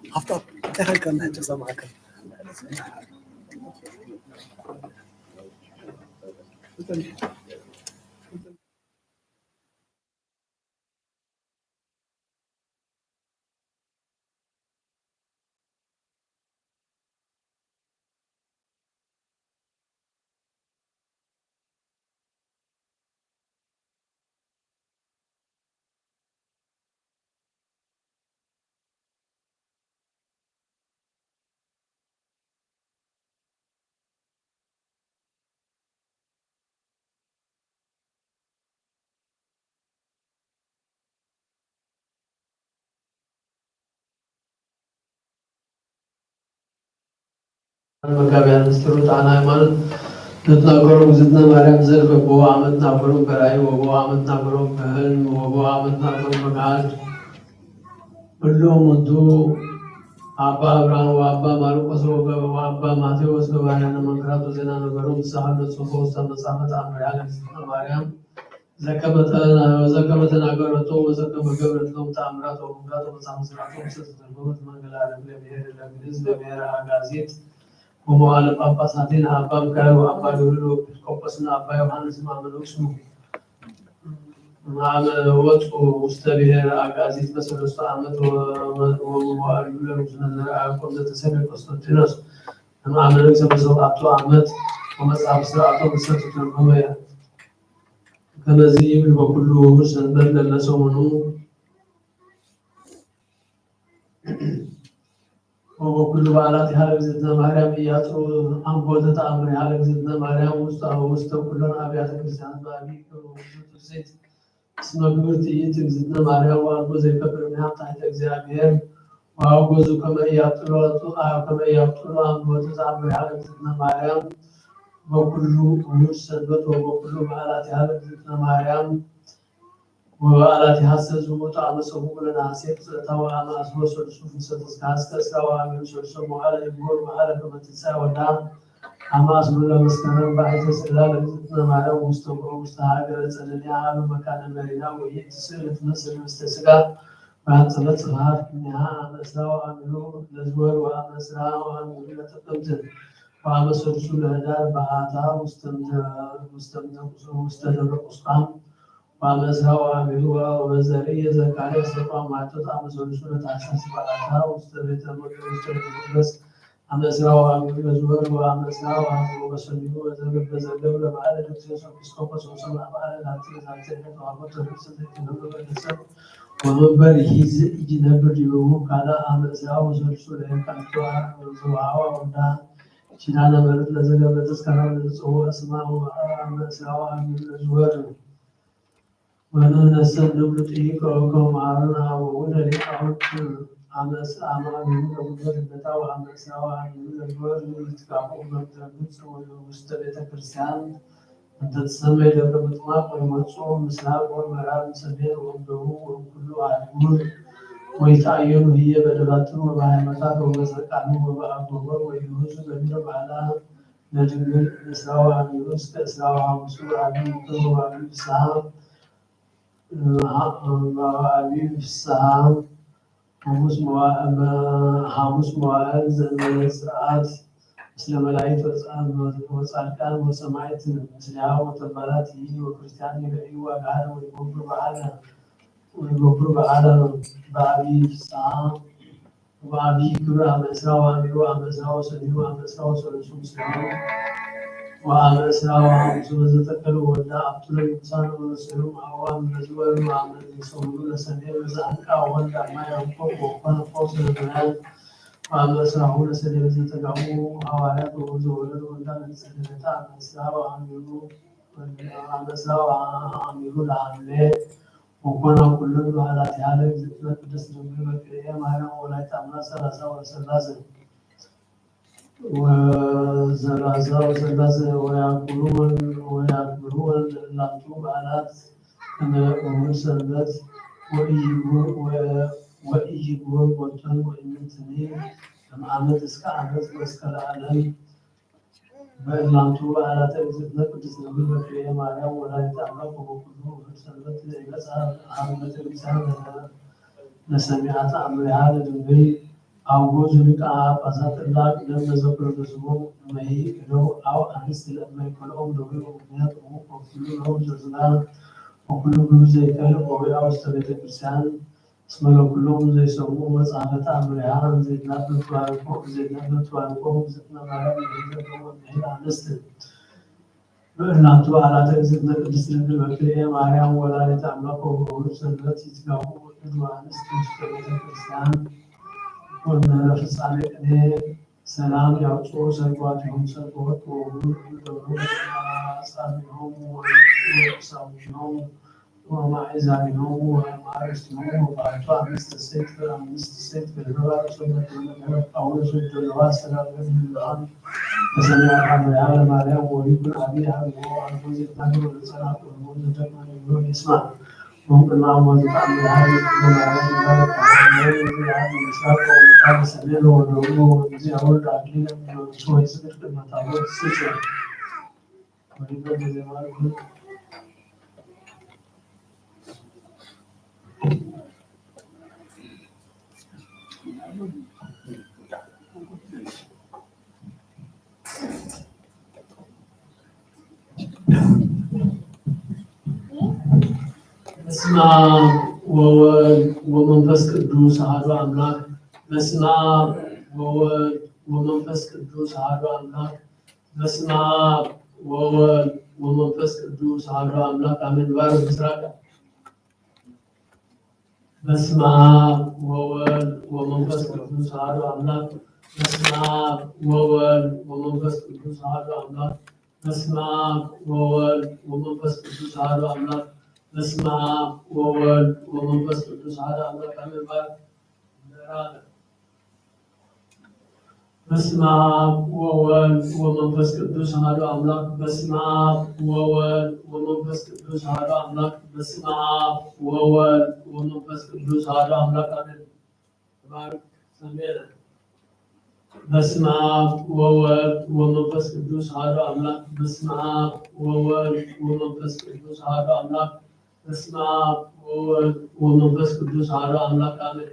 हफ्ता क्या करना है जैसा वहाँ कर መጋቢያን ምስጢሩ ጣና ሃይማኖት ልትናገሩ ዝና ማርያም ዘር በቦ አመት ናገሩ በራእይ ወቦ አመት ናገሩ በህልም ወቦ አመት ናገሩ በገሃድ ሁሉም ወንቱ አባ አብርሃም ወአባ ማርቆስ ወአባ ማቴዎስ በባህርያነ መንክራቶ ዜና ነገሩ ምሳሐ ለጽፎ ውስተ መጽሐፈ ተአምር ያለ ማርያም ዘከመ ተናገረቶ ወዘከመ ገብረት ሎሙ ተአምራቶ ወሙላቶ መጽሐፈ ሥርዓቶ ወሰተተርጎመት መንገለ ዓለም ለብሔር ለግዕዝ ለብሔረ አጋዚት ወመዋዕለ ጳጳሳቲነ አባ ሚካኤል ወአባ ገብርኤል ወኤጲስቆጶስነ አባ ዮሐንስ ማመነኩስሙ ወጡ ውስተ ብሔረ አጋዚት በሰለስቱ ዓመት ወመዋዕሉ ለንጉሥ ዘርዓ ያዕቆብ ዘተሰደደ ቆስጠንጢኖስ እምአመነኩሰ በሰብዓቱ ዓመት ወመጽሐፈ ሥርዓቶ ወሰተተርጎመ ከነዚህ ይብል በኩሉ ሰንበት ለሰሙኑ ወበኩሉ በዓላት ያህል እግዝእትነ ማርያም ኢያሱ አንቦተ ተአምር ያህል እግዝእትነ ማርያም ውስተ ኩሎን አብያተ ክርስቲያናት በአብይ ሴት እስመ ግብርት ይእቲ እግዝእትነ ማርያም ወአልቦ ዘይከብር እምኔሃ ታሕተ እግዚአብሔር ወአውግዙ ከመ ኢያብጥሉ አንቦተ ተአምር ያህል እግዝእትነ ማርያም በኩሉ ሰንበት ወበኩሉ በዓላት ያህል እግዝእትነ ማርያም ወበዓላት ያሐሰሱ ወተአመሰሁ ለነሐሴ ፍጽረታው አማስቦ ሶልሱ ፍልሰተ እስከ እስራው አሚሩ ሶልሶ መዋዕለ ይጎር በዓለ ከመ ትንሣኤ ወልዳ አማስቦ ለመስከረም በዓይተ ጽላል እግዝእትነ ማርያም ውስተ ሀገረ ጸደንያ አብ መካነ መሪና ወይእቲ ስእለት ትመስል ምስተ ሥጋ ወአንጸበት ጽፋት እምኔሃ አመ እስራው አሚሩ ለዝወር ወአመ እስራው አሚሩ ለጥቅምት ወአመ ሶልሱ ለኅዳር በዓታ ውስተ ደብረ ቁስቋም ወአመ እስራው አሚሩ ወበዘርየ ዘካርያስ ተቋም ማዕቶት አመ ሶልሱ ለታኅሣሥ በዓታ ውስተ ቤተ መቅደስ አመ እስራው አሚሩ ለዝወር ወአመ እስራው አሚሩ በሰኒዩ በዘገብረ በዓለ ደብረ ኤጲስቆጶስ ወሰብአ በዓለ ዛቲ ዕለት ወአመት ርክስ ዘይትነብር በቤተሰብ ወመንበር ይነብር ዲበሁ ካልእ አመ እስራው ወሶልሱ ለየካቲት ወዘወሃዋ ወልዳ ኪዳነ ምሕረት ለዘገብረ ተስካራ ለጽዋ ስማ ወአመ እስራው አሚሩ ለዝወር ወንነሰ ንብሉ ጥይቅ ከመሃሩን አበውነ ሊቃውንት አመ አሚሩ ለጉልበት እገታ ወአመ እስራው አሚሩ ለዝወር ይትጋቡ በምድረ ግብፅ ውስተ ቤተ ክርስቲያን እንተ ትሰመይ ደብረ ምጥማቅ ወይመጹ ምስራቅ ወምዕራብ ሰሜን ወደቡብ ወኩሉ አህጉር ወይትአየኑ ህየ በደባትሩ ወበሃይማኖታት ወበሰቃኑ ወበአጎበር ወይሁዙ በምድረ በዓላ ለድንግል እስራው አሚሩ እስከ እስራው ሐሙሱ አቢይ ወአቢይ ፍስሐ ሐሙስ መዋዕል ዘእንበለ ስርዓት ምስለ መላእክት ወጻድቃን ወሰማዕት ምስሌሃ ወተባላት ወክርስቲያን ይርእዩ አግዓደ ወይገብሩ በዓለ በአቢይ ፍስሐ ወበአቢይ ክብር አመ እስራው አሚሩ አመ እስራው ሰኒዩ አመ እስራው ሠሉሱ ምስሌሆሙ ወአመ እስራው ሐሙሱ በዘተከሉ ወልዳ አብቱለ ቅዱሳን ወመሰሎም አዋም ለዝወር ወአመ ሰሙኑ ለሰኔ በዘአንቃ ወልዳ ማየ ያዕቆብ ወኮነ ፈውሰ ለበናን ወአመ እስራሁ ለሰኔ በዘተጋቡ ሐዋርያት ወዘወለዱ ወልዳ ለጸደለታ አመ እስራው አሚሩ ለሐምሌ ወኮነ ኩሎን በዓላት ያህል እግዝእትነ ቅድስት ድንግል በክልኤ ማርያም ወላዲተ አምላክ ሰላሳ ወሰላሴ ወያክብሩ እላንቱ በዓላት ከመ እሑድ ሰንበት ወኢይጉር ወጥን ወኢምንትኒ ከመዓመት እስከ ዓመት ወእስከ ለዓለም በእላንቱ በዓላተ እግዝእትነ ቅድስት ድንግል በክልኤ ማርያም ወላዲተ አምላክ ወበኩሉ እሑድ ሰንበት ይበጽሕ አብ ቤተ ክርስቲያን ለሰሚዐ ተአምሪሃ ለድንግል አውጎዙ ሊቃነ ጳጳሳት እላ ቅደም ለዘክረ በስሞሙ እመሂ እደው አው አንስት ለእማይኮልኦም ደዌ ምክንያት ወኩሉ ሎሙ ዘዝናን ወኩሉ ግብር ዘይከል ወውያ ውስተ ቤተ ክርስቲያን እስመ ለኩሎሙ ዘይሰምዑ መጽሐፈ ተአምሪሃ ዘይትናበብ ተባርኮ እግዝእትነ ማርያም ይቤዘክሙ እምኔሃ አንስት በእናቱ በዓላተ እግዝእትነ ቅድስት ድንግል በክልኤ ማርያም ወላዲተ አምላክ ወበእሑድ ሰንበት ይትጋቡ እድ ወአንስት ውስተ ቤተ ክርስቲያን ወመረ ፍጻሜ ቅኔ ሰላም ያውጡ ሰርጓቲሆሙ ሰርጎት ወውሉድ ደብሩ አጻብዖሙ ወሳዊሆሙ ወማዕዛዊሆሙ ወማዕረስቲሆሙ ወበዓቱ አምስት እሴት ገድለዋ ጳውሎስ ወደለዋ አስተዳደር ይልአን በሰሜን አምሪሃ ለማርያም ወይኩን አብይ አብዮ አልቦ ዘይትናገር ወዘጸናት ወልቦ ዘደግመ ነግሮ ይስማ ወንቅና ወዘተአምሪሃ ለማርያም ወላዲተ ምስራቅ ወምዕራብ ሰሜን ወደቡብ ወእግዚአብሔር አክሊለ እምይወርሱ ወይስግድ ቅድመ ታቦት ስጭ ወዲበ በዜማ በስመ አብ ወወልድ ወመንፈስ ቅዱስ አሐዱ አምላክ። በስመ አብ ወወልድ ወመንፈስ ቅዱስ አሐዱ አምላክ። በስመ አብ ወወልድ ወመንፈስ ቅዱስ አሐዱ አምላክ አሜን። ባርክ ምስራቅ። በስመ አብ ወወልድ ወመንፈስ ቅዱስ አሐዱ አምላክ። በስመ አብ ወወልድ ወመንፈስ ቅዱስ አሐዱ አምላክ። በስመ አብ ወወልድ ወመንፈስ ቅዱስ አሐዱ አምላክ። በስመ አብ ወወልድ ወመንፈስ ቅዱስ አሐዱ አምላክ አሜን። በስመ አብ ወወልድ ወመንፈስ ቅዱስ አሐዱ አምላክ። በስመ አብ ወወልድ ወመንፈስ ቅዱስ አሐዱ አምላክ። በስመ አብ ወወልድ ወመንፈስ ቅዱስ አሐዱ አምላክ አሜን። በስመ አብ ወወልድ ወመንፈስ ቅዱስ አሐዱ አምላክ። በስመ አብ ወወልድ ወመንፈስ ቅዱስ አሐዱ አምላክ። በስመ አብ ወወልድ ወመንፈስ ቅዱስ አሐዱ አምላክ አሜን።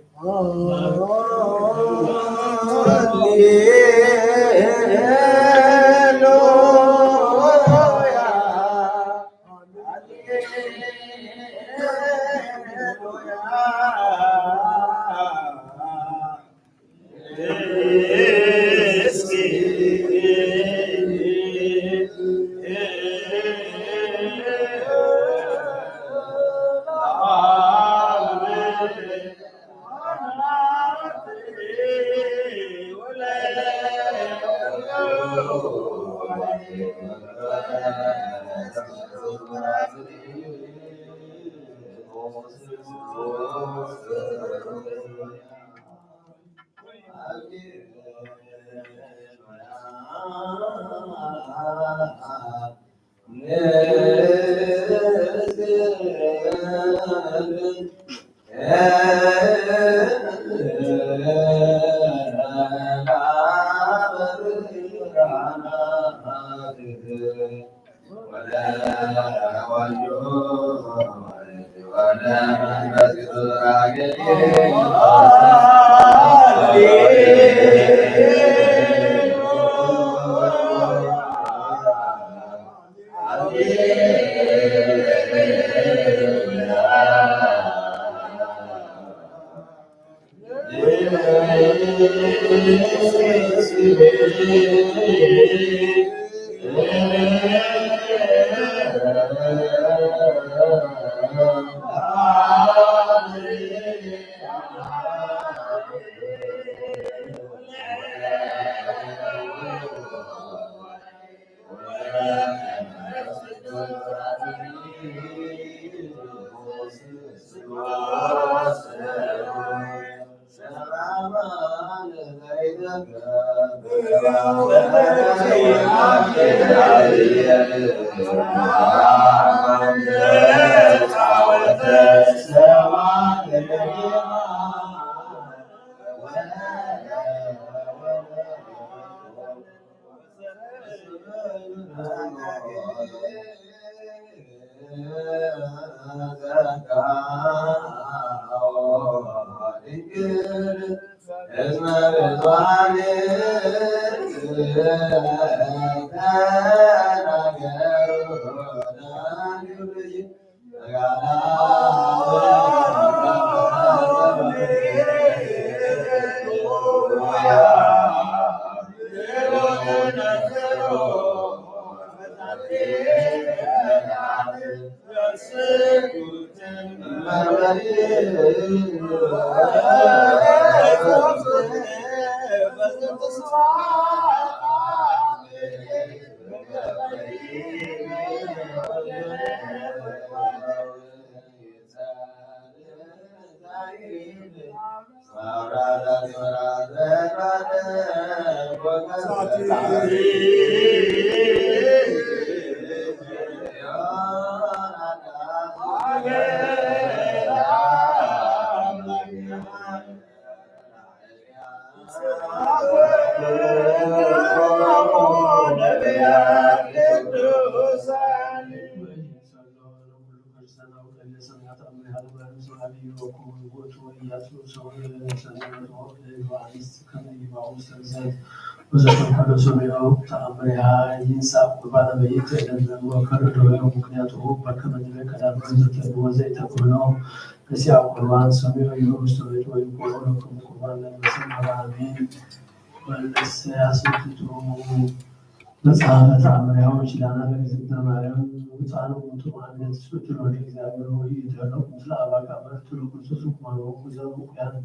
መጽሐፈ ተአምራዎች ዳና ለእግዝእትነ ማርያም ውፃን ውእቱ ማለት ሱቱን ወደ እግዚአብሔር ሆይ የተረቁ ምስለ አባቃ መርቱ ለኩርሱስ ኩማኖ ኩዘሩ ያን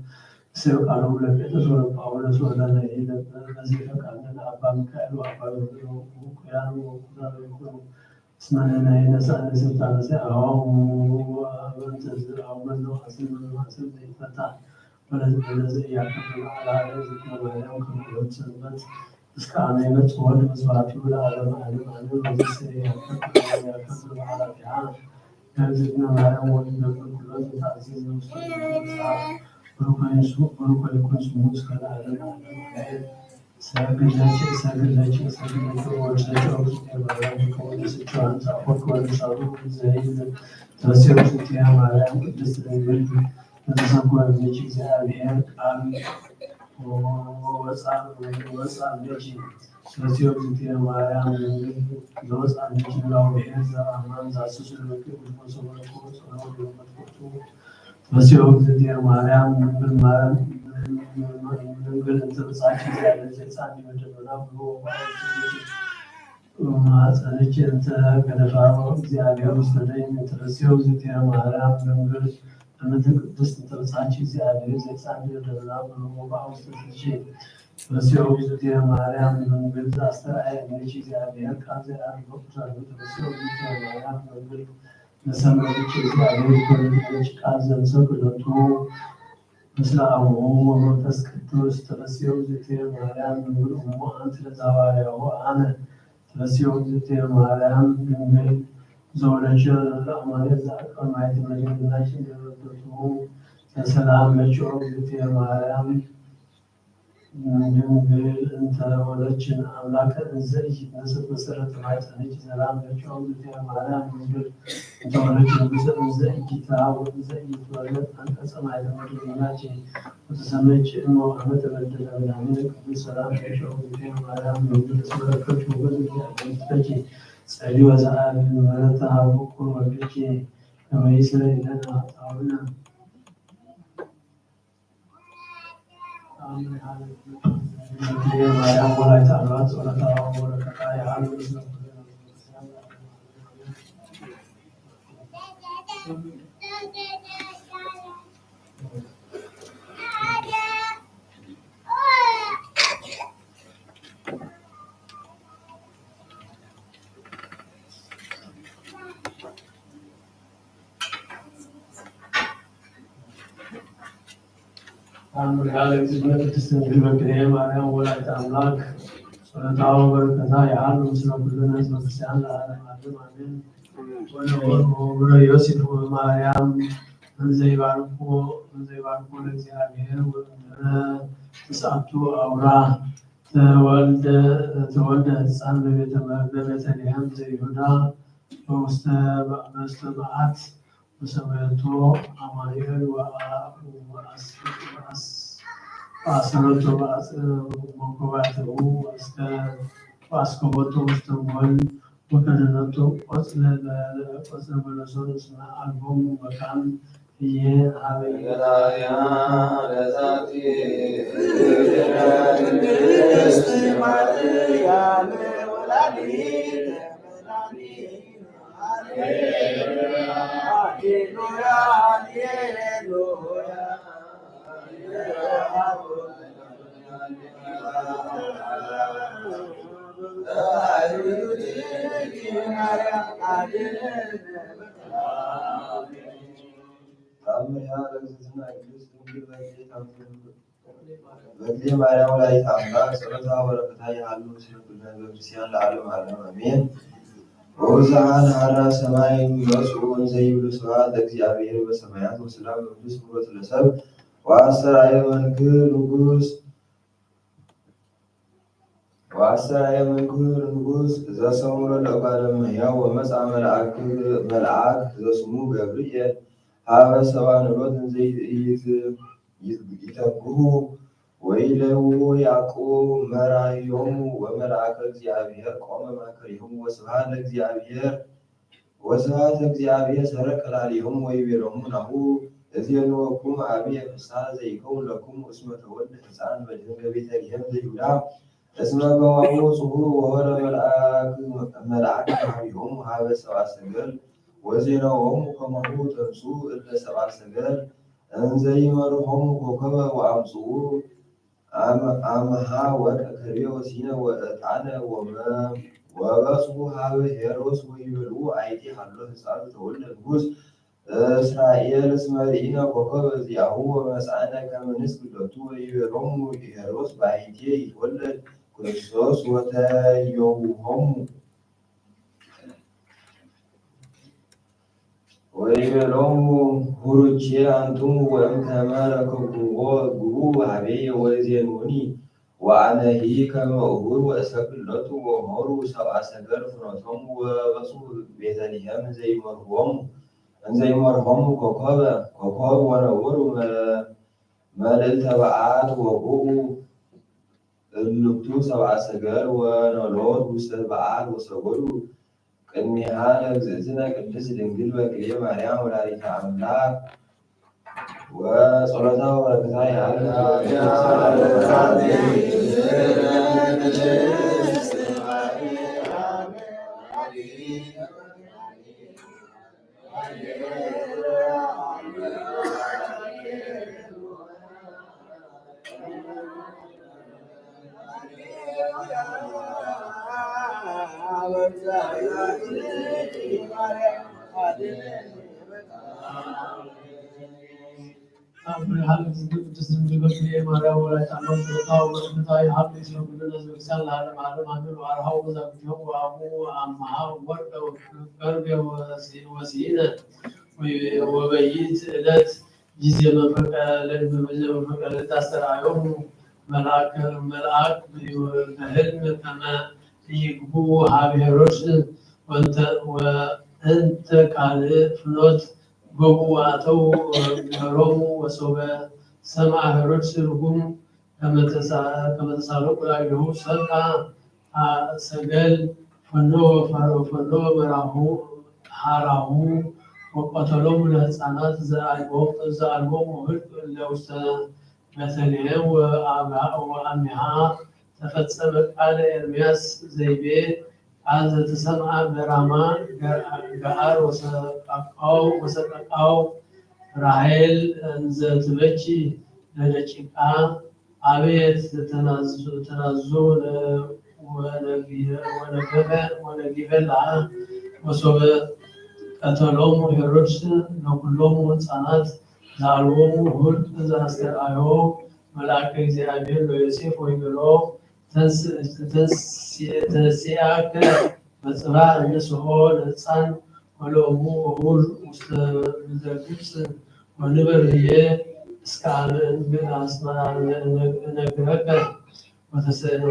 ስርቃሉ ለጴጥሮስ ወለጳውሎስ ወለነ ይለበ በዚህ ፈቃደን አባ ሚካኤል አባ ያን ወኩዛሩ ይኩኑ እስመነና የነሳነ ስልጣነ አዋው ወንተዝ አወሎ አስል ማስል ይፈታ ወለዚህ ያከፈለ አላለ ዝክረ ማርያም ከመሎት ሰንበት እስከ ዓመት ወልድ መስዋዕቱ ለዓለም ዓለም ዓለም በዚህ ያከብር በዓላቲያ ከእግዝእትነ ማርያም ወልድ በኩሎት ታዚዝ ውስጥ በሩኮይኩን ስሙ እስከ ለዓለም ዓለም ሰግደች ወርሰቸው ውስጥ የማርያም ከወደሰችው አንጻፎ ከወደሳሉ ዘይል ተወሰኑ ስትያ ማርያም ቅድስት ድንግል በተሰጎ ልጅ እግዚአብሔር ቃል ወፃለች ስለዚህ እግዝእትነ ማርያም ዘወፃለች ብላው ብሔር ዘአማን ዛስሱ ለምክር ሰበኮ ጸሎት ለመጥፎቱ ስለዚህ እግዝእትነ ማርያም ድንግል ማርያም ድንግል እንተበጻች ያለች ጻድ መደበና ብሎ ማጸነች እንተ ገደፋው እግዚአብሔር ውስጥ ላይ ስለዚህ እግዝእትነ ማርያም ድንግል እምነት ቅድስት እንተበጻች እግዚአብሔር ዘጻድ መደበና ብሎ ባውስጥ ልጅ ስለዚህ እግዝእትነ ማርያም ድንግል አስተርአየ ልጅ እግዚአብሔር ቃል ዘአርጎ ስለዚህ እግዝእትነ ማርያም ድንግል ለሰማች እግዚአብሔር ወልድ ቃል ዘንሰክለቱ ምስለ አቡሁ ወመንፈስ ቅዱስ ስለዚህ እግዝእትነ ማርያም ድንግል እሙ አንት ለዛዋርያሁ አነ ስለዚህ እግዝእትነ ማርያም ድንግል ዘወለች ለአማኑኤል ዘአቀማይት መጀመሪያችን የወደቱ ለሰላም ለጭው እግዝእትነ ማርያም ድንግል እንተወለችን አምላከ እንዘ ኢይትነስት መሰረተ ማኅፀንኪ ሰላም ለጭው እግዝእትነ ማርያም ድንግል እንተወለች ንጉሠ እንዘ ኢይትራብ እንዘ ኢይትወለድ አንቀጸ ማኅተመ ድንግልናኪ ወተሰመች እሞ ዓመተ በደለ ብርሃነ ቅዱስ ሰላም ለጭው እግዝእትነ ማርያም ድንግል እስመረከብኪ ወበዝኪ አግኝተኪ ጸሊ ወዘአብ ምሕረተ ሀበኩ ወልድኪ ከመ ይስረይ ለነ ኃጣውኢነ ማርያም ወላዲተ አምላክ ጸሎታ ወበረከታ ያህል እግዝእትነ ቅድስት ድንግል በክልኤ ማርያም ወላዲተ አምላክ ጸሎታ ወበረከታ ያህል ምስለ ኩልነ ሕዝበ ክርስቲያን ለዓለመ ዓለም አሜን። ወወልደ ዮሴፍ ወማርያም እንዘ ይባርኩ ለእግዚአብሔር ወእምድኅረ ትስዓቱ አውራህ ተወልደ ሕፃን በቤተልሔም ዘይሁዳ በውስተ በዓት ወሰመየቶ አማኑኤል ወአስረቶ መንኮባተው ወአስከቦቶ ውስተ ሞል ወከደነቶ ቆጽለ በለሶን እስመ አልቦሙ መካን ህዬ ሀበ ቅድስት ማርያም ወላዲተ ሃሌሉያ ሃሌሉያ በእግዝእትነ ማርያም ወላዲተ አምላክ ጸሎታ ወበረከታ ያህሉ ምስለ ኩልነ ሕዝበ ክርስቲያን ለዓለመ ዓለም አሜን። ወብዙኃን ሀራ ሰማይ ይመጽኡ እንዘ ይብሉ ስብሐት ለእግዚአብሔር በሰማያት ወሰላም በምድር ስምረቱ ለሰብእ ወአስተርአየ መንክር ንጉሥ وأسرع منكر ንጉስ ዘሰሙረ ለእጓለ እመሕያው ወመጽአ መልአክ ዘስሙ ገብርኤል ሀበ ሰብአ ንሎት እንዘ ይተግሁ ወይለውዑ ያዕቆብ መራዮሙ ወመልአከ እግዚአብሔር ቆመ ማእከሌሆሙ ወስብሐት ለእግዚአብሔር ሰረቀ ላዕሌሆሙ ወይቤሎሙ ናሁ እዜንወክሙ አብየ ፍስሐ ዘይከውን ለክሙ እስመ ተወልደ ሕፃን በድኅረ ቤተልሔም ዘይሁዳ እስመ ገዋሙ ጽሑር ወሆረ መልአክ ኀቤሆሙ ሀበ ሰብአ ሰገል ወዜናዎሙ ከማሁ ተንሥኡ እለ ሰብአ ሰገል እንዘ ይመርሖሙ ኮከበ ወአምጽኡ አምሃ ወርቀ ከርቤ ወሲነ ወዕጣነ ወበጽሑ ሀበ ሄሮድስ ወይቤልዎ አይቴ ሀሎ ሕፃኑ ተወልደ ንጉሥ እስራኤል እስመ ርኢነ ኮከበ ዚአሁ ወመጽአነ ከመ ንስግድ ሎቱ ወይቤሎሙ ሄሮድስ በአይቴ ይትወለድ ክርስቶስ ወይቤሎሙ ሁሩቼ አንትሙ ወእምከመ ረከብክምዎ ግቡ ኀቤየ ወእዜኑኒ ወአነሂ ከመ እሁር ወእሰግድ ሎቱ ወሆሩ ሰብአ ሰገል ፍኖቶሙ ወበጽሑ ቤተልሔም እንዘ ይመርሖሙ ኮከብ ወነውሩ መልዕልተ በዓት ወጉኡ እልክቱ ሰብአ ሰገል ወነሎት ውስተ በዓት ወሰገዱ ቅድሚሃ ለእግዝእትነ ቅድስት ድንግል በክልኤ ማርያም ወላዲተ አምላክ ወጸሎታ ወበረከታ ቅድስት ድንግል በክልኤ ማርያም ወላዲተ አምላክ ጸሎታ ወበረከታ ይሃሉ እስመ ኩልነ ሕዝበ ክርስቲያን ለዓለመ ዓለም አሜን። ወአርኀው መዛግብቲሆሙ ወአቡኡ አምሃ ወርቀ ከርቤ ወሲነ ወበይት ዕለት ጊዜ መንፈቀ ሌሊት አስተርአዮሙ መልአክ በሕልም ከመ ይግቡ ሀበ ሄሮድስ ወእንተ ካልእ ፍኖት ገቡ አተው ገሮሙ ወሶበ ሰምዐ ሄሮድስ ርጉም ከመ ተሳለቁ ላዕሌሁ ሰብአ ሰገል ፈኖ ሀራሁ ወቀተሎሙ ለሕፃናት ዘአልቦሙ ሕልቅ እለ ውስተ ቤተልሔም ወአሚሃ ተፈጸመ ቃለ ኤርምያስ ዘይቤ አዘ ተሰምዐ በራማ ገአር ወሰቀቃው ራሔል እንዘ ትበኪ ለደቂቃ አቤት ተናዞ ወነጊበላ ወሶበ ቀተሎሙ ሄሮድስ ለኩሎሙ ሕፃናት ዘአልቦሙ ሕልቅ ዘአስተርአዮ መልአከ እግዚአብሔር ለዮሴፍ ወይቤሎ ተንሥአከ በጽባሕ ንስኦ ለሕፃን ወለእሙ ወሁር ውስተ ምድረ ግብፅ ወንበር ህዬ እስከ አመ እነግረከ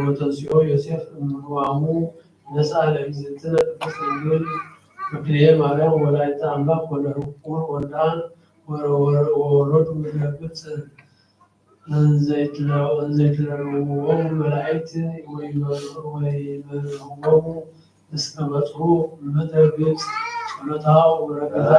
ወተንሥኦ ዮሴፍ እምኅዋሙ ነሥአ ለእግዝእትነ ቅድስት ድንግል በክልኤ ማርያም ወላዲተ አምላክ ወልዳ ወወረዱ ምድረ ግብፅ እንዘይትለውዎሙ መላእክት ወይበርህዎሙ እስከ በጽሑ ምድረ ግብፅ ጸሎታ ወበረከታ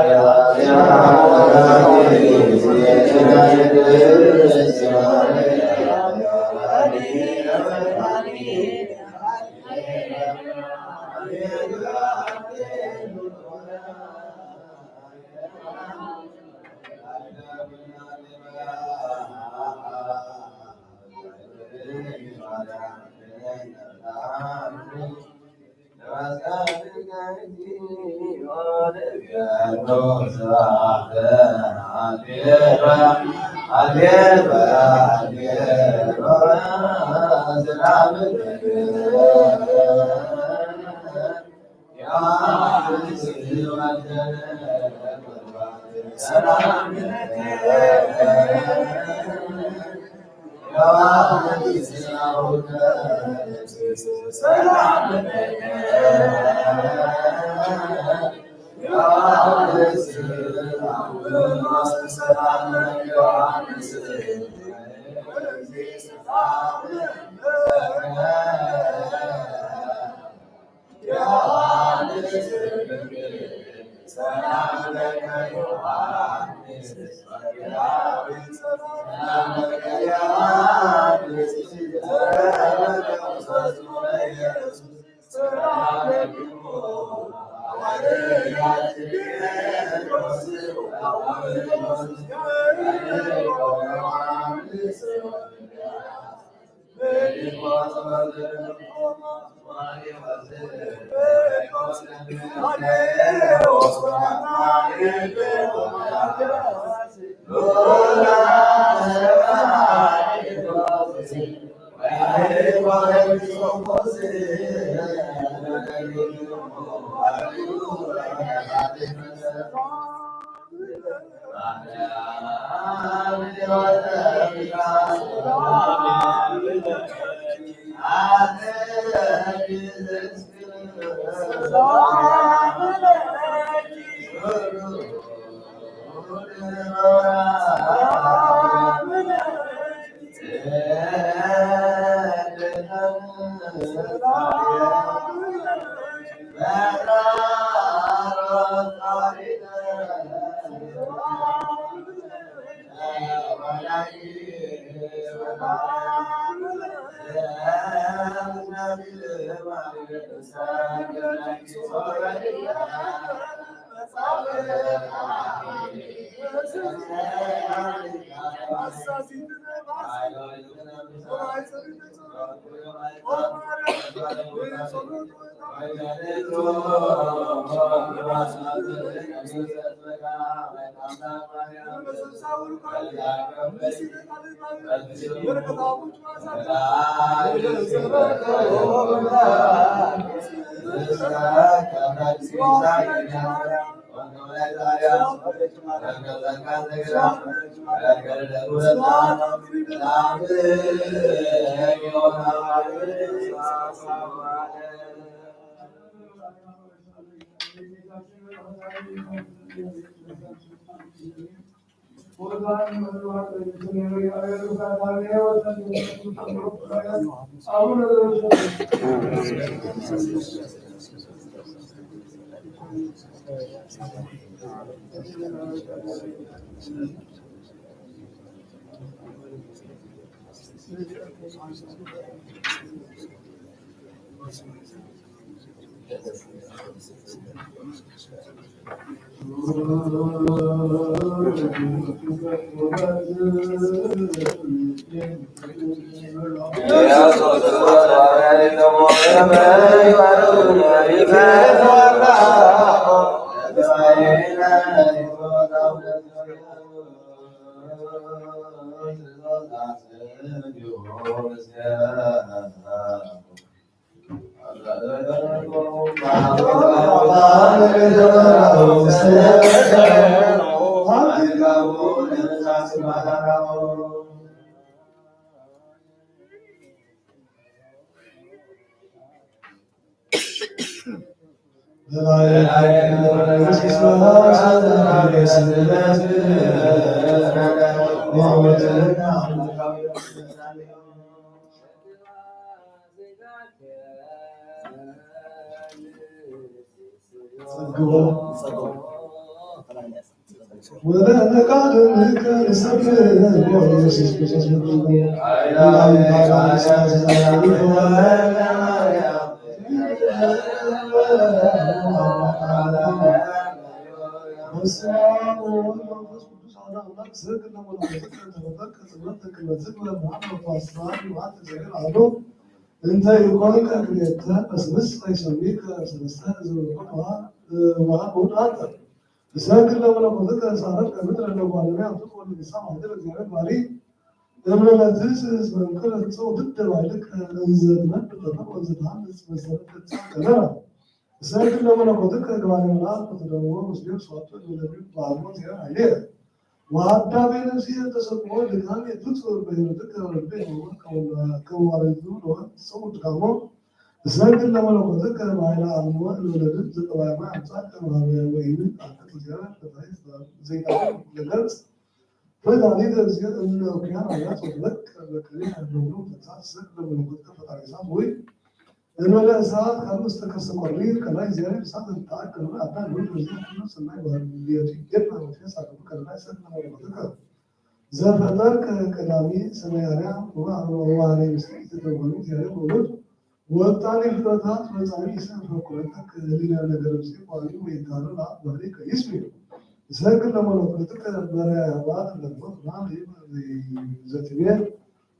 انت يقولك اكريتها بس يسميك سلسلة وهقول هذا لكن لما قلت صارت مثل لو علماء تقول اللي سامع هذا زيارات ماري لما لا تنسى من كل تصور ضد وعليك انزلنا بتطور زمان بس كلام لكن لما قلت علماء تدور مسلم صوت ولا بعض زيارة عليه وአዳሜ ነፍሴ ተሰቅሎ ድካም የትጽር በሕይወትከ ረድኤ ከመዋረዱ ሰው ድካሞ እሰግድ ለመለኮትከ በኃይለ አልሞ ለወለድት ዘጠባይማ አምሳል ማህበረ ወይምን አቀት ዚያራ ዘይታዊ ለገጽ ፈዳሪት እዚያ እምነውኪያን አያት ወለቅ በቅሬ ያለውኑ ተሳት ሰግድ ለመለኮትከ ፈጣሪ እሳት ወይ እንበለ እሳት ከአምስት ከሰቆሪር ከላይ ዚያራ እሳት ተአቅም አዳ ነው በዚህ ሁሉ ሰማይ ባህልየት ይገባ ወተሳ ከላይ ሰግድ ለመለኮትከ ዘፈጠርከ ቀዳሚ ሰማያሪያ ወዋሬ ምስጢር ተደወሉ ዚያራ ወሉድ ወጣኔ ፍጥረታት መጻኒ ሰፈኩረተከ ሊና ነገር ሲቋሪ ወይታረ ባሪ ከይስሚ ሰግድ ለመለኮትከ በራያ ያባት ለሞት ማን ዘትቤር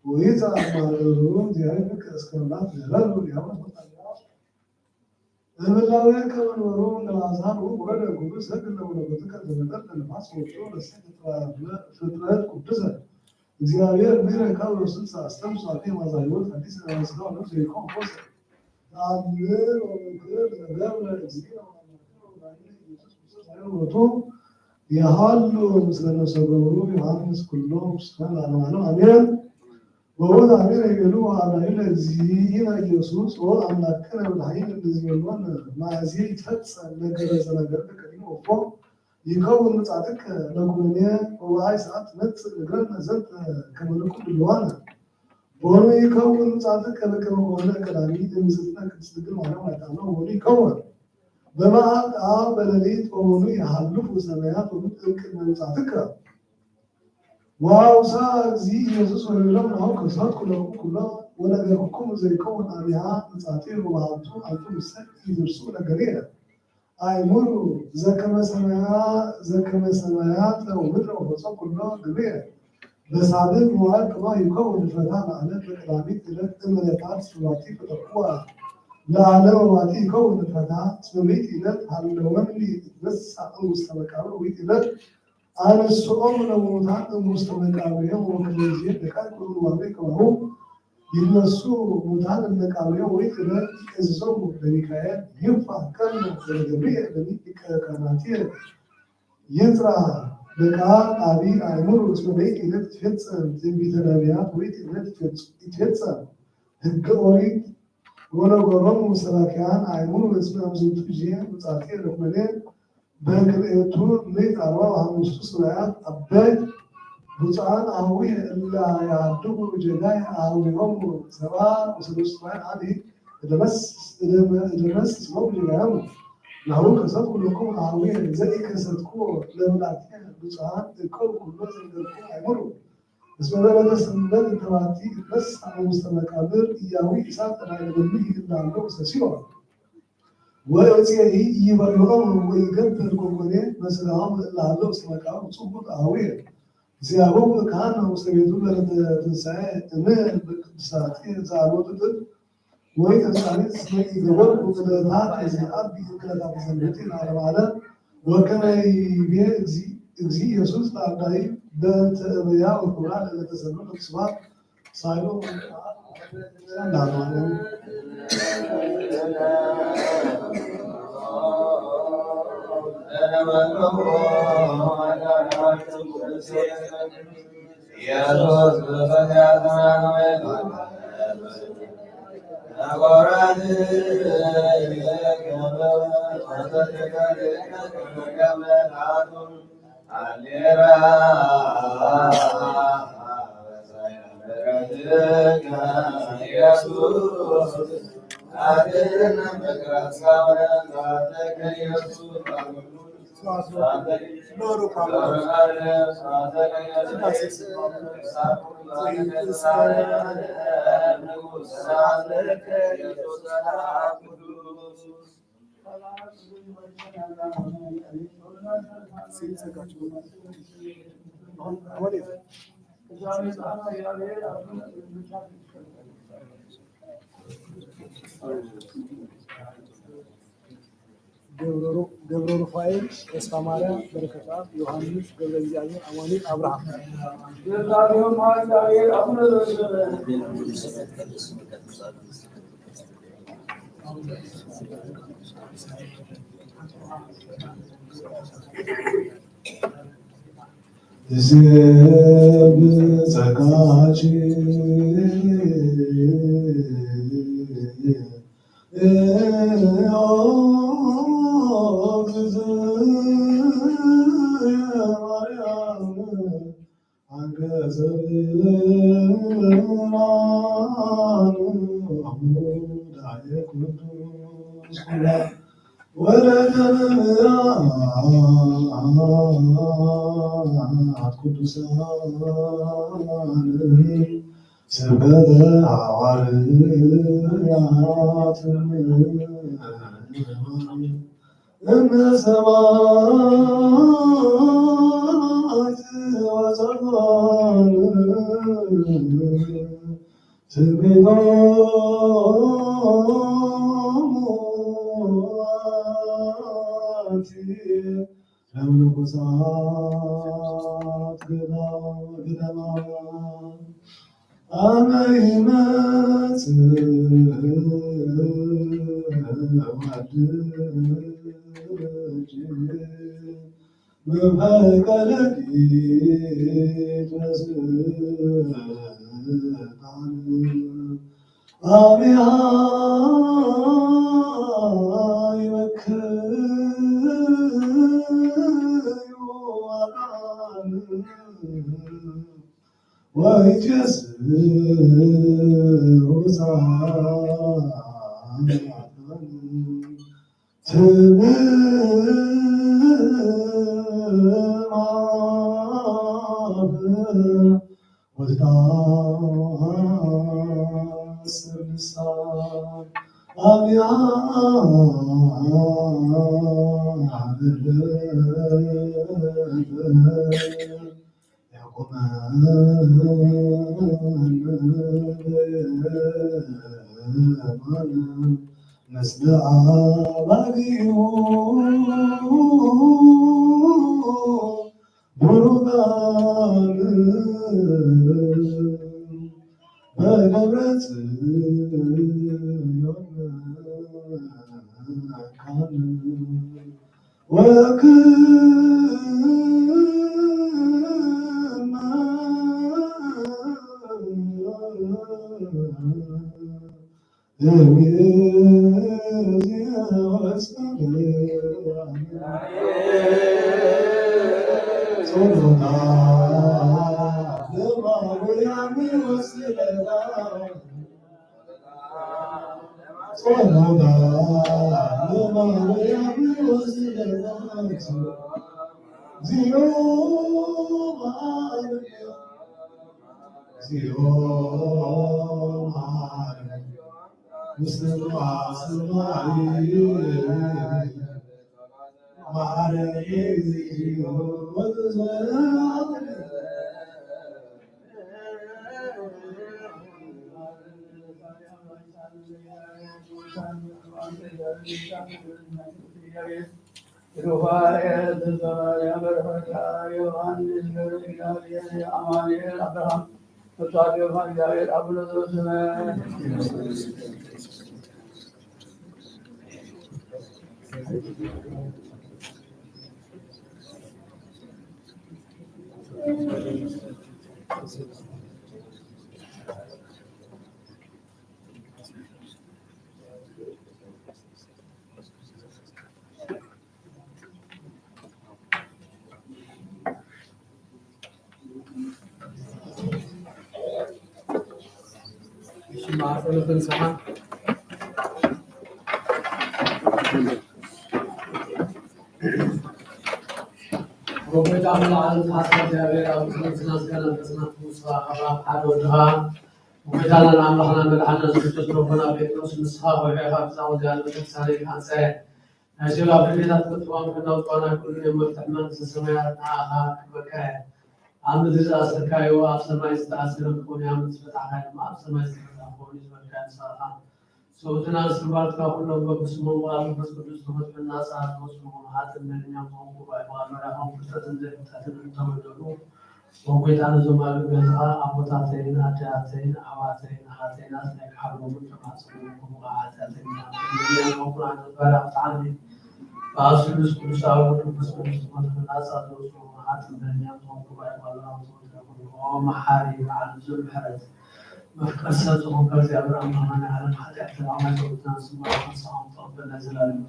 ወይዛ ማረሩ ዚያረከ እስከላት ዘላሉ ያው ለመላው ከመኖሩ ለአዛሩ ወደ ጉሩ ሰግድ ለመለኮትከ ዘመጠር ለማስ ወጥቶ ለሰግድ ፍጥረት ቅዱስ እግዚአብሔር ቢረካው ለስልሳ አስተምሳቴ ማዛዮት አዲስ ለመስጋው ነው ዘይቆም ቆስ አምር ወምክር ለገብረ እግዚአብሔር የሃሉ ምስለ ነፍሰ ገብሩ ዮሐንስ ኩሎም ስፋን አለማነው አሜን ወወድ አሜን ይገሉ አላይለ እግዚእነ ኢየሱስ ወአምላክነ ወላይለ እንደዚህውን ማዚ ይፈጸም ነገር ዘነገር ከዲሞ ወፎ ይከውን ጻድቅ ለኩኔ ወአይ ሰዓት ነጽ ግረን ዘንት ከመልኩ ድዋና ወኑ ይከውን ጻድቅ ለከመሆነ ቀዳሚ እንዝና ቅድስት ድንግል ማርያም አጣነው ወኑ ይከውን በመዓት በሌሊት ወኑ ያህልፉ ሰማያት ወኑ ጥልቅ ጻድቅ ዋውሳ እግዚእ ኢየሱስ ወይለም ነው ከሳት ኩሎ ወነገርኩም ዘይከውን አብያ ጻድቅ ወባቱ አልቱ ሰጥ ይደርሱ ነገሬ አይሙሩ ዘከመ ሰማያት ወምድር ወፈጽሞ ኩሎ ግብር በሳብዕ መዋዕል ከማ ይከውን ፈታ ማለት በቀዳሚት ዕለት እምነታት ስዋቲ ፈጠቁዋ ለዓለም ዋቲ ይከውን ፈታ ስምሪት ዕለት ሀለወን ይትነሳእ ውስተ መቃብር ወይት ዕለት አንስኦም ለሙታን ውስተ መቃብር ወከመዚ ደቃቅ ወዋቤ ከማሁ ይነሱ ሙታን መቃብር ወይት ዕለት ይቀዝዘው ለሚካኤል ይንፋ ቀን ለገብርኤል ለሚካኤል ካህናት ይጥራ በቃል አቢ አእምሮ እስመቤት ዕለት ትፈጸም ትንቢተ ነቢያት ወይት ዕለት ይትፈጸም ሕገ ኦሪት ወነገሮሙ ሰባክያን አእምሮ እስመ አብዝንቱ ጊዜ ምጽአቴ ለኩነኔ በክልኤቱ ምዕት አርባ ወሐሙስቱ ሰማያት አበይት ብፁዓን አኀዊ እለ ያድጉ ጀጋይ አኀዊሆሙ ሰብአ ወሰለስቱ አሐድ እደመስስ ሞት ጀጋዮሙ ናሁ ከሰትኩ ለክሙ አኀዊ ዘኢከሰትኩ ለምላክየ ብፁዓን እከው ኩሎ ዘነገርኩ አይሙሩ እስመ በለተ ሰንበት ተባቲ ይትነሣእ ውስተ መቃብር ኢያዊ እሳት ላዕለ ይላለው ሰሲሆን ወእፄሂ ይበልዖሙ ወይገብር ኮኮኔ በሥጋሆሙ እላለው ውስተ መቃብር ጽቡቅ አኀዊ እግዚአብሔር ካህን ውስተ ቤቱ በዕለተ ትንሣኤ እምኅር በቅዱሳት ዘአልቦቱ ጥል ወይ ተጻሪት ስለይገበር ወቅደታት የዚአብ ይከላታ ተሰንበት ለዓለም ወከመ ይቤ እግዚእ ኢየሱስ ታዳይ በእንተ እብያ ወኩራ ለተሰነው ስብሐት ሳይሎ እንዳማነ ገብረ ሩፋኤል ተስፋ ማርያም በረከታ ዮሐንስ ገብረ እግዚአብሔር አማኑኤል አብርሃም ስብከተ ሐዋርያት እመሰማዕት ወጸድቃን ለመነኮሳት ገዳማውያን አመ ይመጽእ ወልድ መምህረ ሌሊት በስልጣን አብያ ይመክዩ አቃል ወይትየስሩ ጻድቃን ትምማር ወትታሰር ልሳን አብያ ምስለ አባግዑ ቡሩካን በደብረ ጽዮን መካን ሰውትና ስባልካ ሁሉም በስሙ ወአብ በስቅዱስ ተመጥና ሰዓት ወስሙ ሀጥም ለኛ ቆንቁ ባይማራ አሁን ተተን ተመደሉ ወቆይታን ዘማሉ ገዛ አቦታተይና አዳተይና አዋተይና ሀተይና ለካብሩ ተማጽኑ ወአታተይና ለኛ ቆንቁ አንባራ ታኒ ባስሉስ ቅዱስ አውዱ በስቅዱስ ተመጥና ሰዓት ወስሙ عاتبنا وقبائل الله ومحاري مع نزول الحرج أسسهم كذي أبراهيم من على حتى العمل والناس ما خصهم طب نزل الله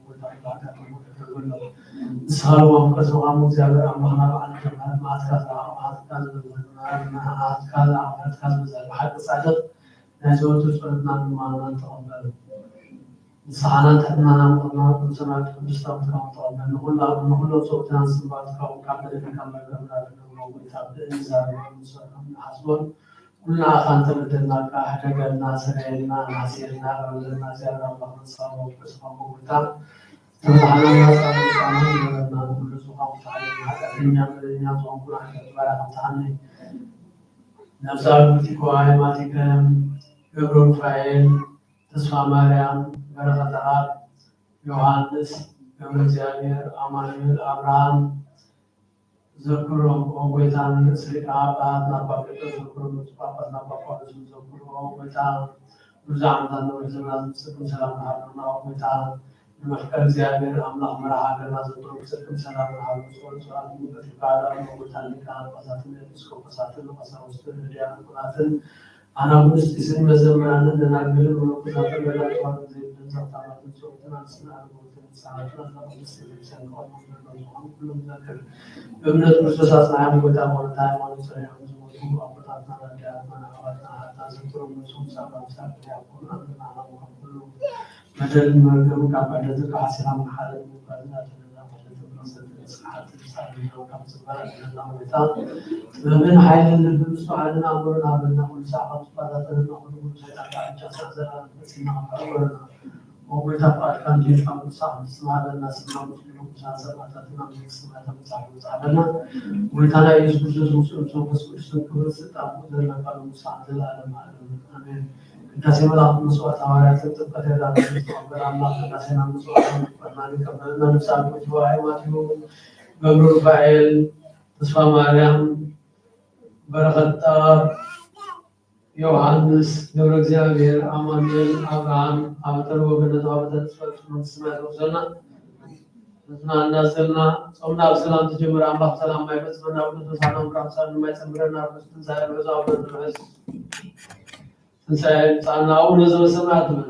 وتعالى سهروا وقصوا عمو زي أبراهيم على جمال ما أتكلم حتى ساعات نزول تسولنا ما نتقبل ساعات تنا ما سمعت بستم كم نقول صوتنا سمعت كم حسبون كلنا خانت بدنا كحدقنا سرينا ناسيرنا رمزنا زيارة الله نصاب وقسم وقتا تبعنا ما صار كل سوق تعالى الدنيا صوم كل حاجة تبارك تعالى نفسار بتكوا ماتكم يبرون فايل تسمع مريم بركة يوحنس يومزيامير أمانويل أبراهام Zakuro Oguetan Srikaba Napaka Zakuro Papa Napaka Zakuro Oguetan Ruzamdan Ruzamdan Salam Haruna Oguetan Namaskar Ziamir Amla Maraha Zakuro Salam Haruna Salam Mubarakada Oguetan Nikan Pasatun Episko Pasatun Pasatun Dian Kunatan Anak Isin Mazamana dan Agil Pasatun Bela Tuan Zin Satana Sultan Asna Sangat Sangat belum zakir በእምነት ክርስቶስ አጽናኝ ቦታ ሆነ ሃይማኖት ሰው ያመዝሙ አባታና ዳያማና አባታና ታዝክሩ ሙሱም ሳባሳት ያቆና ሁሉ መደል መርገም ካባደተ ከአሲራም ሐለት ሙባልና ተነዛ ማለት ነው ሰዓት ሳቢው ከምስባራ ለላውታ በምን ኃይል ልብስ አለና አምሮና አብና ሁሉ ሰዓት ባላተና ሁሉ ሰዓት አጫሰራ ሲና አወራ ወይታ ፓርካን ዲፋም ሳም ስማለና ስማሙ ሳሰማታትና ስማታ ሳለና ወይታና ኢየሱስ ክርስቶስ ክብር ስጣሙ ለናቃሉ ሳዘላ አሜን ቅዳሴ መላእክት መስዋዕት ሐዋርያት ጥምቀት ያዳነ አምላክ ቅዳሴና መስዋዕት ፈርማን ከበልና ንሳቆች በሃይማኖት ገብሩ ፋኤል ተስፋ ማርያም በረከታ ዮሐንስ ገብረ እግዚአብሔር አማኑኤል አብርሃም አበተር ወገነት አበተር ስማት ወሰና ናናዘልና ጾምና በሰላም ተጀምረ አምላክ ሰላም ማይፈጽምና ሁሉ ሰላም ካንሳን ማይጨምረና ክርስቶስ ሳይበዛው በድረስ ትንሣኤ ጻናው ለዘበሰማያት ነው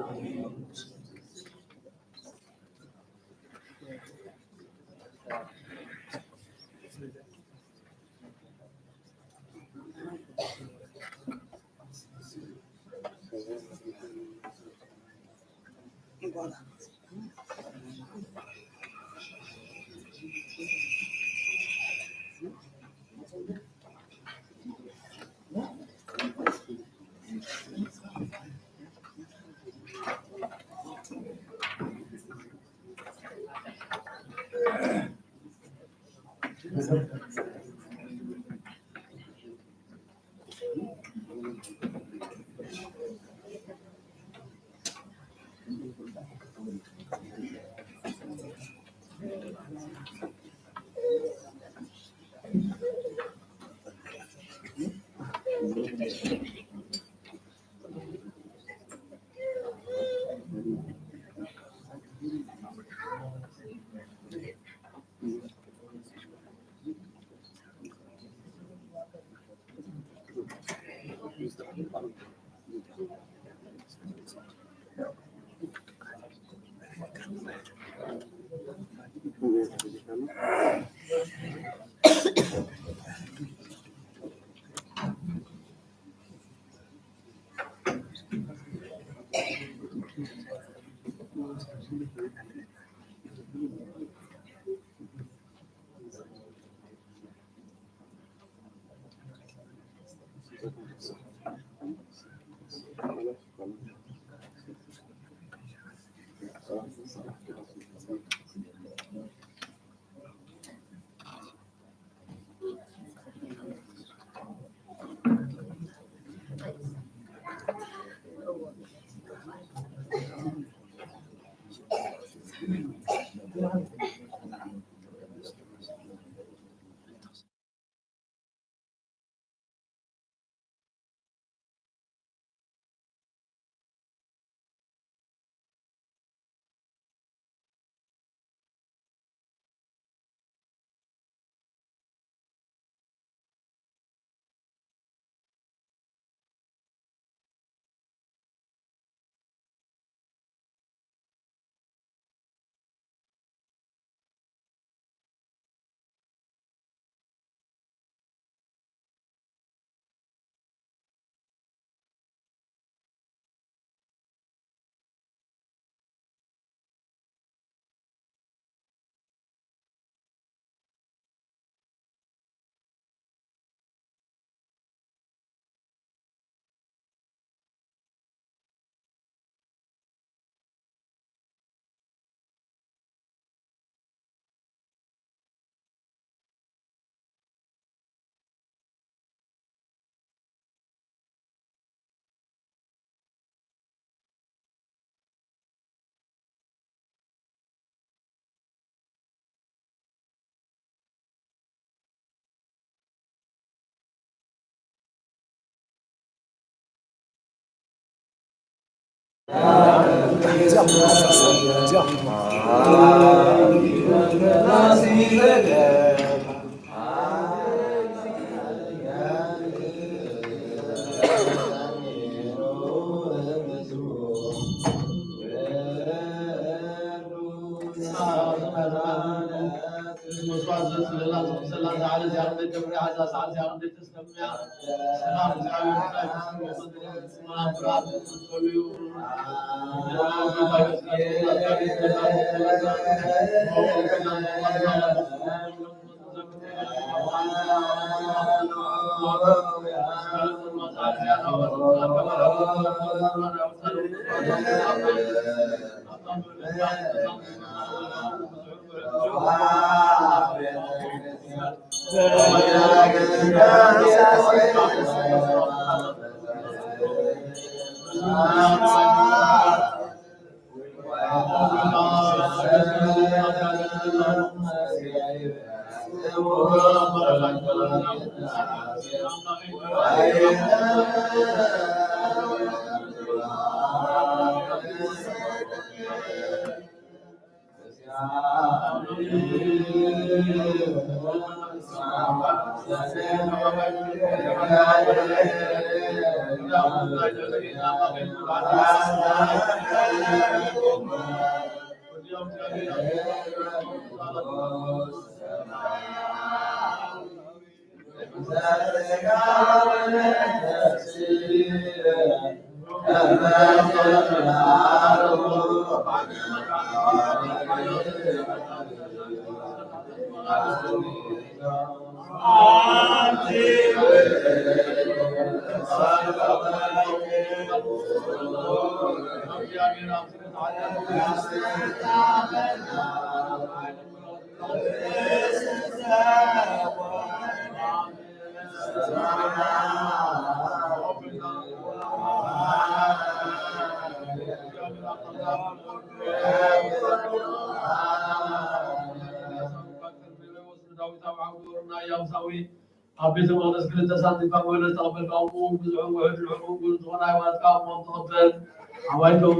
أبيت المقدس كل تسانتي فقوله تقبل قومه بزعم وعد العقوق والصغنى وأتقاهم وتقبل عويتم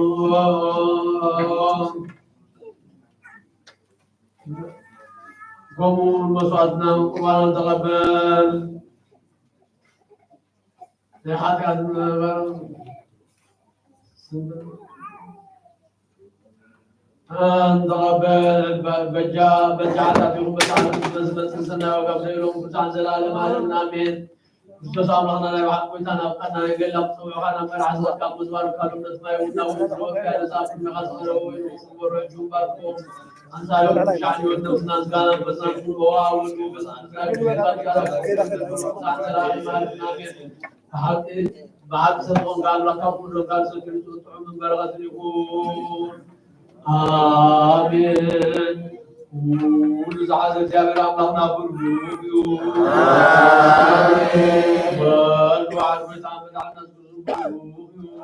قوموا مسعدنا وقبالا تقبل لحد تقبل بجعلت يوم بجعلت بس سنة وقبل يوم بجعل زلالة معلمنا آمين بسوس أمرنا لا يوحد قلتنا أبقنا يقلب صوحنا فرع زكاة مزوار كانوا نسمع يقولنا ونسروك يا رزاق المغسر ويقول رجوم باركم أنسى يوم الشعب والنفس ناس قانا بس نكون بواء ونقول بس أنسى بعد سنقوم قال لكم قال سكرت وطعم من برغة يقول آمين ونزعز الجابر أملنا بالروبيو آمين والوعد بتعمد عنا بالروبيو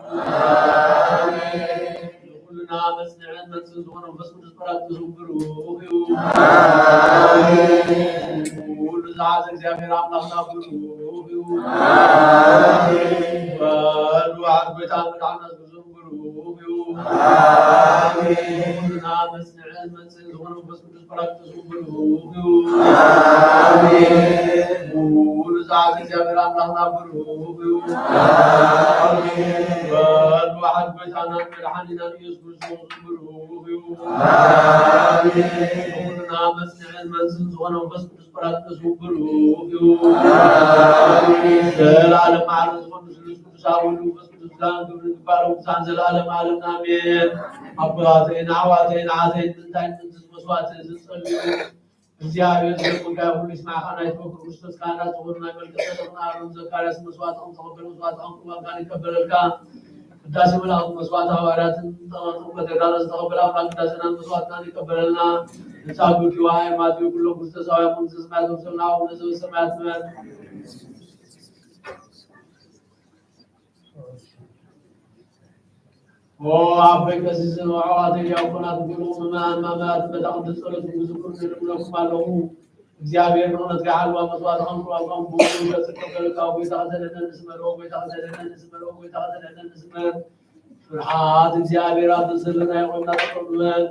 آمين كلنا مسنعنا منسوزون وفسكن اسمرات بالروبيو آمين ونزعز الجابر أملنا بالروبيو آمين والوعد بتعمد عنا بالروبيو آمين كلنا مسنعنا منسوزون وفسكن اسمرات بالروبيو آمين ونزعز الجابر أملنا بالروبيو آمين والوعد بتعمد عنا بالروبيو آمين كلنا مسنعنا منسوزون وفسكن اسمرات بالروبيو آمين العالم عرض ساولوا بس كان قبل بارو سان العالم عالم آمين أبغاتين عواتين عاتين تنتين مسوات تنصلي زيارة يقول كابول اسمع خنا يتوكل مستس كان صورنا ملك سلطنا رمزكار اسم مسوات أم تقبل مسوات أم كان يقبل الكام داسم الأرض مسوات هوارات تقبل تقبل أفراد داسنا مسوات كان يقبل لنا نساقو جواي ما تقول كله مستس هواي مستس ما تقبلنا ونزل سمعت من وعبك سيسن وعواتي يوقنا تقولون ما مات بدأت الصلاة وذكر لكم له እግዚአብሔር እውነት ጋር ወመስዋዕት አንዱ አቋም ቦሉ ለተቀበለ ካው ይታዘለነ ንስመሮ ይታዘለነ ንስመሮ ይታዘለነ ንስመር ፍርሃት እግዚአብሔር አትስልና የቆምና ተቀብለን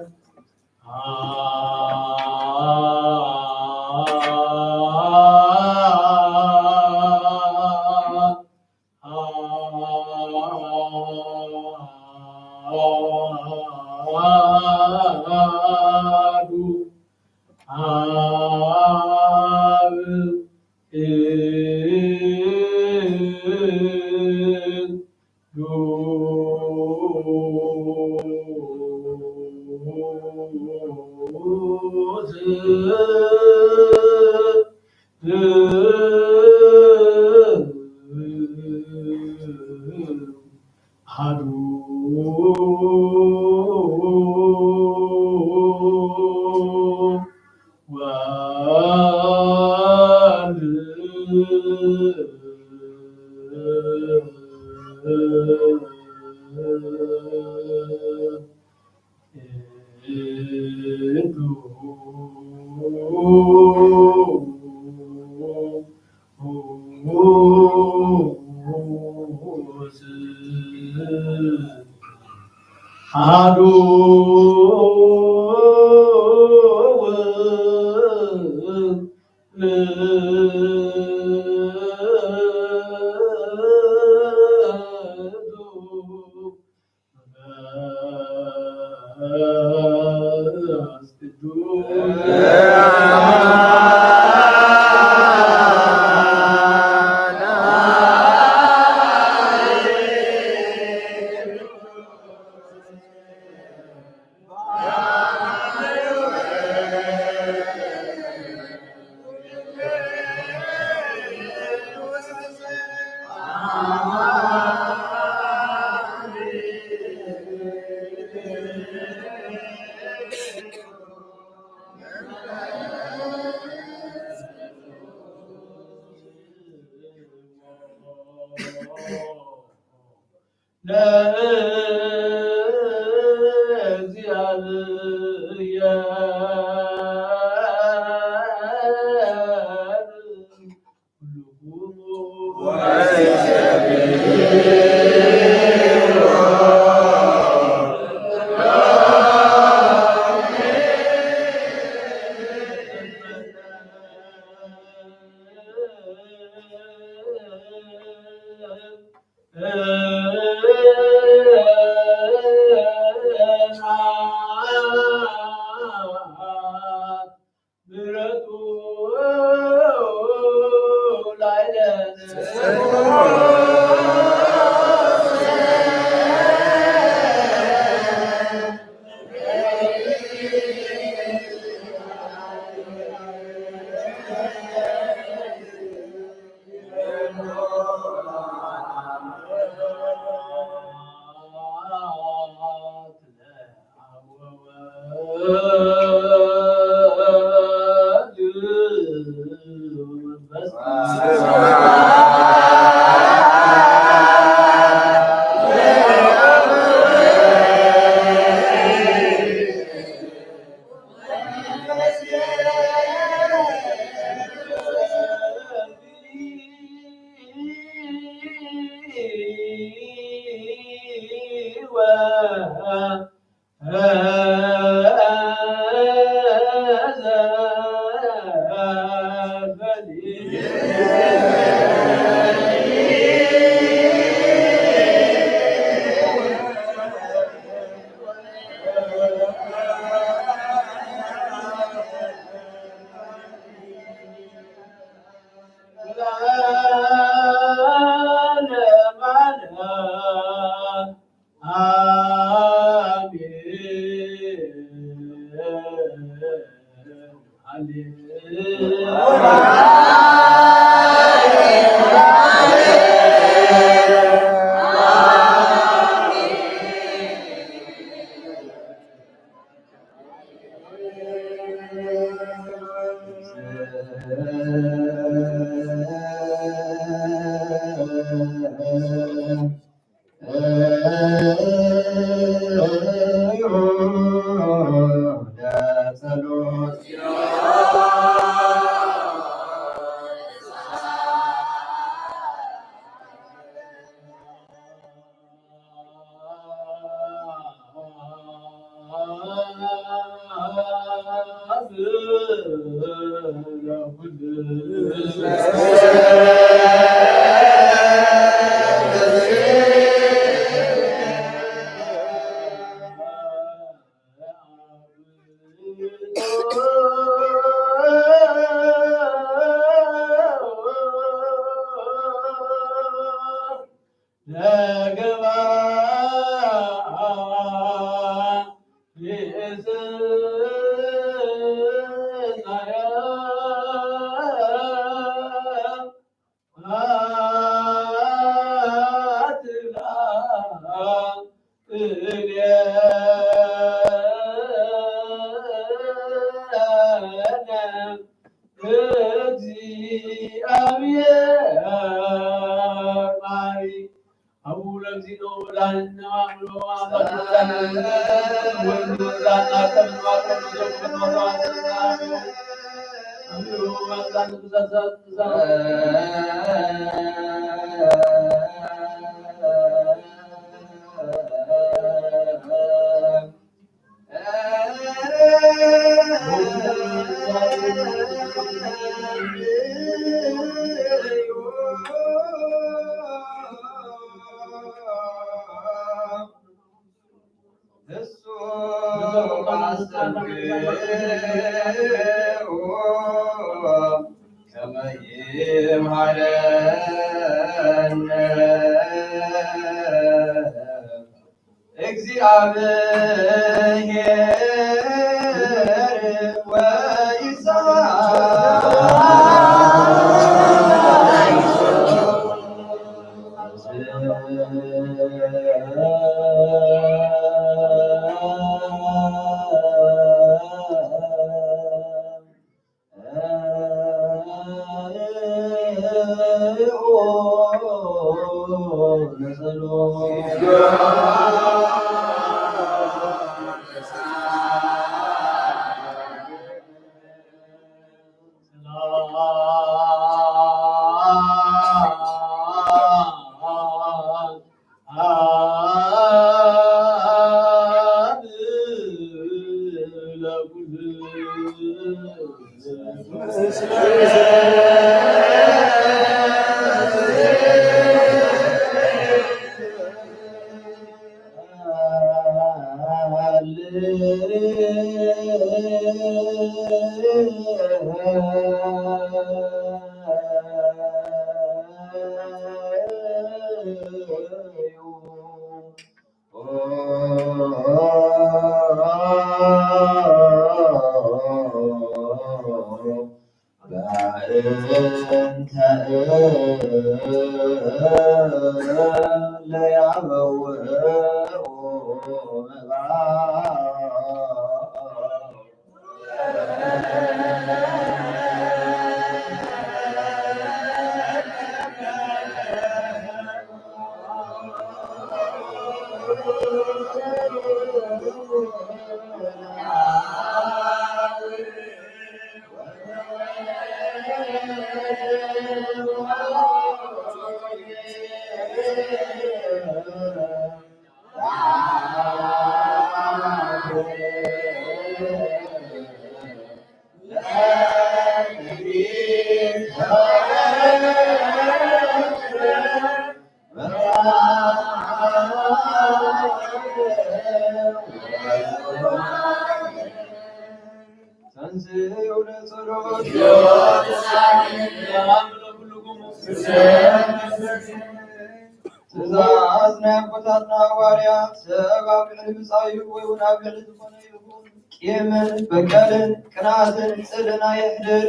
በቀልን ቅናትን ጽልና የህድር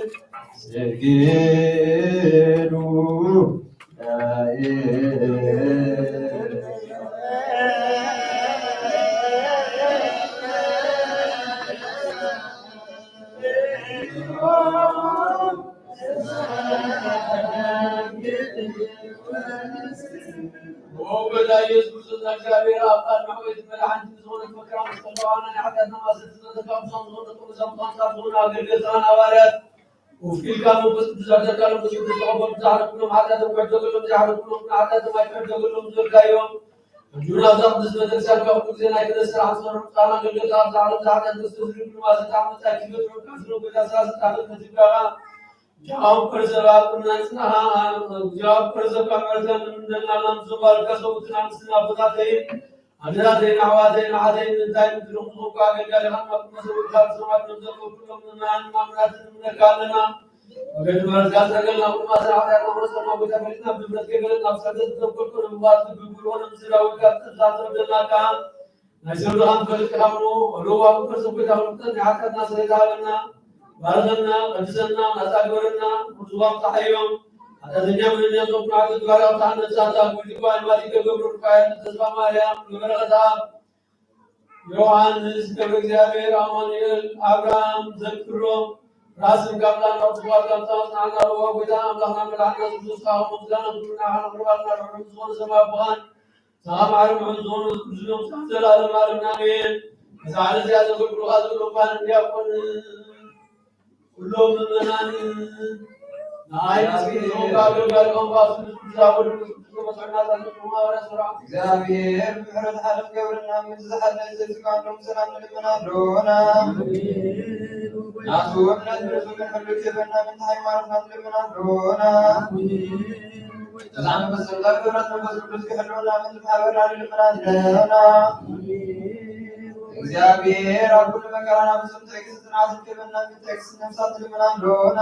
ስግዱ جواب پرزراقنا جواب پرزراقنا من زبال كسوتنا سنا بذاتين حضراتين عوادين عادين دائم تلقوا قال قال هم مسؤول خالص ما تنزل كلهم من امرات من قالنا وقد مرزات قالنا وما سعى وما بتمرنا بمسك قالنا فسدت كل الوقت بيقولون مسلا وقت ذات ربنا كان نشر هم كل كلامه ولو ابو كسبت هم حتى الناس يدعونا بارنا قدسنا نساغورنا مزوام تحيوم هذا الدنيا من الناس وقعد دوارا وتعنا ساتا بيقول ما دي كبر كاين تسمع مريم نغرغدا يوحنس كبرزيابير امانيل ابراهام ذكرو راسم قبلان وصوار قبطان نعنا روح بدا املحنا ملحنا سوسكا ومزلنا بلنا حنا قربالنا رحمزون سما بغان سلام عرم حمزون زلوم سحزل علم عرم نامين فسعال زيادة كل غازل وفان يكون كلهم من نعيم سكينهم قابل قالهم فاصل تزاول እግዚአብሔር ምሕረት ሓለፍ ገብርና ምትዝሓለ ዘዝቃሎም ሰላም ንልመና ኣለዎና ናቱ እምነት ንርሱ ክንሕሉ ክበና ምንቲ ሃይማኖትና ንልመና ኣለዎና ብዛዕባ መሰብታ ክብረት መንፈስ ቅዱስ ክሕልወና ምንቲ ማሕበርና ንልመና ኣለና እግዚአብሔር ኣብ ኩሉ መከራና ብስም ትዕግስት ጽናትን ክበና ምንቲ ትዕግስት ነፍሳት ንልመና ኣለዎና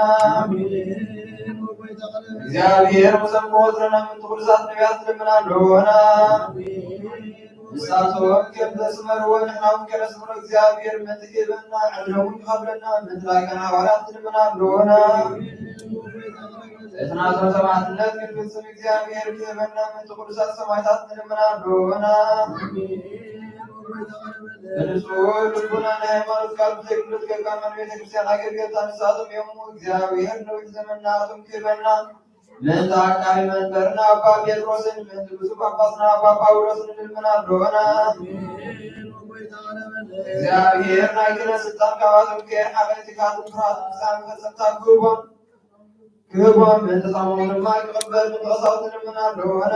እግዚአብሔር ሙሰም ወዝረና ምንቲ ቅዱሳት ነቢያት ንልመና ኣለዎና ንሳቶም ከም ዘስመርዎ ንሕና እውን ከነስምሮ እግዚአብሔር መንቲ ክህበና ዕድለውን ክኸብለና ምንቲ ላይከና ሃዋርያት ንልመና ኣለዎና እትናቶም ሰማዕትነት ክንፍጽም እግዚአብሔር ክህበና ምንቲ ቅዱሳት ሰማዕታት ንልመና ኣለዎና ንጹሕ ልቡና ንሃይማኖት ቃል ብዘይግሎት ከቃመን ቤተክርስቲያን አገልገልታ ንሳቶም የሙ እግዚአብሔር ነዊሕ ዘመናቶም ክህበና ምንቲ አቃቢ መንበርና አባ ጴጥሮስን ምንቲ ብፁዕ ጳጳስና አባ ጳውሎስን ንልመና ኣለዎና እግዚአብሔር ናይ ክህነት ስልጣን ካብኣቶም ከየርሓቐ ትካትን ፍርሃትን ፍጻሜ ፈጸምታ ክህቦም ምንቲ ፃሞም ድማ ክቕበል ምንቲ ቀሳውስት ንልመና ኣለዎና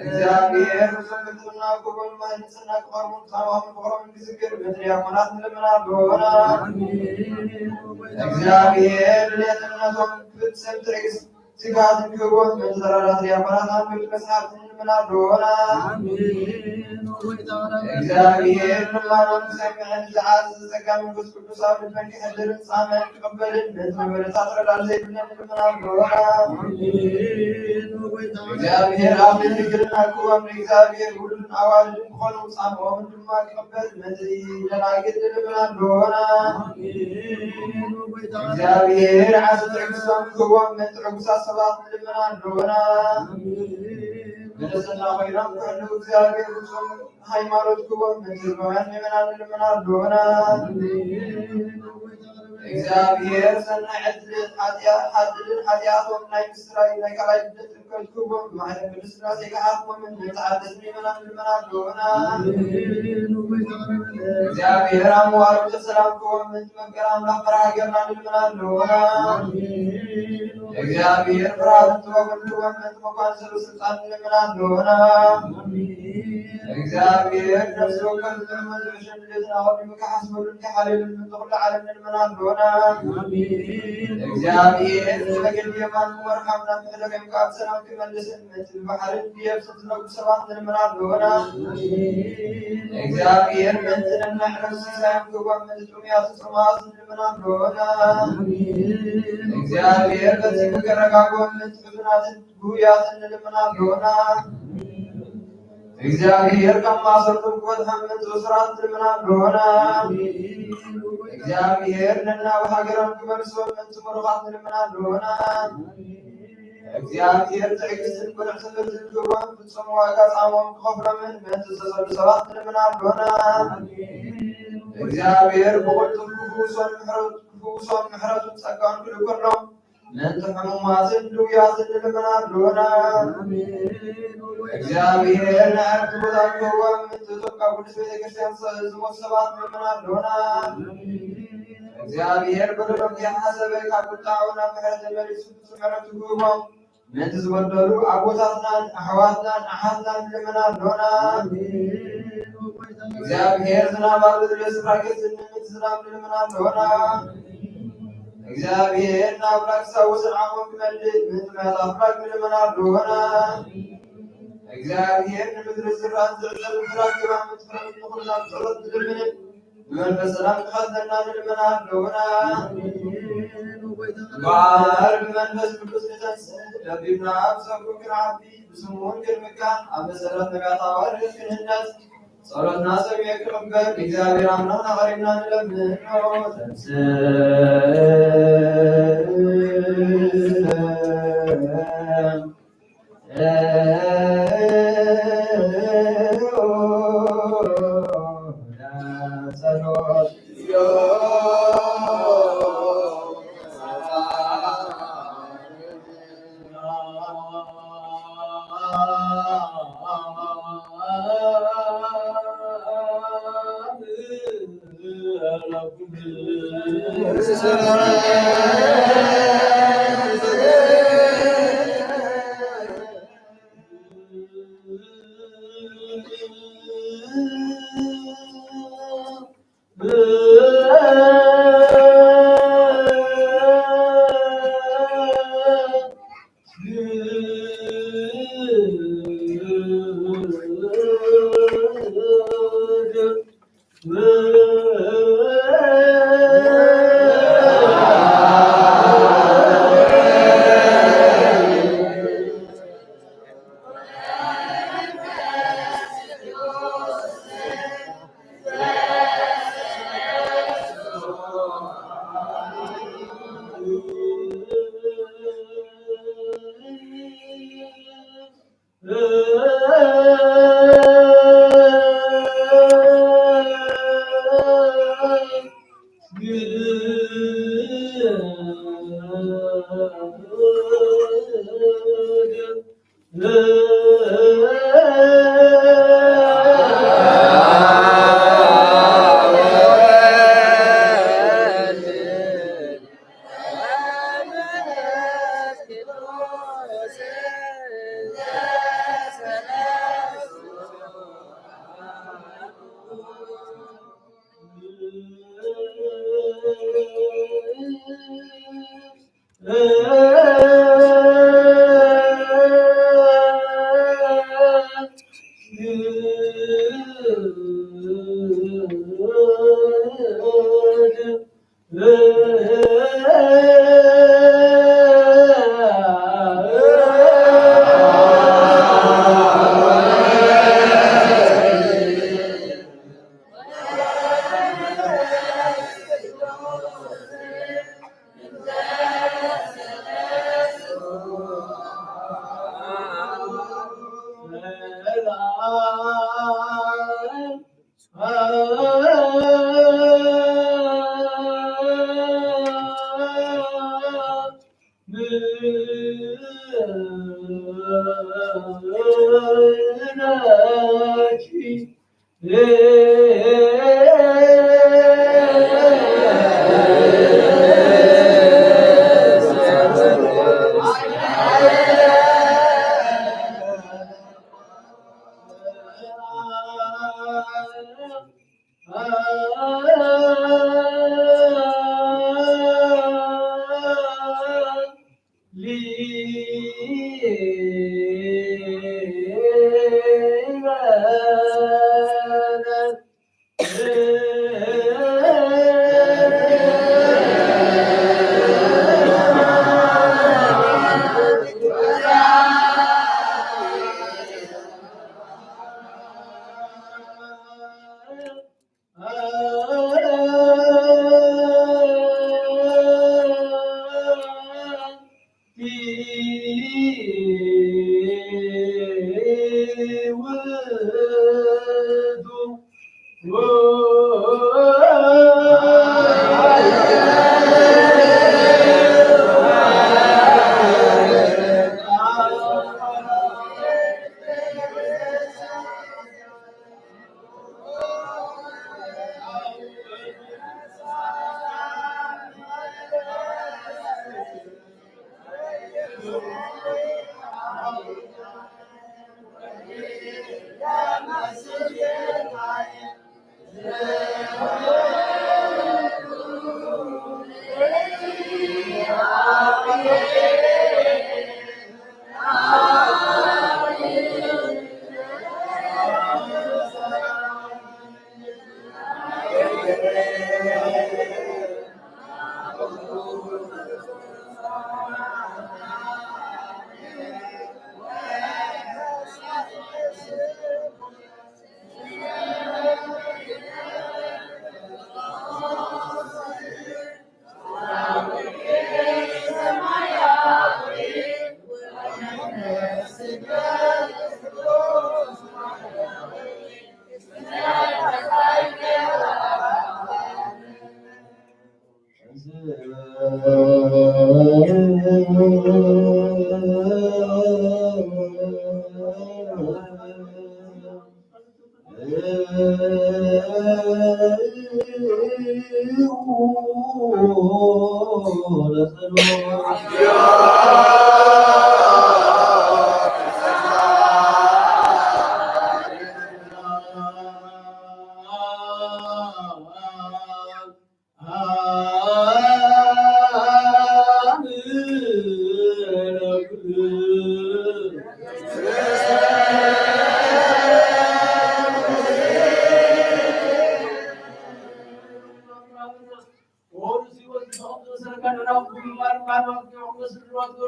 እግዚአብሔር ንጹሕ ቅድስና ክቡር ማህንጽና ክቐርቡን ክሳማውን ፍቕሮምን ክዝክር ምንቲ ዲያቆናት ንልመና ኣለዎና እግዚአብሔር ልዕልነቶም ፍጽም ትዕግስት ትጋትን ክህቦም ምንቲ ተራዳት ዲያቆናት አንብብቲ መጽሓፍት ንልመና ኣለዎና እግዚአብሔር ልማኖም ክሰምዕን ዝዓዝዝ ጸጋ መንፈስ ቅዱስ ኣብ ልበን ክሕድርን ጻመን ክቕበልን ምንቲ መበለታት ረዳድ ዘይብለን ንልመና ኣለዎና እግዚአብሔር ኣብ ንግልና ክቦም ንእግዚአብሔር ውሉድን ኣዋልድን ክኾኑ ጻምኦምን ድማ ክቕበል ምንቲ ደናግል ንልመና ኣለዎና እግዚአብሔር ዓዚ ትዕግስቶም ክህቦም ምንቲ ዕጉሳት ሰባት ንልመና ኣለዎና በደስና ኮይኖም ክሕልው እግዚአብሔር ፍጹም ሃይማኖት ክህቦም ምንቲ ህዝባውያን ምእመናን ንልመና ኣለዎና እግዚአብሔር ሰናይ ዕድልን ሓድልን ሓጢኣቶም ናይ ምስራይ ናይ ካልኣይ ልደት ጥምቀት ክህቦም ብማሕደር ቅዱስ ሥላሴ ክሓትሞምን ምንቲ ሓደስ ምእመናን ንልመና ኣለዎና እግዚአብሔር ኣብ መዋርድ ሰላም ክህቦም ምንቲ መንገድ ኣምላኽ በረኻ ገርና ንልመና ኣለዎና እግዚአብሔር ፍርሃትን ጥበብን ክህቦም ምንቲ መኳን ስሉ ስልጣን ንልመና ኣለዎና እግዚአብሔር ነፍሲ ወከፍ ጥዕመት ዝዕሸን ልደትን ኣቐዲሙ ክሓስበሉን ክሓልሉን ምንቲ ኩሉ ዓለም ንልመና ኣለዎና እግዚአብሔር ንመገድ የማን ወርሓምና ምሕለቀም ካብ ሰላም ክመልስን ምንቲ ብባሕርን ብየብስን ዝነጉ ሰባት ንልመና ኣለዎና እግዚአብሔር ምንቲ ነናሕረስ ሲሳዮም ክህቦም ምንቲ ጥሙያትን ጽማት ንልመና ኣለዎና እግዚአብሔር በፂሙ ክረጋግቦም ምንቲ ሕዙናትን ጉያትን ንልመና ኣለዎና እግዚአብሔር ከማሰርቱም ክፈትሖም ምንቲ እስራት ንልመና ኣለዎና እግዚአብሔር ነናብ ሃገሮም ክመልሶም ምንቲ ምሩኻት ንልመና ኣለዎና እግዚአብሔር ትዕግስትን ብልሕ ትምህርትን ክህቦም ፍጹም ዋጋ ጻሞም ክኸፍሎምን ምንቲ ዝተጸሉ ሰባት ንልመና ኣለዎና እግዚአብሔር ብቕልጡፍ ክፍውሶም ምሕረቱን ጸጋውን ክልከሎም ምንቲ ሕሙማትን ድውያትን ንልመና ኣለዎና እግዚአብሔር ንዕረፍቲ ቦታ ክህቦም ምንቲ እቶም ካብ ቅዱስ ቤተክርስቲያን ዝሞቱ ሰባት ንልመና ኣለዎና እግዚአብሔር ብርዶም ዘይሓሰበ ካብ ቁጣዑ ናብ ምሕረት ተመሊሱ ፍጹም ዕረፍቲ ክህቦም ምንቲ ዝበደሉ ኣቦታትናን ኣሕዋትናን ኣሓትናን ንልመና ኣለዎና እግዚአብሔር ዝናብ ኣብ ዝደለ ስፍራ ገዝን ምንቲ ዝናብ ንልመና ኣለዎና እግዚአብሔር አምላክ ሰውስን አሞክ መልድ ምትመት አምላክ ምልመናል ሆነ እግዚአብሔር ንምድር ዝራን ዝርዘር ምራክ ባምት ፍረምት ንኩልና ብጸሎት ምድርምን በመንፈስ ሰላም ተኸዘና ምልመናል ሆነ ባር በመንፈስ ቅዱስ ንተንስ ለቢብና ብሰብኩ ክራቢ ብስሙን ግርምካን አበሰረት ነጋታ ዋርድ ክንህነት ጸሎትና ሰሚ የቅርበት እግዚአብሔር አምላክ አኸሪና ንለምን ተንስ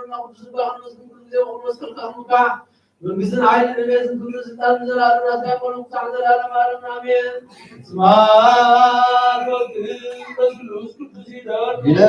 ورنا قدس بحر مسكن كل زي وخلص كالخمكة من بزن عين النبي كل سلطان من زلال الناس يقول مقطع زلال مالنا آمين اسمع وقت الفلوس كل زيدان إلى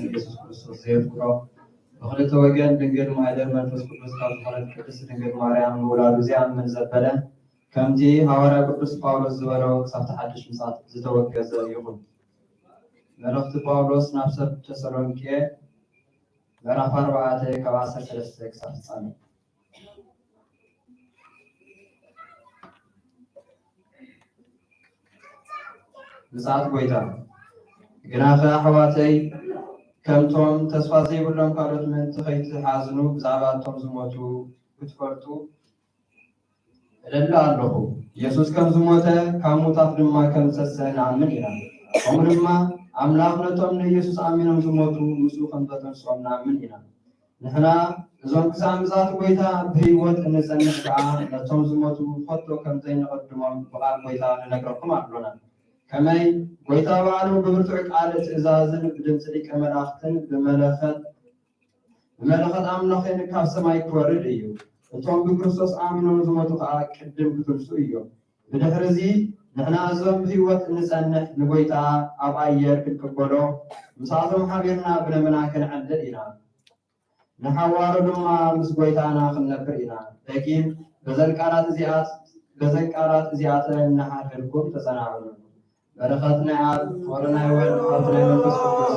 ኢየሱስ ክርስቶስ ዘየፍቅሮ በክልተ ወገን ድንግል ማህደር መንፈስ ቅዱስ ካብ ዝኾነት ቅድስት ድንግል ማርያም ምውላዱ ዝኣምን ዘበለ ከምቲ ሐዋርያ ቅዱስ ጳውሎስ ዝበሎ ክሳብ ሓድሽ ምጽአት ዝተወገዘ ይኹን። መልእኽቲ ጳውሎስ ናብ ሰብ ተሰሎንቄ ምዕራፍ 4 ካብ 13 ክሳብ ፍጻሜ። ምጽአት ጎይታ ግናኸ ኣሕዋተይ ከምቶም ተስፋ ዘይብሎም ካልኦት ምእንቲ ከይትሓዝኑ ብዛዕባ እቶም ዝሞቱ ክትፈልጡ እደሊ ኣለኹ። ኢየሱስ ከም ዝሞተ ካብ ሙታት ድማ ከም ዝተነስአ ንኣምን ኢና። ከምኡ ድማ ኣምላኽ ነቶም ንኢየሱስ ኣሚኖም ዝሞቱ ምስኡ ከም ዘተንስኦም ንኣምን ኢና። ንሕና እዞም ክሳብ ምጽአት ጎይታ ብህይወት እንጸንሕ ከዓ ነቶም ዝሞቱ ፈቶ ከም ዘይንቐድሞም ብቓል ጎይታ ንነግረኩም ኣሎና። ከመይ ጎይታ ባዕሉ ብብርቱዕ ቃል ትእዛዝን ብድምፂ ሊቀ መላእኽትን ብመለኸት ኣምላኽ ካብ ሰማይ ክወርድ እዩ። እቶም ብክርስቶስ ኣሚኖም ዝሞቱ ከዓ ቅድም ክትንሱ እዮም። ብድሕሪ እዚ ንሕና እዞም ብህይወት እንጸንሕ ንጎይታ ኣብ ኣየር ክንቅበሎ ምሳቶም ሓቢርና ብደመና ክንዕልል ኢና። ንሓዋሩ ድማ ምስ ጎይታና ክንነብር ኢና። ደጊም በዘን ቃላት እዚኣተን እናሓድርኩም ተጸናዕኑ። በረከት ናይ ኣብ ፍቅሪ ናይ ወልድ ሃብቲ ናይ መንፈስ ቅዱስ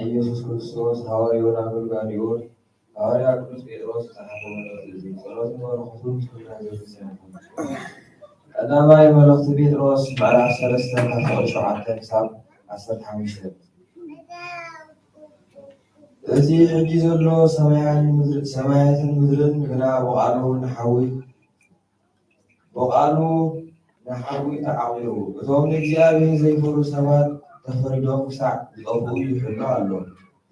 ኢየሱስ ክርስቶስ ሐዋርያውን አገልጋዩን ሐዋርያ ቅዱስ ጴጥሮስ ጸሐፈው መልእክት ጸሎት ወረኹም ቀዳማይ መልእክት ጴጥሮስ ምዕራፍ 3 ካብ 7 ክሳብ 15 እዚ ሕጂ ዘሎ ሰማያትን ምድርን ግና በቃሉ ንሓዊ ተዓቂሩ እቶም ንእግዚአብሔር ዘይፈሩ ሰባት ተፈሪዶም ክሳዕ ዝጠፍኡ ይሕሉ ኣሎ።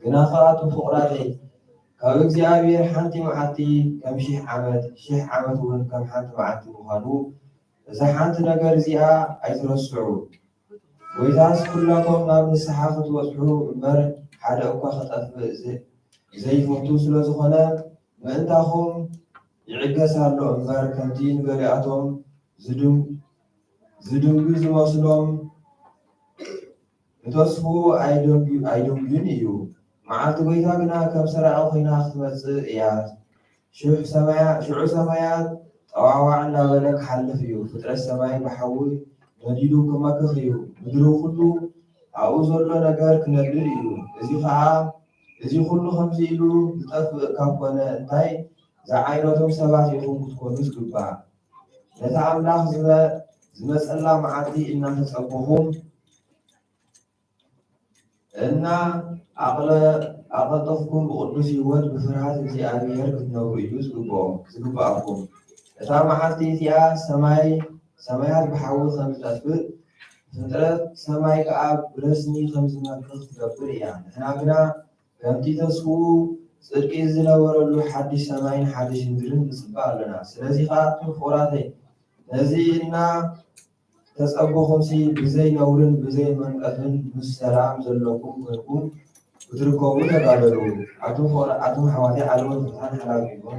ግና ካብኣቶም ፍቁራተይ ካብ እግዚአብሔር ሓንቲ መዓልቲ ከም 1000 ዓመት እውን ከም ሓንቲ መዓልቲ ምዃኑ እዛ ሓንቲ ነገር እዚኣ ኣይትረስዑ። ወይታስ ኩላቶም ናብ ንስሓ ክትበፅሑ እምበር ሓደ እኳ ከጠፍእ ዘይፈቱ ስለ ዝኾነ ምእንታኹም ይዕገስ ኣሎ እምበር ከምቲ ንገሊኣቶም ዝድንጉ ዝመስሎም እንተስፉ ኣይደንጉን እዩ። መዓልቲ ጎይታ ግና ከም ሰራቂ ኮይና ክትመፅእ እያ። ሽዑ ሰማያት ጠዋዋዕ እናበለ ክሓልፍ እዩ። ፍጥረት ሰማይ ብሓዊ ነዲዱ ክመክኽ እዩ። ምድሪ ኩሉ ኣብኡ ዘሎ ነገር ክነድድ እዩ። እዚ ኩሉ ከምዚ ኢሉ ዝጠፍእ ካብ ኮነ እንታይ ዝዓይነቶም ሰባት ኢኹም ክትኮኑ ዝግባእ። ነታ ኣምላኽ ዝመፀላ መዓልቲ እናተፀበኹም እና ኣቐልጠፍኩም ብቅዱስ ህይወት ብፍርሃት እግዚኣብሔር ክትነብሩ እዩ ዝግባኣኩም። እታ መዓልቲ እዚኣ ሰማያት ብሓዊ ከም ዝጠፍእ ፍጥረት ሰማይ ከዓ ብረስኒ ከም ዝመክኽ ትገብር እያ። ንሕና ግና ከምቲ ተስፉ ጽድቂ ዝነበረሉ ሓድሽ ሰማይን ሓድሽ ምድርን ንፅበእ ኣለና። ስለዚ ከዓ ፍቁራተይ ነዚ እና ተፀበኹምሲ ብዘይ ነውርን ብዘይ መንቀፍን ምስ ሰላም ዘለኩም ኮይንኩም ክትርከቡ ተጋደሉ። ኣቶም ሓዋትይ ዓለምን ፍትሓን ሓላዊኩም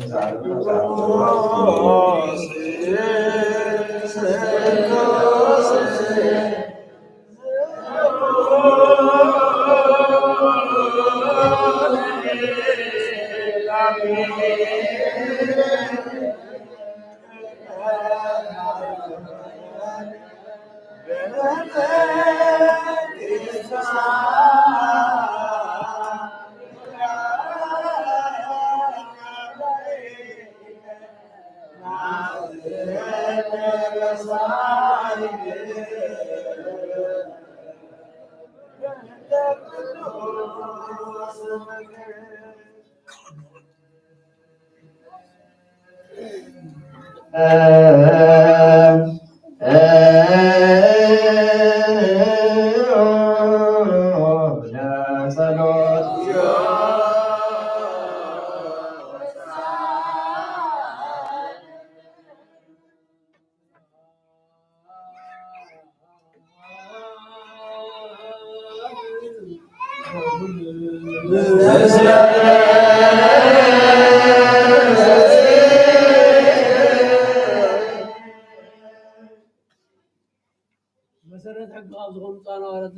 መሰረት ሕጊ ካብ ዝኾኑ ፃናዋርያት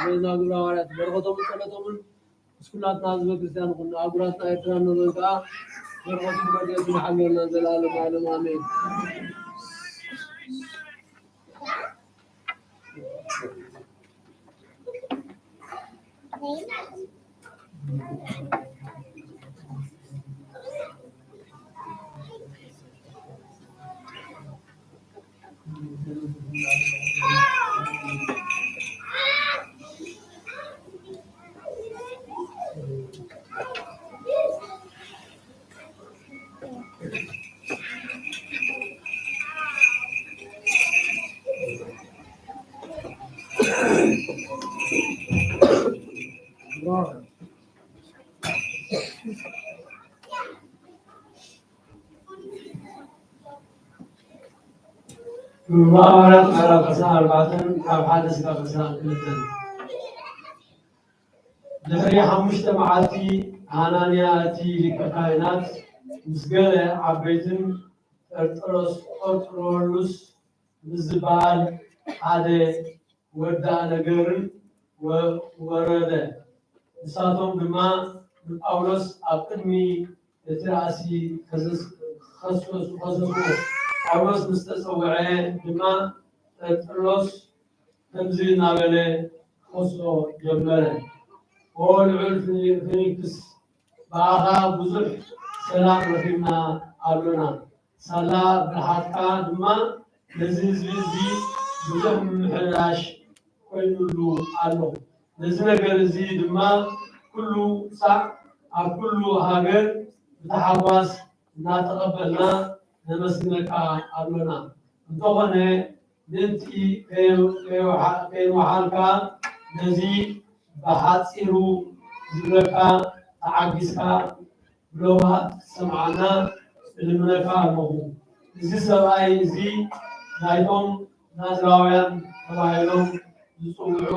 ቤዛ ግብረ ሃዋርያት በረኸቶም ፀሎቶምን እስኩላትና ህዝበ ክርስቲያን ኩሉ ኣጉራትና ኤርትራ ንብለን ከዓ በረኸቱ መድየቱ ንሓልወና ዘላለም ዓለም ኣሜን። مبارك على قصار بعضهم كاب حادث كقصار كلتن دحري مجتمعاتي عنانياتي لكائنات مسجلة عبيتن أرطرولوس بالزبال هذا ودا نجرن وورد نساتهم بما بأولوس أقدمي لتراسي خصوص أولوس مستسوعي بما أرطرولوس تمزي نابله خصو جمله قول عرف فينيكس باغا بزح سلام رحمنا ألونا سلا بالحقا دما لزيز بزي بزح محلاش كوينولو ألو لزنا قرزي دما كله صح كله هاجر بتحواس نتقبلنا نمسكنك ألونا انتوغني بنتي كيو حالكا نزي بحاصيرو زلكا تعجزكا بلوها سمعنا الملكا مو زي سباي زي نايتهم نازراويان تبايلهم ዝፅውዑ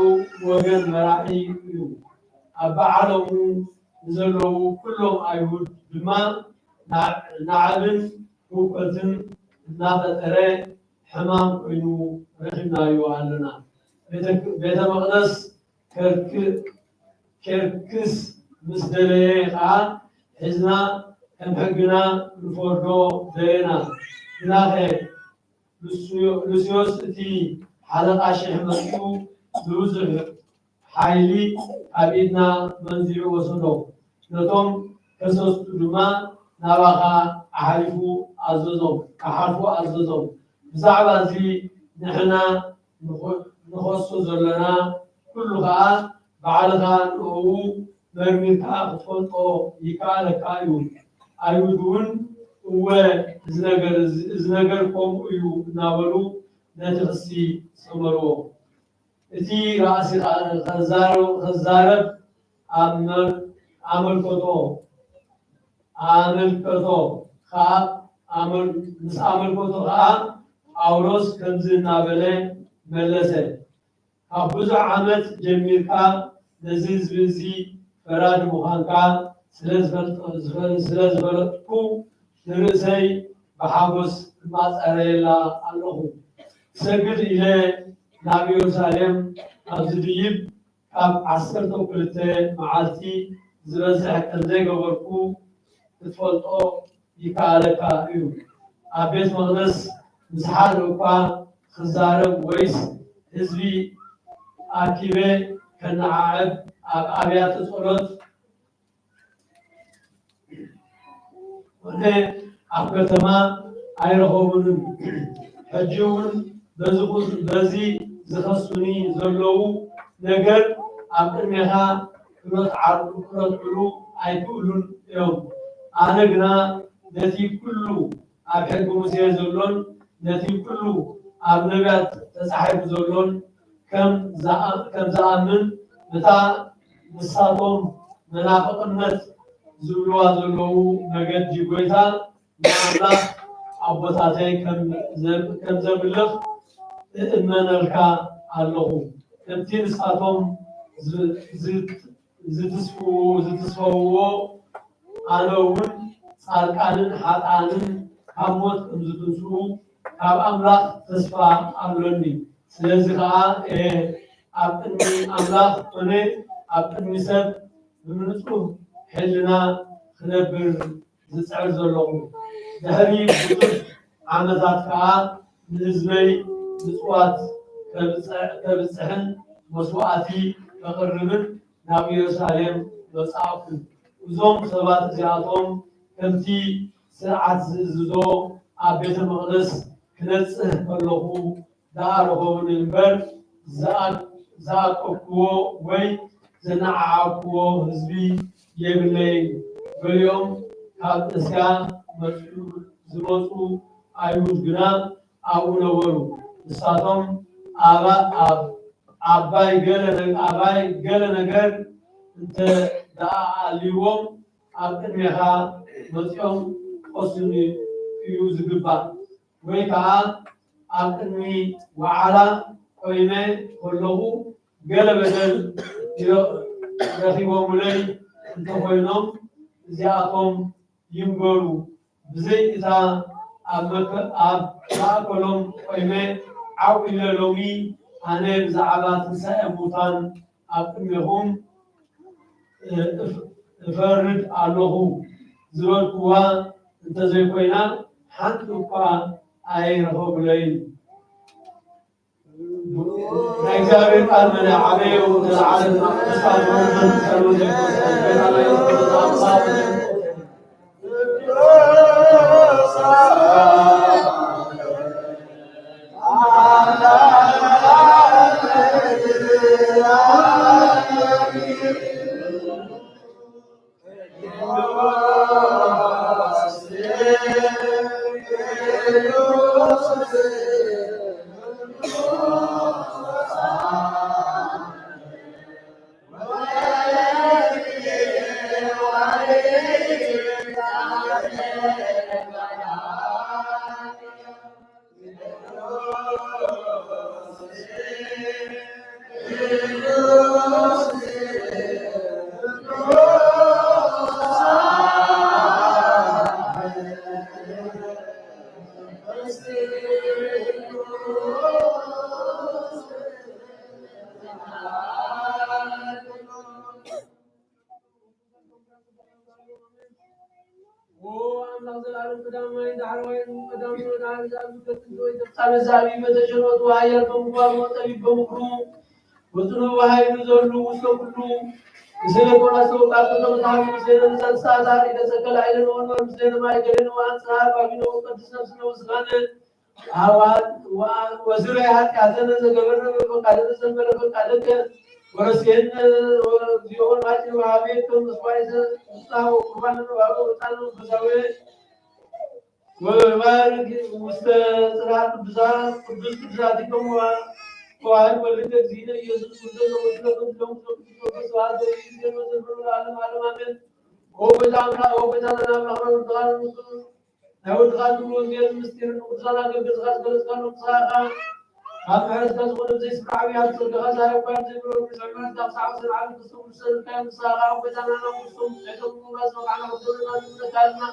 ወገን መራሒ እዩ። ኣብ በዓሎሙ ዘለዉ ኩሎም ኣይሁድ ድማ ናዕብን ህውከትን እናፈጠረ ሕማም ኮይኑ ረኺብናዮ ኣለና። ቤተ መቅደስ ኬርክስ ምስ ደለየ ከዓ ሒዝና ከም ሕግና ንፈርዶ ደለና። ግናኸ ሉስዮስ እቲ ሓለቓ ሽሕ መፂኡ ብብዙሕ ሓይሊ ኣብ ኢድና መንዚዑ ወሰዶ። ነቶም ከሰስቱ ድማ ናባኻ ኣሓልፉ ኣዘዞም። ብዛዕባ እዚ ንሕና ንኸሶ ዘለና ኩሉ ከዓ ባዕልኻ ንዕኡ መርሚርካ ክትፈልጦ ይከኣለካ እዩ። ኣይሁድ እውን እወ እዚ ነገር ከምኡ እዩ እናበሉ ነቲ ክሲ ሰመርዎ። እቲ ራእሲ ከዛረብ ኣመልከቶ ከዓ ጳውሎስ ከምዚ እናበለ መለሰ። ካብ ብዙሕ ዓመት ጀሚርካ ነዚ ህዝቢ እዚ ፈራዲ ምዃንካ ስለዝፈለጥኩ ንርእሰይ ብሓጎስ እማፀረየላ ኣለኹ። ሰግድ ኢለ ናብ ኢየሩሳሌም ኣብ ዝድይብ ካብ 12 መዓልቲ ዝበዝሕ ከምዘይገበርኩ ክትፈልጦ ይከኣለካ እዩ። ኣብ ቤት መቅደስ ምስ ሓደ እኳ ክዛረብ ወይስ ህዝቢ ኣኪበ ከነዓዕብ ኣብ ኣብያተ ጸሎት ኮነ ኣብ ከተማ ኣይረኸቡንን። ሕጂ እውን በዚ ዝኸሱኒ ዘለዉ ነገር ኣብ ቅድሜኻ ክነጥዕሉ ኣይክእሉን እዮም። ኣነ ግና ነቲ ኩሉ ኣብ ሕጊ ሙሴ ዘሎን ነቲ ኩሉ ኣብ ነቢያት ተጻሒፉ ዘሎን ከም ዝኣምን እታ ንሳቶም መናፍቅነት ዝብልዋ ዘለዉ መገዲ ጎይታ ንኣምላኽ ኣቦታተይ ከም ዘምልኽ እእመነልካ ኣለኹ። ከምቲ ንሳቶም ዝትስፈውዎ ኣነ እውን ጻድቃንን ሓጥኣንን ካብ ሞት ከም ዝትንስኡ ካብ ኣምላኽ ተስፋ ኣለኒ። ስለዚ ከዓ ኣብ ቅድሚ ኣምላኽ ኮነ ኣብ ቅድሚ ሰብ ብምንጹህ ሕልና ክነብር ዝፅዕር ዘለኹ። ድሕሪ ብዙሕ ዓመታት ከዓ ንህዝበይ ምጽዋት ከብፅሕን መስዋዕቲ ከቕርብን ናብ ኢየሩሳሌም መጻእኩ። እዞም ሰባት እዚኣቶም ከምቲ ስርዓት ዝእዝዞ ኣብ ቤተ መቅደስ ክነጽህ ከለኹ ዝኣረኸቡኒ እምበር ዝኣቀብክዎ ወይ ዘነዓዓብክዎ ህዝቢ የብለይን። ገሊኦም ካብ እስያ ዝመፁ ኣይሁድ ግና ኣብኡ ነበሩ። ንሳቶም ኣባይ ገለ ነገር እንተደኣልይዎም ኣብ ቅድሜኻ መፂኦም ቆስኒ እዩ ዝግባእ። ወይ ከዓ ኣብ ቅድሚ ዋዕላ ቆይመ ከለኹ ገለ በደል ረኺቦሙለይ እንተኮይኖም እዚኣቶም ይንገሩ። ብዘይ እታ ኣብ ማእከሎም ቆይመ ዓው ኢለ ሎሚ ኣነ ብዛዕባ ትንሣኤ ሙታን ኣብ ቅድሜኹም እፈርድ ኣለኹ ዝበልክዋ እንተዘይኮይና ሓንቲ እኳ ኣይረኸቡለይን። ናይ እግዚአብሔር ቃል መለ ዓበየ ዘለዓለም ተስፋ ዓለም ቀዳማዊ ዳዕራዊ ቀዳማዊ ወዳሪ ዛሉ ከትንዶይ ተፍጻለ ዛቢ በተሸሮቱ አየር በሙባር ወጠቢ በሙክሩ ወጥኑ ወሃይሉ ዘሉ ውስጥ ሁሉ ምስለ ቆራሰው ቃል ተመታሉ ምስለ ተሳዛሪ ተሰከለ አይደል ወንበር ምስለ ማይገለ ወአንጻር ባቢኖ ቅዱስ ነፍስ ነው ስጋነ አዋል ወዝራ ኃጢአተነ ዘገበነ በፈቃደ ዘንበለ ፈቃደከ ወረሴን ዚዮን ማጭ ወአቤት መስዋዕት ጻው ቁርባን ወአቦ ጻኑ በዛዌ ወባርክ ውስተ ጽርሐ ቅዱሳን ቅዱስ ቅዱሳቲከሙ ወአሐድ ወልደ እግዚእነ ኢየሱስ ክርስቶስ ወወልደ መንፈስ ቅዱስ ዓለም አሜን። ወበዛምራ ወበዛና አብርሃም نعود غادر وزير المستير القدسان قبل غزال الصاغة هذا حرس كذا زي سبعة يحصل غزال وبعد زي بروح بسمعنا تسعة وسبعة على قصة السنة كان الصاغة وبدأنا نقصهم حيثم غزال على حضورنا من كلمة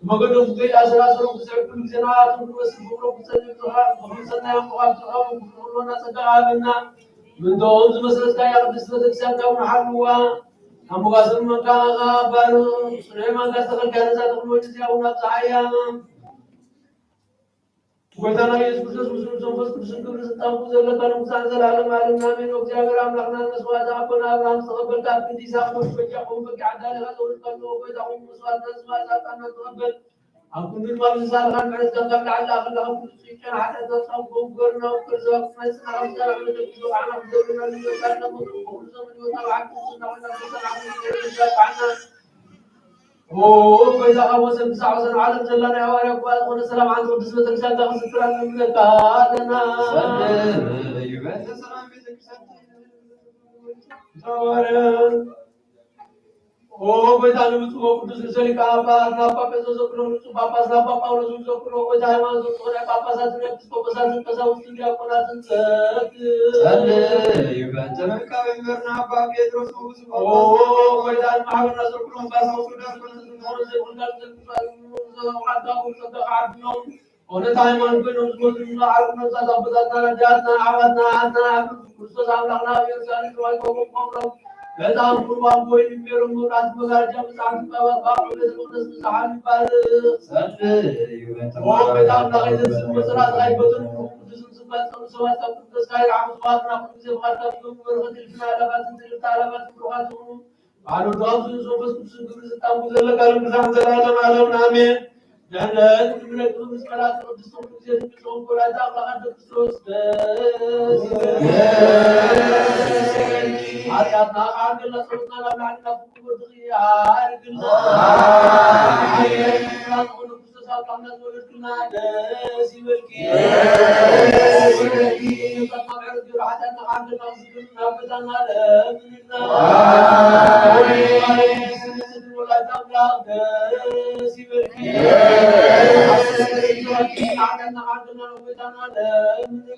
ما قدروا بقي أسرار بسبب كل جناح بس بروح بسبب الظهر وبسنا يوم قابلها وبروحنا سكها منا من دون مسألة كايا قدسنا تكسر كون حلوة هم غازل مكان غابر سليمان كاستقل كان ذات الموجز يوم الضحايا ويتنا يسوع مسلم سنفس كرسن كرسن تامو زل كانوا مسان زلالم عالم نامين وجاء رام لقنا نسوات أكون أبراهيم استقبل كابتن ديسا خوش بجا قوم بكعدال غزول كانوا وبيتهم مسوات نسوات كانوا تقبل أكون بالمال نسال كان بعد كم قبل على أخلاهم كل شيء كان حتى تصام قوم قرنا وكرزاق ما يسمع رمضان على الجزء عنا بدورنا اللي كان نمر وكرزا من يوتابع كرزنا ولا كرزا عنا كرزا عنا وإذا أوصل بسعة عالم جلنا حوالي وأقول السلام عنك وبسمة الكسان تأخذ السلام من كادنا يبات السلام بيتك وإذا نمت وقدس السلك أبا نابا بيزو زكرو بابا نابا باولو زكرو وإذا ما زكرو بابا ساتنا بابا ساتنا كذا وستنا كنا تنسات يبات منك بمرنا أبا بيدرس موسى وإذا المعبر زكرو بابا وسودان كنا تنسات ونتعلم أن كنا نقول إن عرفنا صدقنا جاتنا عبدنا عنا كرسنا ساملنا بيرسال كواي كوكب قمرو كذا قربان كوي نبيرم نورات مغارجة مساعد بابا بابا لسقطنا سحاب بار وبدأ نغير المسرات غيبتنا قدس سبات سوات قدس كاي عم سوات نقول زي ما تقول برغد الفناء لباس تعلمات روحاتهم على الرابط سوف تسكت تامو زل كلام زمان زلالم عالم نامين جنات من الكل مسكرات قدس زي بسوم كلا تاقلا عند كرسوس عادنا عادنا صرنا لا نعرف كل خيار كنا نقول كرسوس عطنا ولدنا سيبكي كنا نعرف عادنا عادنا صرنا بدنا لنا ولا تبلا سيبكي عادنا عادنا بدنا لنا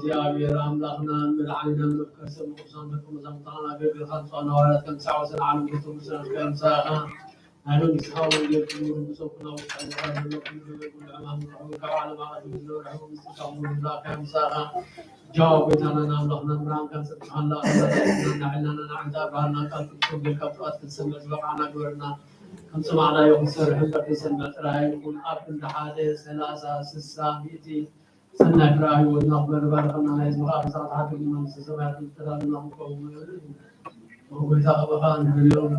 እግዚአብሔር አምላክና መድኃኒነ ከሰም ቁሳን ተመዛምታና ገበታን ሷናዋራት ከንሳውሰን ዓለም ከተሙሰን ከንሳኻ አለም ይስሐው የቁሩ ሰውና ወጣን ለማም ከዓለም ዓለም ነው ምስተካሙ ከንሳኻ ጃው ቤታና አምላክና ምራን ከንሰጥሃላ እናና አንታ ባና ካንቱ በከፍራት ተሰመዝ በቃና ግብርና ከም ሰማዕና ይወሰር ህብረት ተሰመጥ ራይ ኩን አብ እንደሓደ 30 60 ሚቲ سنة كراهي والنقبل بارقنا لا يزمغ أبزار حقق من السماء تلال الله مقوم وهو يتغبخان اليوم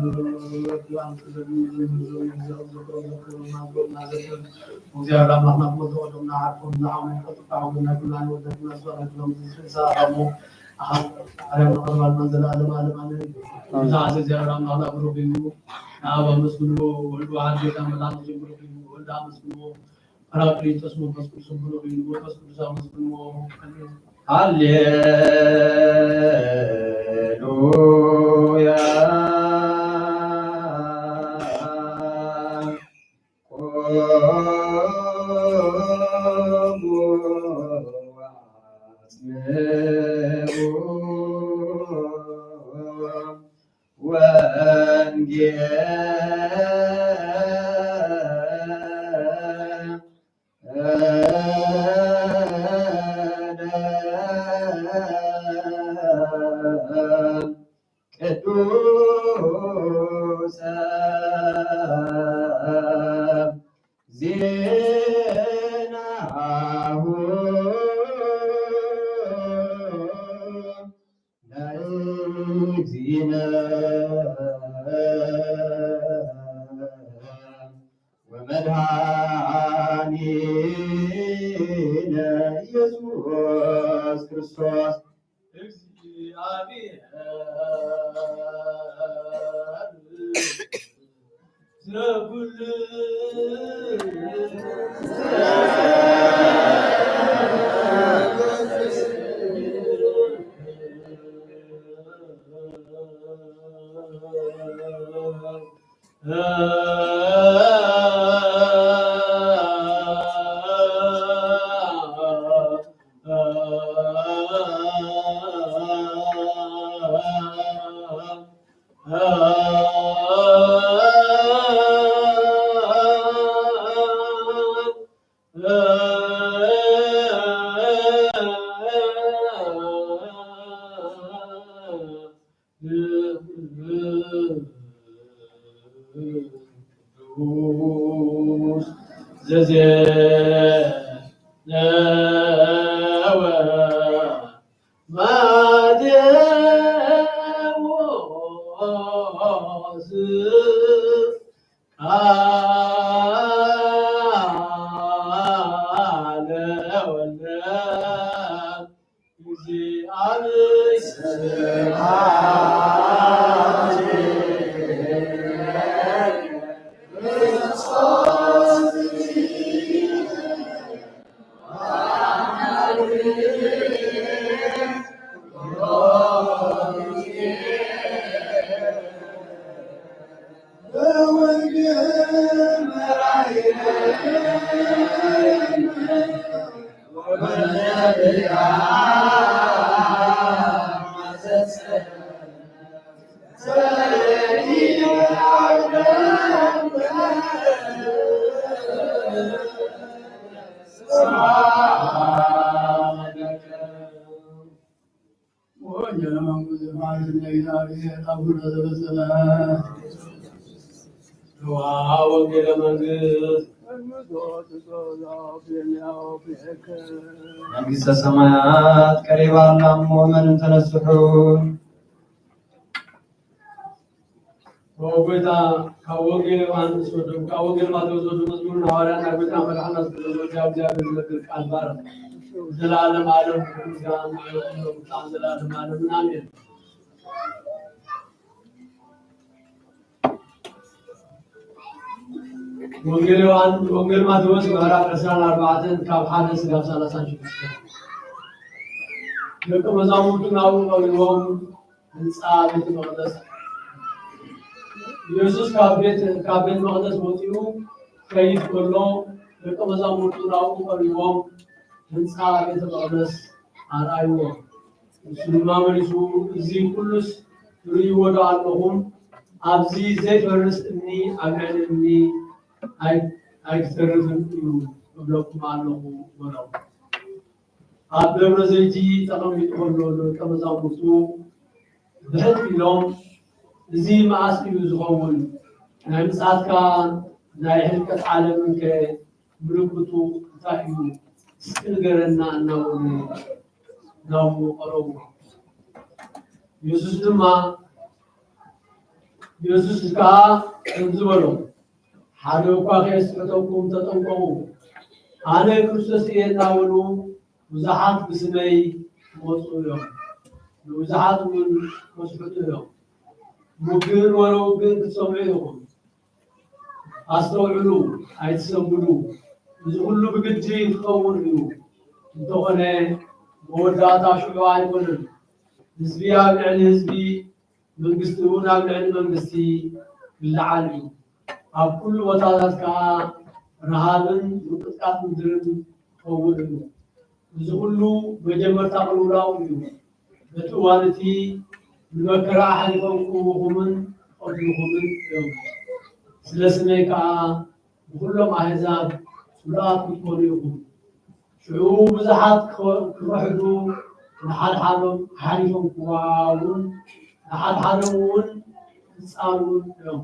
وزيار الله نقبض وجمنا عرفون نعم يقطعوا من كل عن ودنا سورة لهم ساقموا أخذ عليهم نقضب المنزل آدم وزعز زيار الله نقبض بيمو نعوى مسلمه والوعاد يتام الله نجبر بيمو والدعم مسلمه Parakletos mo pas kusumbulo rin mo pas kusamas mo Hallelujah. ወጀለ መንጉስ ማለት ለእግዚአብሔር አቡነ ዘበሰማያት ወንጌለ መንግስት መንግሥተ ሰማያት ቀሪባላ እሞመን ተነስሑን ወጌታ ከወንጌል ዮሐንስ ወደ ከወንጌል ማቴዎስ ወደ መዝሙር ሐዋርያና ቤተ መድኃኒት አስገዶች እግዚአብሔር ለክር ቃል ባር ዘላለም ዓለም ምስጋና ይሁን ዘላለም ዓለም አሜን። ወንጌል ማቴዎስ ምዕራፍ 14 ካብ 1 እስከ 36 ደቀ መዛሙርቱን አውቀው ህንፃ ቤተ መቅደስ ኢየሱስ ካብ ቤት መቅደስ ወፂኡ ከይድ ከሎ ደቀ መዛሙርቱን አውቀው ህንፃ ቤተ መቅደስ አርአይዎ እሱ ድማ መሊሱ እዚ ኩሉስ ትርእይዎ ዶ ኣለኹም ኣብዚ ዘይፈርስ እምኒ ኣብ ልዕሊ እምኒ ኣይትተርፍን እዩ እብለኩም ኣለኹ በሎም። ኣብ ደብረ ዘይቲ ተቐሚጡ ከሎ ደቀ መዛሙርቱ ብሕት ኢሎም እዚ መዓስ እዩ ዝኸውን ናይ ምጽኣትካ ናይ ህልቀት ዓለምን ከ ምልክቱ እንታይ እዩ እስኪ ንገረና እናበሉ ቀረቡ። ኢየሱስ ከዓ ከምዚ በሎም ሓደ እኳ ከየስሕተኩም ተጠንቀቁ ኣነ ክርስቶስ እየ እናበሉ ብዙሓት ብስመይ ይመፁ እዮም ብዙሓት እውን መስሕቱ እዮም። ሙግን ወለውግን ክትሰምዑ ኢኹም ኣስተውዕሉ ኣይትሰምሉ እዚ ኩሉ ብግዲ ክኸውን እዩ እንተኾነ መወዳእታ ሽዑ ኣይኮነን። ህዝቢ ኣብ ልዕሊ ህዝቢ መንግስቲ እውን ኣብ ልዕሊ መንግስቲ ይለዓል እዩ። ኣብ ኩሉ ቦታታት ከዓ ረሃብን ምቅጥቃጥ ምድርን ክኸውን እዩ። እዚ ኩሉ መጀመርታ ቅልውላው እዩ። በቲ እዋን እቲ ንመከራ ሓሊፎምኩምን ቀትልኩምን እዮም። ስለ ስመይ ከዓ ብኩሎም ኣሕዛብ ጽሉኣት ክትኮኑ ኢኹም። ሽዑ ብዙሓት ክረሕዱ ንሓድሓዶም ሓሊፎም ክወሃቡን ንሓድሓዶም እውን ክፃሉን እዮም።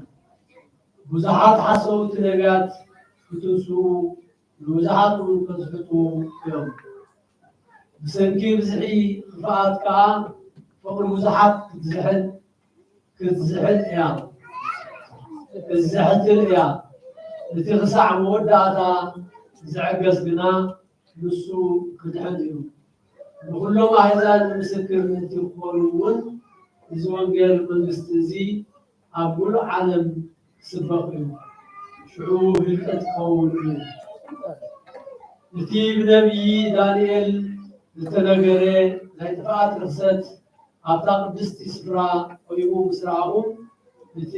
ብዙሓት ሓሰውቲ ነቢያት ክትንስኡ ንብዙሓት እውን ከስሕቱ እዮም። ብሰንኪ ብዝሒ ክፍኣት ከዓ ፍቅሪ ብዙሓት ክትዝሕል እያ ክትዝሕትል እያ። እቲ ክሳዕ መወዳእታ ዝዕገስ ግና ንሱ ክድሕን እዩ። ንኩሎም ኣሕዛብ ምስክርነት ክኾኑ እውን እዚ ወንጌል መንግስቲ እዚ ኣብ ሙሉእ ዓለም ክስበኽ እዩ። ሽዑ ህልቀት ክኸውን እዩ። እቲ ብነቢይ ዳንኤል ዝተነገረ ናይ ጥፍኣት ርክሰት ኣብታ ቅድስቲ ስፍራ ቆይሙ ምስራቑ እቲ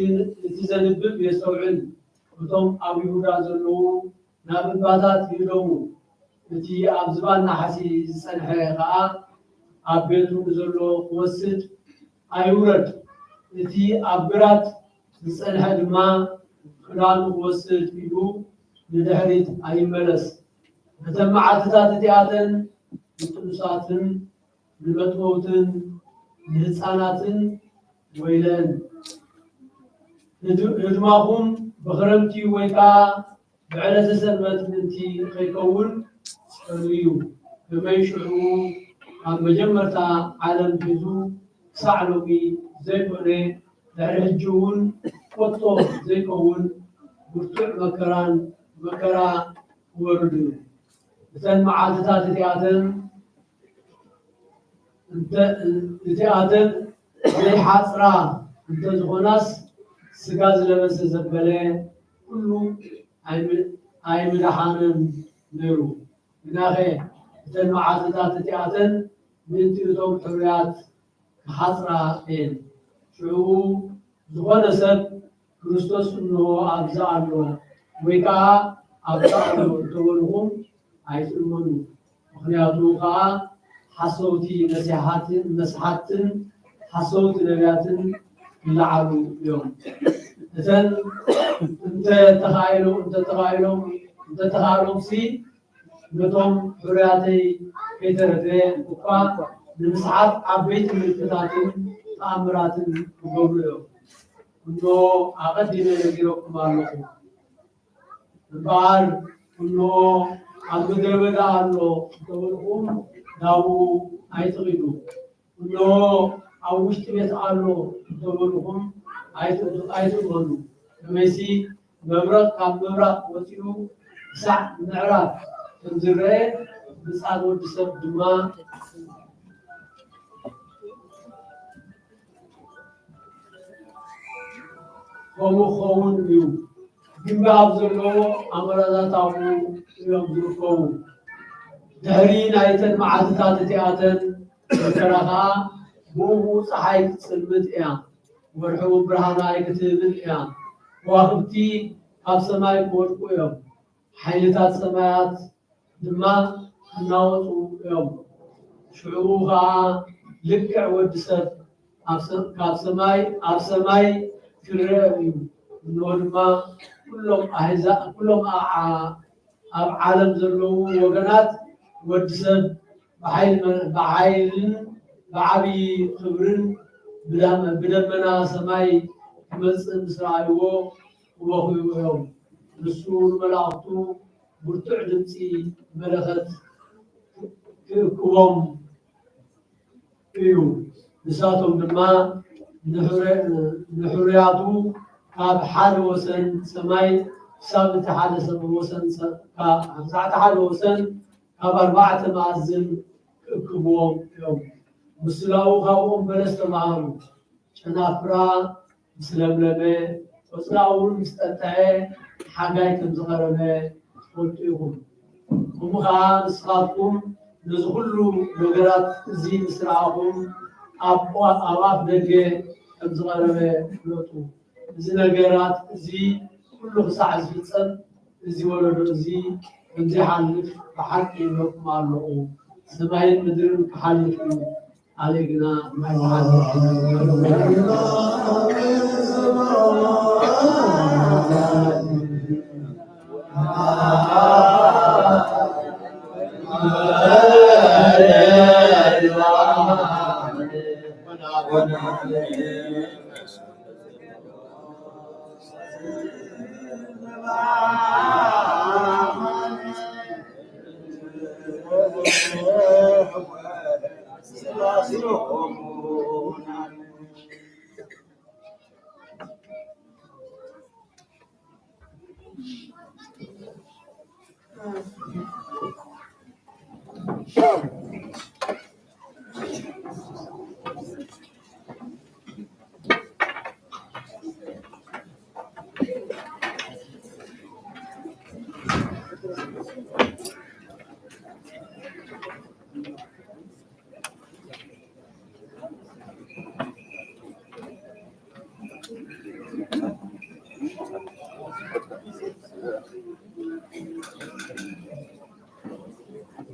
ዘንብብ የስተውዕል። እቶም ኣብ ይሁዳ ዘለዉ ናብ እንባታት ይህደሙ። እቲ ኣብ ዝባን ናሓሲ ዝፀንሐ ከዓ ኣብ ቤቱ ዘሎ ክወስድ ኣይውረድ። እቲ ኣብ ግራት ዝፀንሐ ድማ ክዳኑ ክወስድ ኢሉ ንድሕሪት ኣይመለስ። እተን መዓልትታት እቲኣተን ንጥኑሳትን ንመጥበውትን ንህፃናትን ወይለን። ህድማኹም ብክረምቲ ወይ ከዓ ብዕለተ ሰንበት ምንቲ ከይከውን ጸልዩ። ከመይ ሽዑ ኣብ መጀመርታ ዓለም ሒዙ ክሳዕ ሎሚ ዘይኮነ ድሕሪ ሕጂ እውን ቆጦ ዘይከውን ብርቱዕ መከራ ክወርድ እዩ። እተን መዓልትታት እቲኣተን ዘይሓፅራ እንተዝኾናስ ስጋ ዝለበሰ ዘበለ ኩሉ ኣይምድሓንን ነይሩ። ግናኸ እተን መዓልትታት እቲኣተን ምእንቲ እቶም ሕሩያት ክሓፅራ እየን። ሽዑ ዝኾነ ሰብ ክርስቶስ እንሆ ኣብዛ ኣሎ ወይ ከዓ ኣብዛ ኣሎ እንተበልኹም ኣይትእመኑ። ምክንያቱ ከዓ ሓሰውቲ መስሓትን ሓሰውቲ ነቢያትን ይለዓሉ እዮም። እተን እንተተኻኢሎም ነቶም ሕሩያተይ ከይተረድአ እኳ ንምስዓት ዓበይቲ ምልክታትን ተኣምራትን ይገብሩ እዮም። እኖ ኣቐዲመ ነጊረኩም ኣለኹ እምበኣር እኖ ኣብ ምድረ በዳ ኣሎ ተበልኩም ናብኡ ኣይትኺዱ እኖ ኣብ ውሽጢ ቤት ኣሎ ተበልኩም ኣይትእመኑ ከመይሲ መብረቕ ካብ ምብራቕ ወፂኡ ክሳዕ ምዕራብ ከም ዝረአ ምጽአት ወዲ ሰብ ድማ ከምኡ ክኸውን እዩ። ግንቢ ኣብ ዘለዎ ኣመራዛታዊ እዮም ዝርከቡ። ድሕሪ ናይተን መዓልትታት እቲኣተን መከራ ከዓ ብእኡ ፀሓይ ክትፅልምት እያ፣ ወርሒ ብርሃና ኣይክትህብን እያ። ከዋኽብቲ ካብ ሰማይ ክወድቁ እዮም፣ ሓይልታት ሰማያት ድማ እናወፁ እዮም። ሽዑ ከዓ ልክዕ ወዲ ሰብ ካብ ሰማይ ኣብ ሰማይ ክርአ እዩ። እንሆ ድማ ኩሎም ኣብ ዓለም ዘለዉ ወገናት ወዲ ሰብ ብሓይልን ብዓብዪ ክብርን ብደመና ሰማይ ክመፅእ ምስ ረኣይዎ ክበኽዩ እዮም። ንሱ ንመላእኽቱ ብርቱዕ ድምፂ መለኸት ክእክቦም እዩ። ንሳቶም ድማ ንሕሩያቱ ካብ ሓደ ወሰን ሰማይ ክሳብ እቲ ሓደ ወሰን ሓደ ወሰን ካብ 4 መኣዝን ክእክብዎም እዮም። ምስላው ካብኦም በለስ ተማሃሩ። ጨናፍራ ምስ ለምለመ ቆፅላ እውን ምስ ጠጥዐ ሓጋይ ከም ዝቐረበ ትፈልጡ ኢኹም። ከምኡ ከዓ ንስኻትኩም ነዚ ኩሉ ነገራት እዚ ምስ ረኣኹም ኣብ ኣፍ ደገ ከም ዝቐረበ ፍለጡ። እዚ ነገራት እዚ ኩሉ ክሳዕ ዝፍፀም እዚ ወለዶ እዚ ከምዘይሓልፍ ብሓቂ ይብለኩም ኣለኹ። ሰማይን ምድርን ክሓልፍ እዩ፣ ኣነ ግና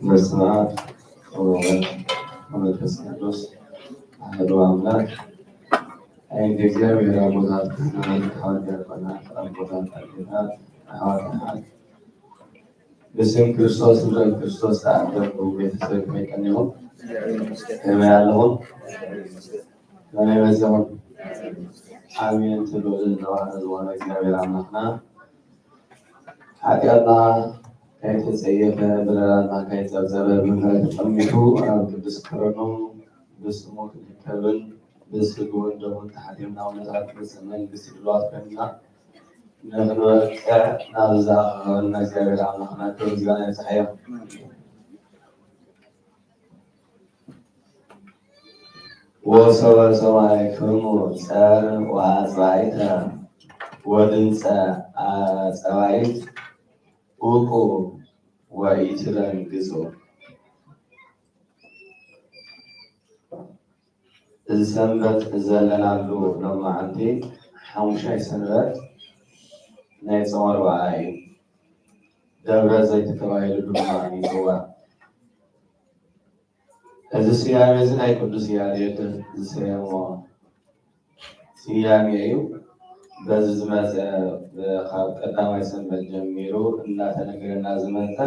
በስመ አብ ወወልድ ወመንፈስ ቅዱስ አሐዱ አምላክ። አይንደ እግዚአብሔር አቦታት ሐዋርያት ዲያቆናት አቦታት አገልጋዮች ሐዋርያት በስም ክርስቶስ እንደ ክርስቶስ ተአደሩ ቤተሰብ ከመይቀኒሁ ከመይ ኣለኹም ከመይ በዚኹም አሜን ትብሎ ዘለዋነ ዝኾነ እግዚአብሔር አምላክና ኃጢአትና ከይተጸየፈ በደላትና ከይተጸጸበ ምሕረት ጠሚቱ ኣብ ቅዱስ ቀረኑ ብስሙ ክንከብን ብስግውን ደሙን ተሓቲምና እውነታት መንግስቲ ድልዋት ኮይንና ንኽንበቅዕ ናብ ዝኣኸበና እግዚአብሔር ኣምላኽና ክብሪ ምስጋና ይብፅሕ። ወሰበ ሰማዕክሙ ጸር ወአጽባዕተ ወድምፀ አጸባዕት ውቁ ወኢትደንግጹ። እዚ ሰንበት ዘለናሉ ሎማዓንቲ 5ይ ሰንበት ናይ ጾም ኣርብዓ እዩ። ደብረ ዘይት ተባሂሉ ድማ ይፅዋዕ። እዚ ስያሜ እዚ ናይ ቅዱስ ያሬድ ዝሰየሞ ስያሜ እዩ። በዚ ዝመፀ ካብ ቀዳማይ ሰንበት ጀሚሩ እናተነገረና ዝመፀ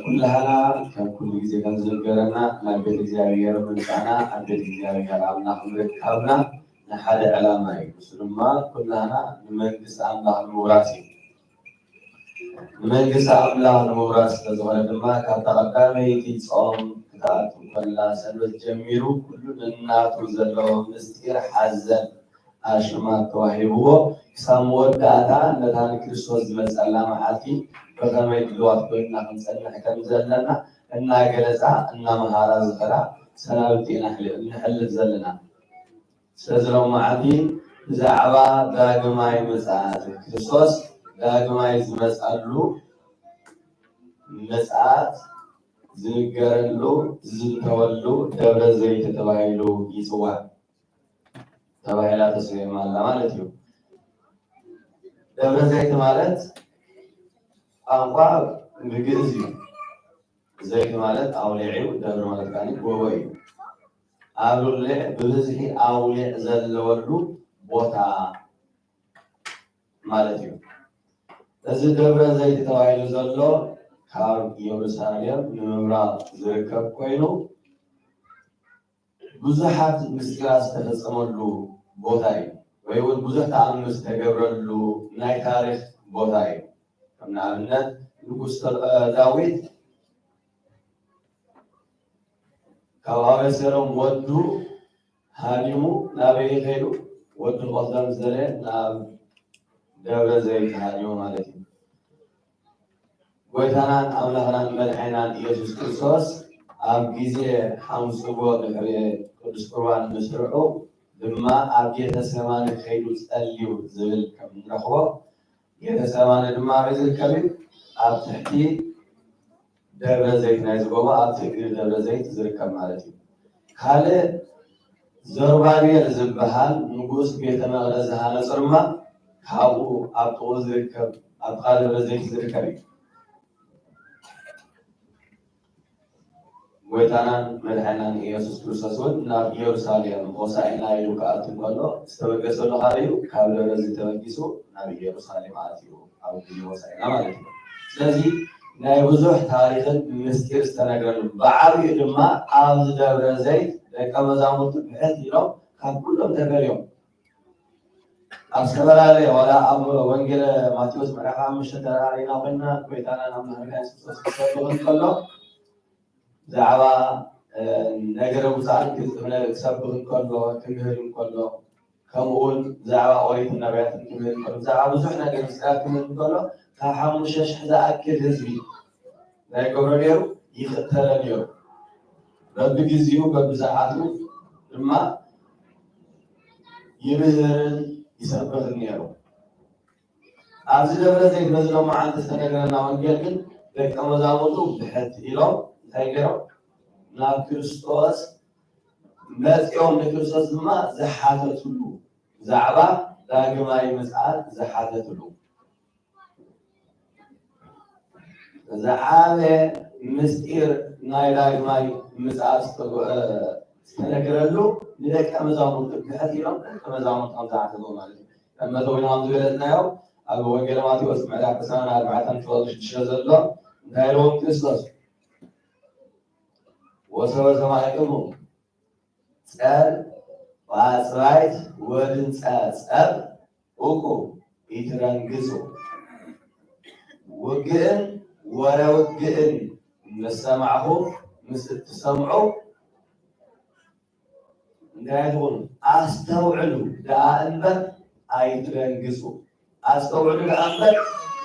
ኩላህና ከም ኩሉ ግዜ ከም ዝነገረና ናብ ቤተ እግዚአብሔር ምምፃእና ኣብ ቤተ እግዚአብሔር ኣምና ክንርከብና ንሓደ ዕላማ እዩ። ንሱ ድማ ኩላህና ንመንግስቲ ኣምላኽ ንምውራስ እዩ። ንመንግስቲ ኣምላኽ ንምውራስ ስለዝኾነ ድማ ካብታ ቀዳመይቲ ፆም ክትኣቱ ከላ ሰንበት ጀሚሩ ኩሉ ንናቱ ዘለዎ ምስጢር ሓዘን ኣሽማት ተዋሂብዎ ክሳብ መወዳእታ ነታ ንክርስቶስ ዝመፀላ መዓልቲ በከመይ ድልዋት ኮይና ክንፀንሕ ከም ዘለና እናገለፃ እናመሃራ ዝኸዳ ሰናብቲ ንሕልፍ ዘለና። ስለዚ ሎም መዓልቲ ብዛዕባ ዳግማይ ምፅኣት ክርስቶስ ዳግማይ ዝመፀሉ ምፅኣት ዝንገረሉ ዝዝተወሉ ደብረ ዘይት ተባሂሉ ይፅዋዕ። ተባሂላ ተሰይማላ ማለት እዩ። ደብረ ዘይት ማለት ቋንቋ ብግዕዝ እዩ። ዘይት ማለት ኣውሊዕ እዩ። ደብረ ማለት ካኒ ጎቦ እዩ። ኣውሊዕ ብብዝሒ ኣውሊዕ ዘለወሉ ቦታ ማለት እዩ። እዚ ደብረ ዘይት ተባሂሉ ዘሎ ካብ ኢየሩሳሌም ንምብራቅ ዝርከብ ኮይኑ ብዙሓት ምስጢራት ዝተፈፀመሉ ቦታ እዩ። ወይ እውን ብዙሕ ተኣምር ዝተገብረሉ ናይ ታሪክ ቦታ እዩ። ከም ንኣብነት ንጉስ ዳዊት ካብ ኣበሰሮም ወዱ ሃዲሙ ናበይ ከይዱ ወዱ ቆስለም ዝደለየ ናብ ደብረ ዘይት ሃዲሙ ማለት እዩ። ጎይታናን ኣምላኽናን መድሓኒናን ኢየሱስ ክርስቶስ ኣብ ግዜ ሓምስጎ ድሕሪ ቅዱስ ቁርባን ምስርዑ ድማ ኣብ ጌተሰማኒ ከይዱ ፀልዩ ዝብል ከም ንረኽቦ ጌተሰማኒ ድማ ኣበይ ዝርከብ እዩ? ኣብ ትሕቲ ደብረ ዘይት ናይ ዝጎቦ ኣብ ትሕቲ ደብረ ዘይት ዝርከብ ማለት እዩ። ካልእ ዘሩባቤል ዝበሃል ንጉስ ቤተ መቅደስ ዝሃነፁ ድማ ካብኡ ኣብ ጥቕኡ ዝርከብ ኣብ ካልእ ደብረ ዘይት ዝርከብ እዩ። ጎይታናን መድሓኒናን ኢየሱስ ክርስቶስ እውን ናብ ኢየሩሳሌም ሆሳዕና ኢሉ ክኣቱ ከሎ ዝተበገሰሉ ካለዩ ካብ ደብረ ዝተበጊሱ ናብ ኢየሩሳሌም ኣትዩ ኣብ ግዜ ሆሳዕና ማለት እዩ። ስለዚ ናይ ብዙሕ ታሪክን ምስጢር ዝተነገረሉ ብዓብዩ ድማ ኣብዚ ደብረ ዘይት ደቀ መዛሙርቱ ብሕት ኢሎም ካብ ኩሎም ተፈልዮም ኣብ ዝተፈላለየ ዋላ ኣብ ወንጌል ማቴዎስ ምዕራፍ 5 ተራእይና ኮይና ጎይታናን ኣምላኽና ኢየሱስ ክርስቶስ ክሰብክ ከሎ ብዛዕባ ነገረ ሙሳን ክሰብክ ከሎ ክምህር ከሎ ከምኡውን ብዛዕባ ኦሪትን ነቢያትን ክምህር ከሎ ብዛዕባ ብዙሕ ነገር ምስጢራት ክምህር ከሎ ካብ 5,000 ዝኣክል ህዝቢ ናይ ገብሮ ነይሩ ይኽተለ ነይሩ። በቢግዚኡ በቢሰዓቱ ድማ ይምህርን ይሰብክን ነይሩ። ኣብዚ ደብረ ዘይት በዚ ሎም መዓልቲ ዝተነገረና ወንጌል ግን ደቀ መዛሙርቱ ብሕት ኢሎም እንታይ ገይሮም ናብ ክርስቶስ መፅኦም ንክርስቶስ ድማ ዝሓተትሉ ብዛዕባ ዳግማይ ምፅኣት ዝሓተትሉ ዝዓበየ ምስጢር ናይ ዳግማይ ምፅኣት ዝተነገረሉ ንደቀ መዛሙርቱ ብሕት ኢሎም ደቀ መዛሙርቶም ዝሓተትሉ ማለት እዩ። ከም መተወይናም ዝገለፅናዮ ኣብ ወንጌል ማቴዎስ ምዕራፍ 24 ዘሎ እንታይ ኢሎም ክርስቶስ ወሰበ ሰማዕክሙ ፀር ወኣፅባይት ወድንፀ ፀብ እቁ ይትረንግፁ ውግእን ወረውግእን ምስ ሰማዕኹም ምስ እትሰምዑ እንታይ ትኹኑ ኣስተውዕሉ ደኣ እምበር ኣይትረንግፁ። ኣስተውዕሉ ደኣ እምበር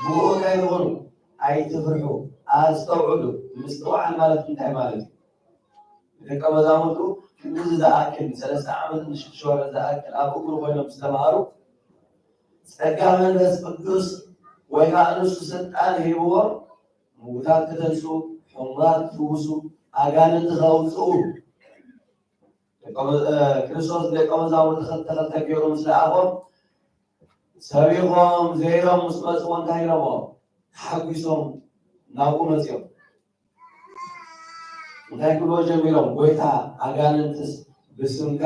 ብኡ እንታይ ትኹኑ ኣይትፍርሑ። ኣስተውዕሉ ምስትውዓል ማለት እንታይ ማለት እዩ? ደቀ መዛሙርቱ ክንዲ ዝኣክል 3 ዓመት ን6 ወርሒ ዝኣክል ኣብ እግሩ ኮይኖም ዝተምሃሩ ፀጋ መንፈስ ቅዱስ ወይ ከዓ ንሱ ስልጣን ሂብዎም ምውታት ክተንሱ፣ ሕሙማት ክፍውሱ፣ ኣጋንንቲ ከውፅኡ ክርስቶስ ደቀ መዛሙርቱ ክልተ ገይሩ ምስ ለኣኾም ሰቢኾም ዘይሮም ምስ መፅዎ እንታይ ኢሎሞ ተሓጒሶም ናብኡ መፅኦም እንታይ ክብልዎ ጀሚሮም ጎይታ ኣጋንንትስ ብስምካ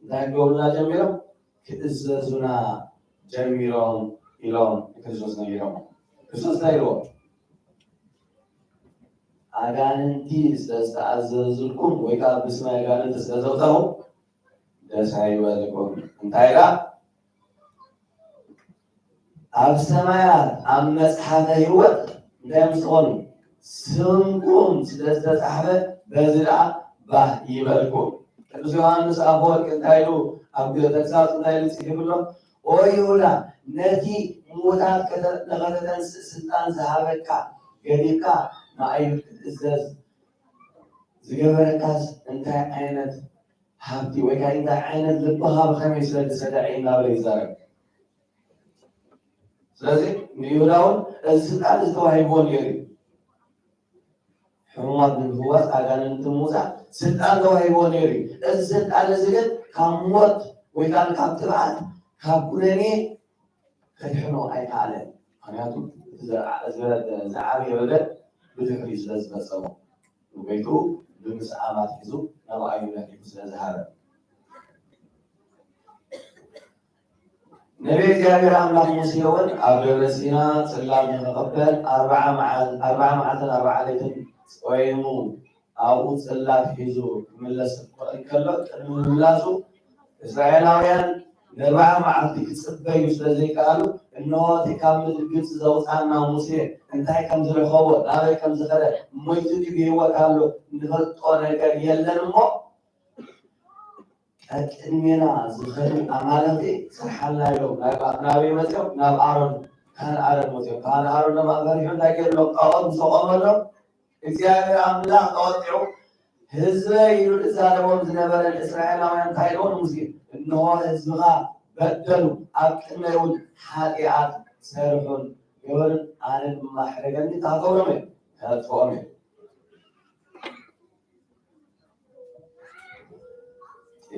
እንታይ ክገብሩና ጀሚሮም ክእዘዙና ጀሚሮም ኢሎም ክርስቶስ ነጊሮም። ክርስቶስ እንታይ ኢልዎ ኣጋንንቲ ስለዝተኣዘዝልኩም ወይ ከዓ ብስመ ኣጋንንቲ ስለዘውተሙ ደስ ኣይበልኩም። እንታይ ዳ ኣብ ሰማያት ኣብ መጽሓፈ ሕይወት እንታይ ምስትኾኑ ስምኩም ስለዝተጻሕፈ በዚ ደኣ ባህ ይበልኩም። ቅዱስ ዮሃንስ አፈወርቅ እንታይ ኢሉ ኣብ ተግሳጹ እንታይ ኢሉ ጽሒፉሎ ኦ ይሁዳ ነቲ ሙታት ንኸተተንስእ ስልጣን ዝሃበካ ገዲፍካ ንዓይ ክትእዘዝ ዝገበረካስ እንታይ ዓይነት ሃብቲ ወይ ከዓ እንታይ ዓይነት ልብኻ ብኸመይ ስለ ዝሰደዐ እናበለ ይዛረብ። ስለዚ ንይሁዳ እውን እዚ ስልጣን ዝተዋሂብዎ ነይሩ እዩ። ሕሙማት ብምፍዋስ ኣጋንንቲ ምውፃእ ስልጣን ተዋሂብዎ ነይሩ እዩ። እዚ ስልጣን እዚ ግን ካብ ሞት ወይ ከዓ ካብ ጥብዓት ካብ ኩነኔ ከድሕኖ ኣይከኣለን። ምክንያቱ ዝዓበየ በደል ብድሕሪኡ ስለ ዝፈፀሞ ቤቱ ብምስኣማት ሒዙ ናብ ኣይሁዳ ስለ ዝሃበ ነቢ እግዚአብሔር ኣምላክ ሙሴ እውን ኣብ ደብረ ሲና ፅላል ንክቕበል 40 መዓልትን 40 ሌሊትን ፀይሙ ኣብኡ ፅላት ሒዙ ክምለስ እንከሎ ቅድሚ ምምላሱ እስራኤላውያን ን40 መዓልቲ ክፅበዩ ስለዘይከኣሉ እነሆ እቲ ካብ ምድሪ ግብፂ ዘውፃና ሙሴ እንታይ ከም ዝረኸቦ ናበይ ከም ዝኸደ ሞይቱ ብሂወት ኣሎ ንፈልጦ ነገር የለን እሞ ቅድሜና ዝኸዱ ኣማለኽቲ ስርሓልና ኢሎም ናበይ መፅኦም ናብ ኣሮን ካህን ኣሮን መፅኦም ካህን ኣሮን ድማ ፈሪሑ እንታይ ገይሩሎም ጣዖት ምሰቆመሎም እግዚአብሔር ኣምላኽ ተወጢዑ ህዝበይ ኢሉ ዝዛረቦም ዝነበረን እስራኤላውያን እንታይ ኢሎም ሙሴ እነሆ ህዝብኻ በደሉ ኣብ ቅድመይ እውን ሓጢኣት ሰርሑን ገበርን ኣነ ድማ ሕረገኒ ታኸብሮም እየ ከጥፍኦም እየ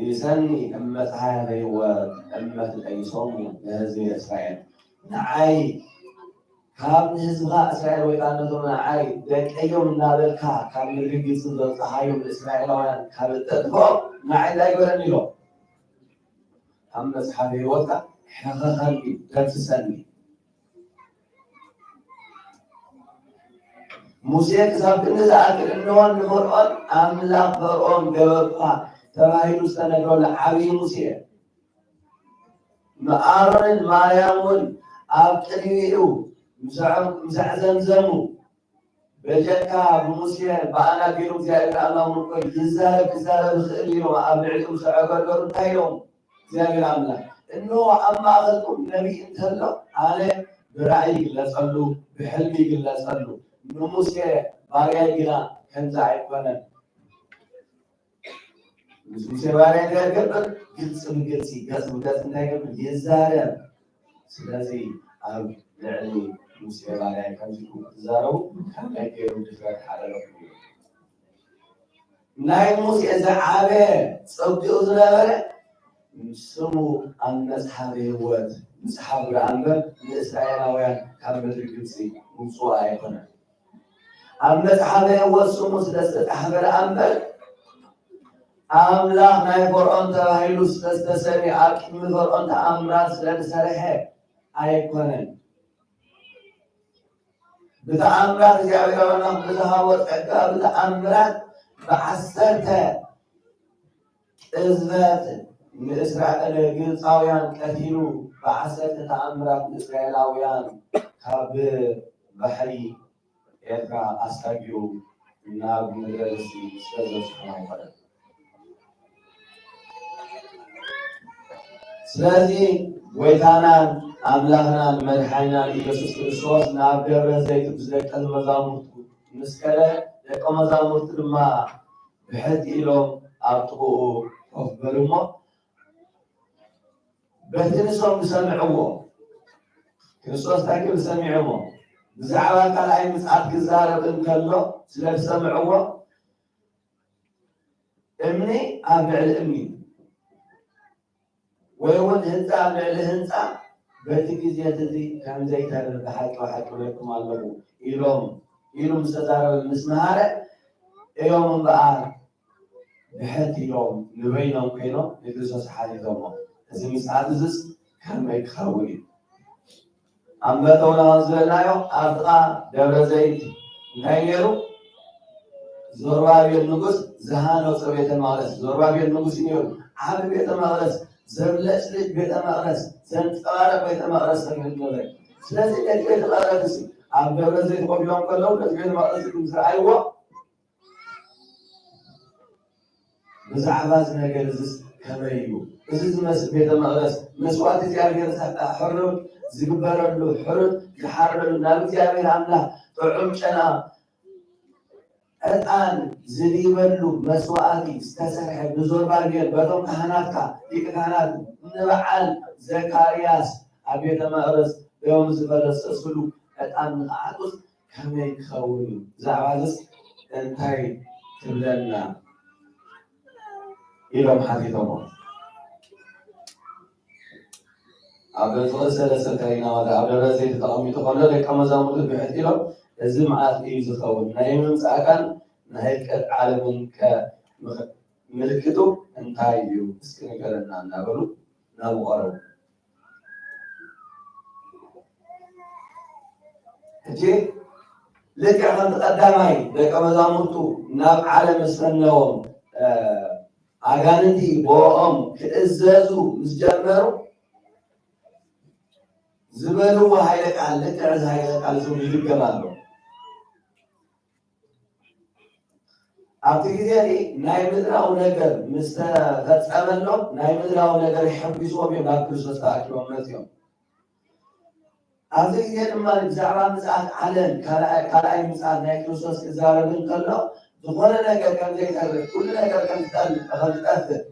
ይሰኒ እመት ሃያበይወት እመት ቀይሶሙ ለህዝቢ እስራኤል ንዓይ ካብ ንህዝብኻ እስራኤል ወይ ከዓ ነቶም ንዓይ ደቀዮም እናበልካ ካብ ምድሪ ግብፂ ዘውፅሓዮም እስራኤላውያን ካብ እተጥፍኦም ንዓይ እንታይ ግበረኒ ኢሎም ኣብ መፅሓፈ ሕይወትካ ሕኸኸልኒ ደምስሰኒ ሙሴ ክሳብ ክንዲ ዝኣክል እንሆን ንፈርዖን ኣምላኽ ፈርዖን ገበርኳ ተባሂሉ ዝተነግረሉ ዓብዪ ሙሴ ንኣሮንን ማርያምን ኣብ ቅድሚኡ ምስዕ ዘምዘሙ በጀካ ብሙሴ በኣና ገይሩ እግዚአብሔር ኣምላኽ ምቆይ ይዛረብ ክዛረብ ዝኽእል ኢሎም ኣብ ልዕሊኡ ምስዕ ገርገሩ እንታይ ኢሎም እግዚአብሔር ኣምላኽ እንሆ ኣብ ማእኸልኩም ነቢይ እንተሎ ኣነ ብራእይ ይግለፀሉ ብሕልሚ ይግለፀሉ ንሙሴ ባርያይ ግና ከምዛ ኣይኮነን ሙሴ ባርያ ገርገር ግልፂ ብግልፂ ገፅ ብገፅ እንታይ ገብር ይዛረብ ስለዚ ኣብ ልዕሊ ሙሴ ባርያ ከምዚ ትዛረቡ ከመይ ገይሩ ድፍረት ሓደረኩ ናይ ሙሴ ዝዓበየ ፀቢቑ ዝነበረ ስሙ ኣብ መፅሓፈ ሕይወት ምፅሓፍ ዳ እምበር ንእስራኤላውያን ካብ ምድሪ ግብፂ ምውፅኡ ኣይኮነን ኣብ መፅሓፈ ሕይወት ስሙ ስለዝተፃሕፈ ዳ እምበር ኣምላኽ ናይ ፈርዖን ተባሂሉ ስለዝተሰሚ ኣብ ቅድሚ ፈርዖን ተኣምራት ስለዝሰርሐ ኣይኮነን ብተኣምራት እግዚአብሔር ኣምላኽ ብዝሃቦ ፀጋ ብተኣምራት ብዓሰርተ ቅዝበት ንእስራኤል ግብፃውያን ቀቲሉ ብዓሰርተ ተኣምራት ንእስራኤላውያን ካብ ባሕሪ ኤርትራ ኣስታጊሩ ናብ ምድረ ርስቲ ስለዘብፅሖም ኣይኮነን ስለዚ ጎይታናን ኣምላኽናን መድሓኒናን ኢየሱስ ክርስቶስ ናብ ደብረ ዘይት ብዝደቀ መዛሙርቱ ምስ ከደ ደቀ መዛሙርቱ ድማ ብሕቲ ኢሎም ኣብ ጥቕኡ ኮፍ በሉ እሞ በቲ ንሶም ዝሰምዕዎ ክርስቶስ እንታይ ክብል ሰሚዖሞ ብዛዕባ ካልኣይ ምፅኣት ክዛረብ እንከሎ ስለ ዝሰምዕዎ እምኒ ኣብ ልዕሊ እምኒ ወይ እውን ህንፃ ኣብ ልዕሊ ህንፃ በቲ ግዜት እዚ ከምዘይተርፍ ብሓቂ ብሓቂ ብለኩም ኣለኹ ኢሎም ኢሉ ምስ ተዛረበ ምስ መሃረ እዮም እምበኣር ብሕቲ ኢሎም ንበይኖም ኮይኖም ንክርስቶስ ሓቲቶሞ እዚ ምፅኣት እዝስ ከመይ ክኸውን እዩ ኣንበተውና ዝበልናዮ ኣብ ጥቓ ደብረ ዘይት እንታይ ነይሩ ዘሩባቤል ንጉስ ዝሃነፆ ቤተ መቅደስ ዘሩባቤል ንጉስ እዩ ዓብ ቤተ መቅደስ ዘብለጭልጭ ቤተ መቅደስ ዘንፀባረቅ ቤተ መቅደስ ተክህልለ ስለዚ እቲ ቤተ መቅደስ ኣብ ደብረ ዘይት ቆቢሎም ከለዉ ነቲ ቤተ መቅደስ ዝረኣይዎ ብዛዕባ እዚ ነገር እዚ ከመይ እዩ እዚ ዝመስል ቤተ መቅደስ መስዋዕት እግዚኣብሔር ሕሩድ ዝግበረሉ ሕሩድ ዝሓረሉ ናብ እግዚኣብሔር ኣምላኽ ጥዑም ጨና ዕጣን ዝሊበሉ መስዋዕቲ ዝተሰርሐ ብዘሩባቤል በቶም ካህናትካ ሊቀ ካህናት ንበዓል ዘካርያስ ኣብ ቤተ መቅደስ ዮም ዝበለሰስሉ ዕጣን ንክዓጡስ ከመይ ክኸውን እዩ ብዛዕባ እዚ እንታይ ትብለና ኢሎም ሓቲቶሞ ኣብ ገጽ ሰለስተ እንተሪእና ማለት ኣብ ደብረ ዘይት ተቐሚጡ ከሎ ደቀ መዛሙርቱ ብሕት ኢሎም እዚ መዓልቲ እዩ ዝኸውን ናይ ምምፃእካን ናይ ህልቀት ዓለምን ምልክቱ እንታይ እዩ እስኪ ንገረና እናበሉ ናብ ቀረቡ ሕጂ ልክዕ ከምቲ ቀዳማይ ደቀ መዛሙርቱ ናብ ዓለም ዝፈነዎም ኣጋንንቲ ብኦም ክእዘዙ ምስ ጀመሩ ዝበልዎ ሃይለ ቃል ልክዕ እዚ ሃይለ ቃል ዝም ይድገም ኣሎ ኣብቲ ግዜ ናይ ምድራዊ ነገር ምስ ተፈፀመሎም ናይ ምድራዊ ነገር ይሕቢስዎም እዮም ናብ ክርስቶስ ተኣኪቦም መፅኦም ኣብዚ ግዜ ድማ ብዛዕባ ምፅኣት ዓለም ካልኣይ ምፅኣት ናይ ክርስቶስ ክዛረብ እንከሎ ዝኾነ ነገር ከም ዘይተርፍ ኩሉ ነገር ከም ዝጠፍእ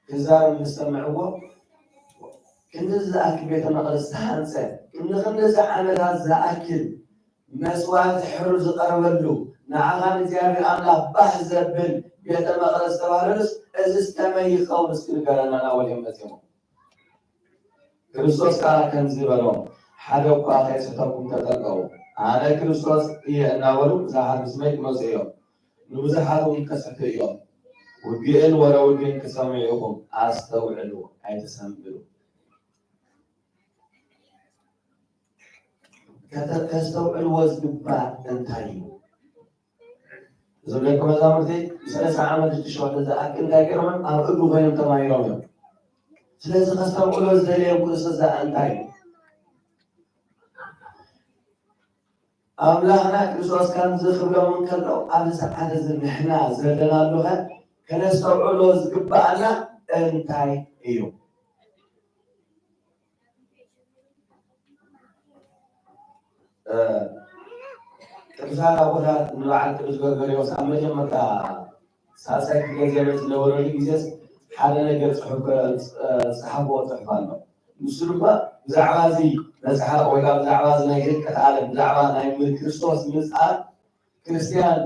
ክዛረብ ምስ ሰምዕዎ ክንዲ ዝኣክል ቤተ መቅደስ ዝተሃንፀ ክንዲ ዓመታት ዝኣክል መስዋዕቲ ሕሩድ ዝቐርበሉ ንዓኻ እግዚኣብሔር ኣምላኽ ባህ ዘብል ቤተ መቅደስ ተባህለሉስ እዚ ከመይ ይኸውን እስኪ ንገረና ናበሎም መፅኦም ክርስቶስ ከዓ ከምዚ በሎም ሓደ እኳ ከይሰተኩም ተጠንቀቁ ኣነ ክርስቶስ እየ እናበሉ ብዙሓት ምስመይ መፁ እዮም ንብዙሓት እውን ከስሕቱ እዮም ውግእን ወረውግን ክሰምዑ ኢኹም ኣስተውዕሉ ኣይተሰንብሉ ከተስተውዕልዎ ዝግባእ እንታይ እዩ እዞም ደቀ መዛሙርቲ 30 ዓመት ዝትሸወለ ዝኣክል እንታይ ገይሮም ኣብ እግሩ ኮይኖም ተማሂሮም እዮም ስለዚ ከስተውዕሎ ዝደልዮም ክርስቶስ እንታይ እዩ ኣምላኽና ክርስቶስ ከምዚ ክብሎም እንከሎ ኣብዚ ሰዓት እዚ ንሕና ዘለናሉ ኸ ከነስተውዕሎ ዝግባአና እንታይ እዩ ቅዱሳን ኣቦታት ንበዓል ቅዱስ ጎርጎርዮስ ኣብ መጀመርታ ሳልሳይ ክፍለ ዘመን ዝነበረሉ ግዜስ ሓደ ነገር ዝፀሓፍዎ ፅሑፍ ኣሎ ንሱ ድማ ብዛዕባ እዚ መፅሓፍ ወይ ከዓ ብዛዕባ እዚ ናይ ህልቀት ዓለም ብዛዕባ ናይ ክርስቶስ ምፅኣት ክርስቲያን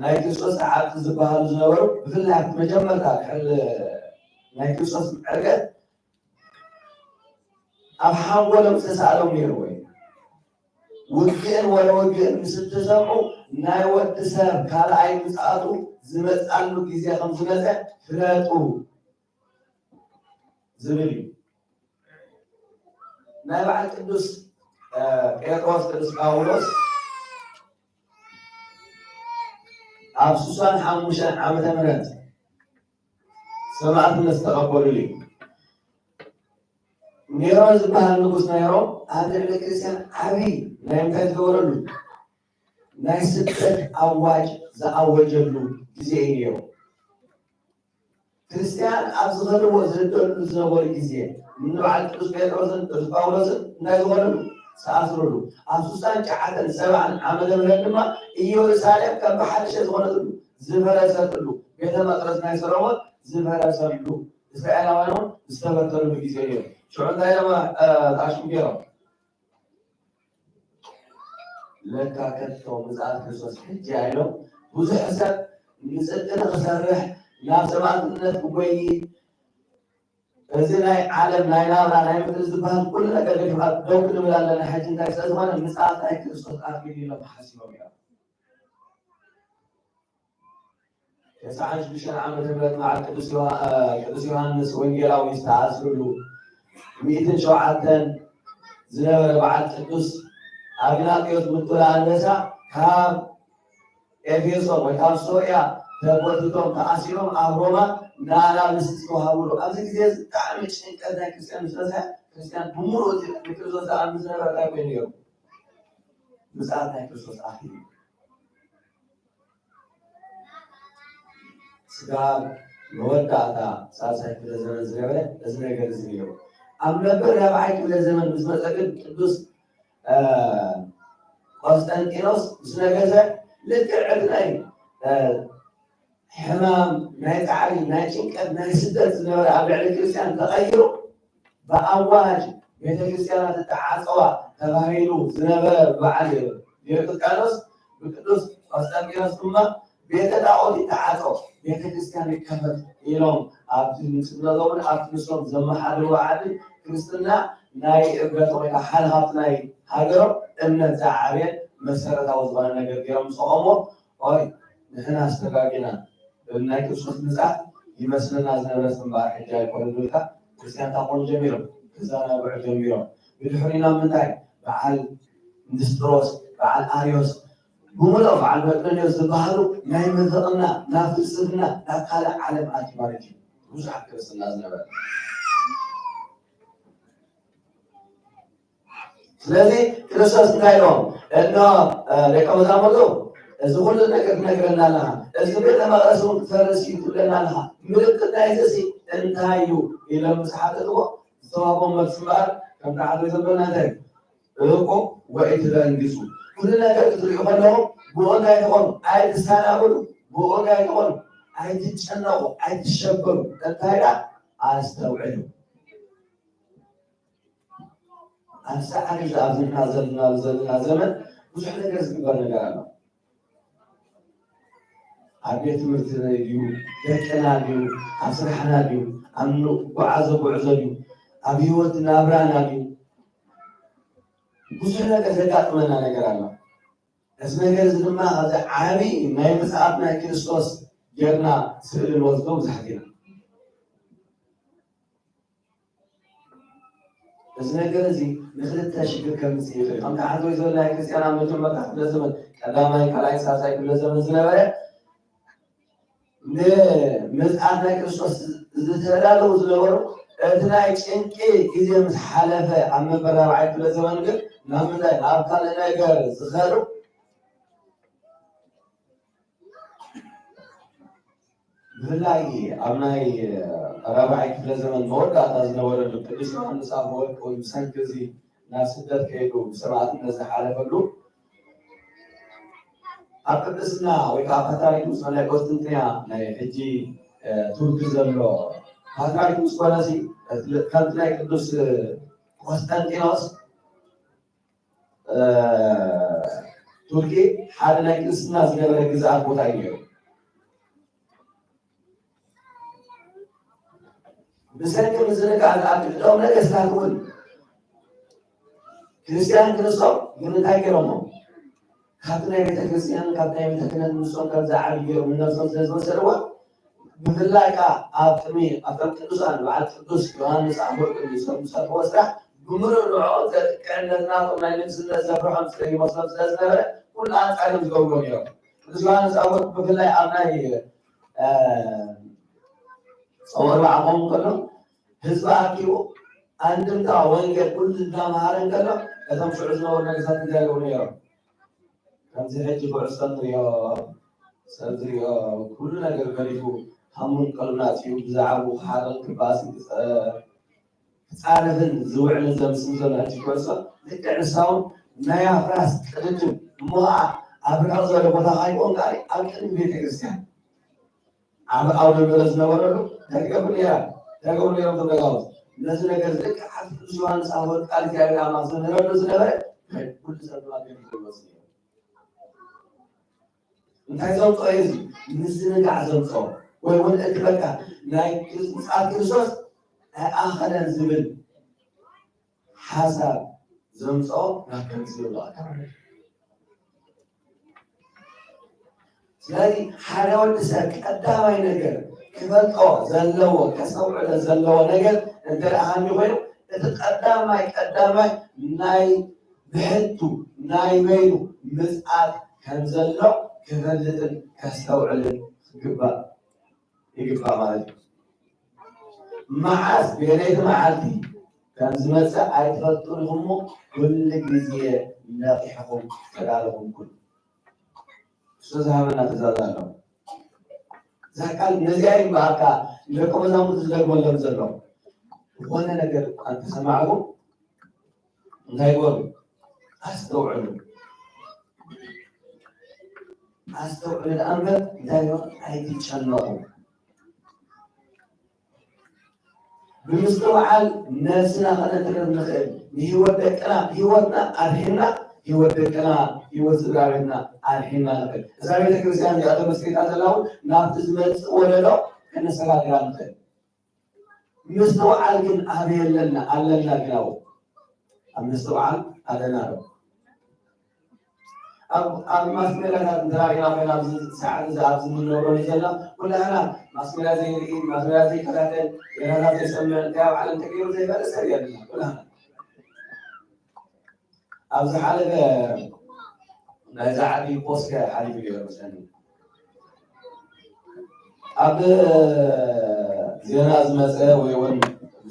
ናይ ክርስቶስ ተዓብቲ ዝበሃሉ ዝነበሩ ብፍላይ መጀመርታ ናይ ክርስቶስ ዕርገት ኣብ ሓንጎሎም ዝተሳእሎም ነይሩ ወይ ውግእን ወለውግእን ምስ እትሰምዑ ናይ ወዲ ሰብ ካልኣይ ምፅኣቱ ዝመፃሉ ግዜ ከም ዝመፀ ፍለጡ ዝብል እዩ ናይ በዓል ቅዱስ ጴጥሮስ ቅዱስ ጳውሎስ ኣብ 65 ዓመተ ምህረት ሰማዕትነት ዝተቐበሉሉ እዩ ኔሮን ዝበሃል ንጉስ ነይሮም ኣብ ልዕሊ ክርስቲያን ዓብይ ናይ እንታይ ዝገበረሉ ናይ ስደት ኣዋጅ ዝኣወጀሉ ግዜ እዩ ነይሩ ክርስቲያን ኣብ ዝኸድዎ ዝህደሉ ዝነበሩ ግዜ ንበዓል ቅዱስ ጴጥሮስን ቅዱስ ጳውሎስን እንታይ ዝኮነሉ ዝኣስረሉ ኣብ 69 ዓመተ ምህረት ድማ ኢየሩሳሌም ከም ብሓደሸ ዝኮነትሉ ዝፈረሰትሉ ቤተ መቅደስ ናይ ሰሎሞን ዝፈረሰሉ እስራኤላውያን እውን ዝተበተሉሉ ግዜ ነይሩ ሽዑ እንታይ ድማ ተኣሽሙ ገይሮም ለካ ከቶም ምፅኣት ክርስቶስ ሕጂ ኢሎም ብዙሕ ሰብ ንፅድቂ ንክሰርሕ ናብ ሰማዕትነት ክጎይ እዚ ናይ ዓለም ናይ ናብራ ናይ ምድሪ ዝበሃል ኩሉ ነገር ገፊባት ደው ክንብል ኣለና ሕጂ እንታይ ስለዝኾነ ምፅኣት ናይ ክርስቶስ ኣክሊል ኢሎም ሓሲቦም እዮም 96 ዓመተ ምህረት መዓል ቅዱስ ዮሃንስ ወንጌላዊ ዝተኣስርሉ 107 ዝነበረ በዓል ቅዱስ አግናጢዮስ ምጡላ አንበሳ ካብ ኤፌሶን ወይ ካብ ሶርያ ተጎቲቶም ተኣሲሮም ኣብ ሮማ ንኣናብስት ዝተዋሃብሉ ኣብዚ ግዜ ብጣዕሚ ጭንቀት ናይ ክርስቲያን ምስበዝሐ ክርስቲያን ብሙሉእ ንክርስቶስ ዝኣምን ዝነበረ እንታይ ኮይኑ ነይሩ ምጽአት ናይ ክርስቶስ ኣኺሉ ስጋ መወዳእታ ሳልሳይ ክፍለ ዘመን ዝነበረ እዚ ነገር እዚ ነይሩ ኣብ ነበር ራብዓይ ክፍለ ዘመን ምስ መፀ ግን ቅዱስ ቆስጠንጢኖስ ምስ ነገሰ ልክዕ ዕድ ናይ ሕማም ናይ ፃዕሪ ናይ ጭንቀት ናይ ስደት ዝነበረ ኣብ ልዕሊ ክርስቲያን ተቐይሩ ብኣዋጅ ቤተክርስቲያናት እተዓፀዋ ተባሂሉ ዝነበረ በዓል ዲዮቅልጥያኖስ ብቅዱስ ቆስጠንጢኖስ ድማ ቤተ ጣዖት ይተዓፀው ቤተክርስቲያን ይከፈት ኢሎም ኣብቲ ንስነዞምን ኣብቲ ንሶም ዘመሓድርዎ ዓዲ ክርስትና ናይ እርገት ወይ ከዓ ሓደ ሃብቲ ናይ ሃገሮም እምነት ዝዓበየ መሰረታዊ ዝኾነ ነገር ገይሮም ዝሰቐሞ ኦይ ንሕና ዝተጋጊና ናይ ክርስቶስ ምጽኣት ይመስለና ዝነበረ እምበር ሕጂ ኣይኮነን ኢልካ ክርስቲያን ታኾኑ ጀሚሮም ክዘናግዑ ጀሚሮም ብድሕሪና ምንታይ በዓል ንስጥሮስ በዓል ኣርዮስ ብሙሉእ በዓል መቅዶንዮስ ዝበሃሉ ናይ ምንፍቕና ናብ ፍልስፍና ናብ ካልእ ዓለም ኣትዩ ማለት እዩ ብዙሓት ክርስትና ዝነበረ ስለዚ ክርስቶስ እንታይ ኢሎም እኖ ደቀ መዛሙርቱ እዚ ኩሉ ነገር ትነግረና ኣለኻ እዚ ቤተ መቕደስ እውን ክፈርስ እዩ ትብለና ኣለኻ ምልክት ናይዚ እዚ እንታይ እዩ ኢሎም ምስ ሓተትዎ ዝተዋህቦም መልሲ እምበር ከም ተሓትዎ ዘበልና እንታይ እቁ ወይ ትደንግጹ ኩሉ ነገር ክትሪኡ ከለኹም ብኡ እንታይ ትኾኑ ኣይትሰናብሉ ብኡ እንታይ ትኾኑ ኣይትጨነቁ ኣይትሸበሩ እንታይ ዳ ኣስተውዕሉ ኣብ ሰዓት ዝኣብዝና ዘለና ዘመን ብዙሕ ነገር ዝግበር ነገር ኣሎ ኣብ ቤት ትምህርቲ ድዩ ደቅና ድዩ ኣብ ስራሕና ድዩ ኣብ ንጓዓዞ ጉዕዞ ድዩ ኣብ ሂወት ናብራና ድዩ ብዙሕ ነገር ዘጋጥመና ነገር ኣሎ እዚ ነገር እዚ ድማ ኣብዚ ዓብይ ናይ ምጽኣት ናይ ክርስቶስ ጌርና ስእሊ ንወስዶ ብዙሓት ኢና እዚ ነገር እዚ ንክልተ ሽግር ከምፅእ ይኽእል ከምቲ ሓንቶይ ዝበል ናይ ክርስቲያን ኣብ መጀመርታ ክፍለ ዘመን ቀዳማይ ካልኣይ ሳልሳይ ክፍለ ዘመን ዝነበረ ንምጽኣት ናይ ክርስቶስ ዝተዳለዉ ዝነበሩ እቲ ናይ ጭንቂ ግዜ ምስ ሓለፈ ኣብ መንበሪ ራብዓይ ክፍለ ዘመን ግን ናብ ምንታይ ናብ ካልእ ነገር ዝኸዱ ብፍላይ ኣብ ናይ ራብዓይ ክፍለ ዘመን መወዳእታ ዝነበረሉ ቅዱስ ዮሃንስ ኣፈወርቅ ወይ ብሰንኪ እዚ ናብ ስደት ከይዱ ብሰማዕትነት ዝሓለፈሉ ኣብ ቅድስና ወይ ከዓ ፓትርያርኪስ ናይ ቆስጠንጢንያ ናይ ሕጂ ቱርኪ ዘሎ ፓትርያርኪስ ኮነሲ ከምቲ ናይ ቅዱስ ቆስጠንጢኖስ ቱርኪ ሓደ ናይ ቅድስና ዝነበረ ግዝኣት ቦታ እዩ ነይሩ ብሰንኪ ምዝንጋዕ ዝኣክልኦም ነገስታት እውን ክርስቲያን ክርስቶም ግን እንታይ ገይሮሞ ካብቲ ናይ ቤተክርስቲያን ካብቲ ናይ ቤተ ክህነት ንሶም ካብ ዝዓብይ ገይሮም ነብሶም ስለዝወሰድዎ ብፍላይ ከዓ ኣብ ቅድሚ ኣብቶም ቅዱሳን በዓል ቅዱስ ዮሃንስ ኣፈወርቅ ዝሰርሕዎ ስራሕ ብምሉእ ንዕኦም ዘጥቅዕነትናቶም ናይ ንግስነት ዘፍርሖም ስለይመስሎም ስለዝነበረ ኩሉ ኣንፃሪም ዝገብርዎ ነይሮም ቅዱስ ዮሃንስ ኣፈወርቅ ብፍላይ ኣብ ናይ ጸወር በዓቆም ከሎ ህዝቢ ኣኪቡ አንድምታ ወንጌል ኩሉ እንዳምሃረ እንከሎ እቶም ሽዑ ዝነበሩ ነገስታት እንታይ ይገብሩ ነይሮም ከምዚ ሕጂ ኩዕሶ ንሪኦ ሰብ ዝሪኦ ኩሉ ነገር ገሊፉ ሃሙን ቀልብናት እዩ ብዛዕባ ሓረን ክባሲ ክፃረፍን ዝውዕልን ዘምስል ዘሎ ሕጂ ኩዕሶ ልክዕ ንሳውን ናይ ኣፍራስ ቅድድም እሞኣ ኣብ ርሑቕ ዝበለ ቦታ ካይቦም ካሊ ኣብ ቅድሚ ቤተክርስትያን ኣብ ኣውደ ምሕረት ዝነበረሉ ተገብሩ ነይሮም ተመጋውት ነዚ ነገር ልክዕ ኣብ ቅዱስ ዮሃንስ ኣፈወርቅ ቃል እግዚአብሔር ኣምላክ ዝምህረሉ ዝነበረ ኩሉ ሰብ ድማ ይመስል እንታይ ዘምፅኦ እዚ ምዝንጋዕ ዘምፅኦ ወይ እውን እቲ በቃ ናይ ምጽኣት ክርስቶስ ኣይኣኸለን ዝብል ሓሳብ ዘምፅኦ ናብ ከምዚ ይብልቃ ስለዚ ሓደ ወዲ ሰብ ቀዳማይ ነገር ክፈልጦ ዘለዎ ከሰውዕሎ ዘለዎ ነገር እንተደኣ ኮይኑ ቀዳማይ ናይ ብሕቱ ናይ በይኑ ምጽአት ከም ዘሎ ክፈልጥን ከስተውዕልን ይግባእ ማለት እዩ። መዓዝ ብየለይቲ መዓልቲ ከም ዝመጽእ ኣይትፈልጡን ኢኹም እሞ ኩሉ ግዜ ነቂሕኩም ተጋለኹም ኩሉ እሱ ዝሃበና ትእዛዝ ኣሎ። እዛ ቃል ነዚኣ እዩ በቃ ደቀ መዛሙርቱ ዝደግመሎም ዘሎ ዝኾነ ነገር እንተሰማዕኹ እንታይ በሉ ኣስተውዕሉ ንኣንበር እንታይ ኣይትጨነቁ ብምስትውዓል ነፍስና ከነትረፍ ንኽእል ንሂወት ደቅና ሂወትና ኣርሒና ሂወት ደቅና ሂወት ስድራቤትና ኣርሒና ንኽእል እዛ ቤተክርስትያን እዚኣ ተመስሪታ ዘላ እውን ናብቲ ዝመፅእ ወለዶ ከነሰጋግራ ንኽእል ምስትውዓል ግን ኣበየለና ኣለና ግን ኣብ ምስትውዓል ኣለና ዶ ኣብ ማስሜላታት እንተራሪና ኮይና ኣብዚ ሰዓት እዚ ኣብዚ ምንነብረሉ ዘለና ኩላና ማስሜላ ዘይርኢ ማስሜላ ዘይከታተል ዜናታት ዘይሰምዕ እንታይ ኣብ ዓለም ተገይሩ ዘይበለ ሰብ የለና ኩላና ኣብዚ ሓለፈ ናይዛ ዓዲ ፖስከ ሓሊፉ ገይሩ መስለኒ ኣብ ዜና ዝመፀ ወይ እውን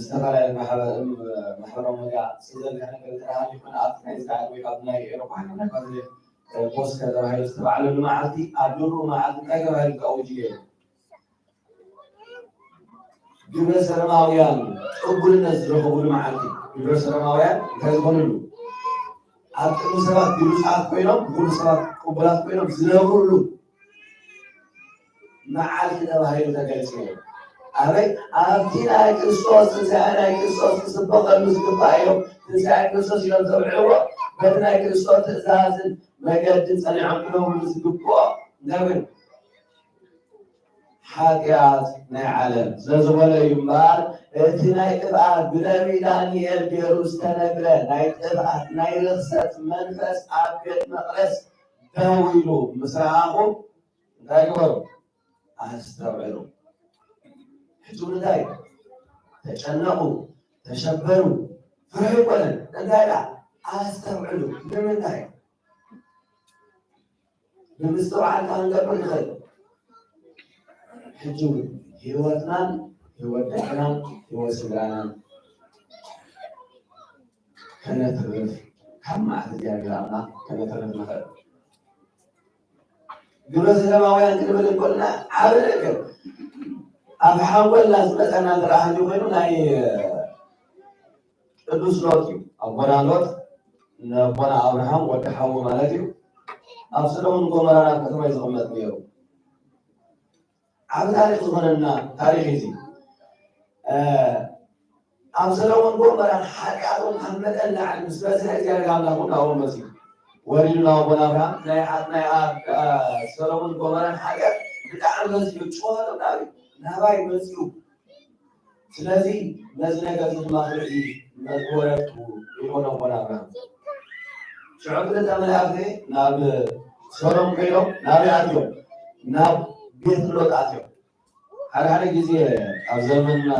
ዝተፈላለዩ ማሕበራዊ ሚድያ ዝዘርግሕ ነገር ተራሃሊፉ ንኣብቲ ናይ ዛ ዓዲ ወይ ካብ ናይ ኤሮፓ ፖስከ ተባሂሉ ዝተባዕለሉ መዓልቲ ኣብ ድሩብ መዓልቲ እንታይ ተባሂሉ ተኣውጁ ገይሩ ግብረ ሰላማውያን ቅቡልነት ዝረኸብሉ መዓልቲ ግብረ ሰላማውያን እንታይ ዝኾኑሉ ኣብ ቅድሚ ሰባት ብሉፃት ኮይኖም ኩሉ ሰባት ቅቡላት ኮይኖም ዝነብሩሉ መዓልቲ ተባሂሉ ተገሊፁ እዩ። ኣበይ ኣብቲ ናይ ክርስቶስ ትንሣኤ ናይ ክርስቶስ ክስበኸሉ ዝግባእ እዮም ትንሣኤ ክርስቶስ ኢሎም ዘውዕልዎ በቲ ናይ ክርስቶስ ትእዛዝን መገድን ጸኒዖም ክነብሩ ዝግብኦ እንታይ ኮይኑ ሓጢኣት ናይ ዓለም ስለዝኾነ እዩ እምበር እቲ ናይ ጥብኣት ብነቢ ዳንኤል ገይሩ ዝተነግረ ናይ ጥብኣት ናይ ርክሰት መንፈስ ኣብ ቤተ መቕደስ ደው ኢሉ ምስ ረኣኹም እንታይ ግበሩ ኣስተውዕሉ ሕጂ እንታይ ተጨነቁ ተሸበሩ ፍርሑ ይኮነን እንታይ ዳ ኣስተውዕሉ ንምንታይ ብምስትውዓል ክንገብር ንኽእል ሕጂ ህይወትናን ህይወት ደቅናን ህይወት ስድራናን ከነትርፍ ካብ መዓልቲ እግዚአብሔር ኣምላክ ከነትርፍ ንኽእል ግብረ ሰላማውያን ክንብል እንኮልና ዓብ ነገር ኣብ ሓንጎልና ዝመፀና ዝረኣሃሊ ኮይኑ ናይ ቅዱስ ሎጥ እዩ ኣቦና ሎጥ ንኣቦና ኣብርሃም ወዲ ሓዊ ማለት እዩ ኣብ ሰዶምን ጎሞራን ኣብ ከተማ ዝቕመጥ ነይሩ ኣብ ታሪክ ዝኾነና ታሪክ እዚ ኣብ ሰዶምን ጎሞራን ሓጢኣቶም ካብ መጠን ላዕሊ ምስ በዝሐ እግዚአብሔር ኣምላክ እውን ናብኦም መፅኡ ወሪዱ ናብ ኣቦና ኣብርሃም ናይ ሰዶምን ጎሞራን ሓጢኣት ብጣዕሚ በዚሑ ጮኸሎም ናባይ መፅኡ ስለዚ ነዚ ነገር ድማ ክርኢ መዝወረቱ ይኮነ ኣቦና ኣብርሃም ሽዑ ክልተ መላእክቲ ናብ ሶዶም ከይዶም ናበይ ኣትዮም ናብ ቤት ሎጥ ኣትዮም ሓደ ግዜ ኣብ ዘመንና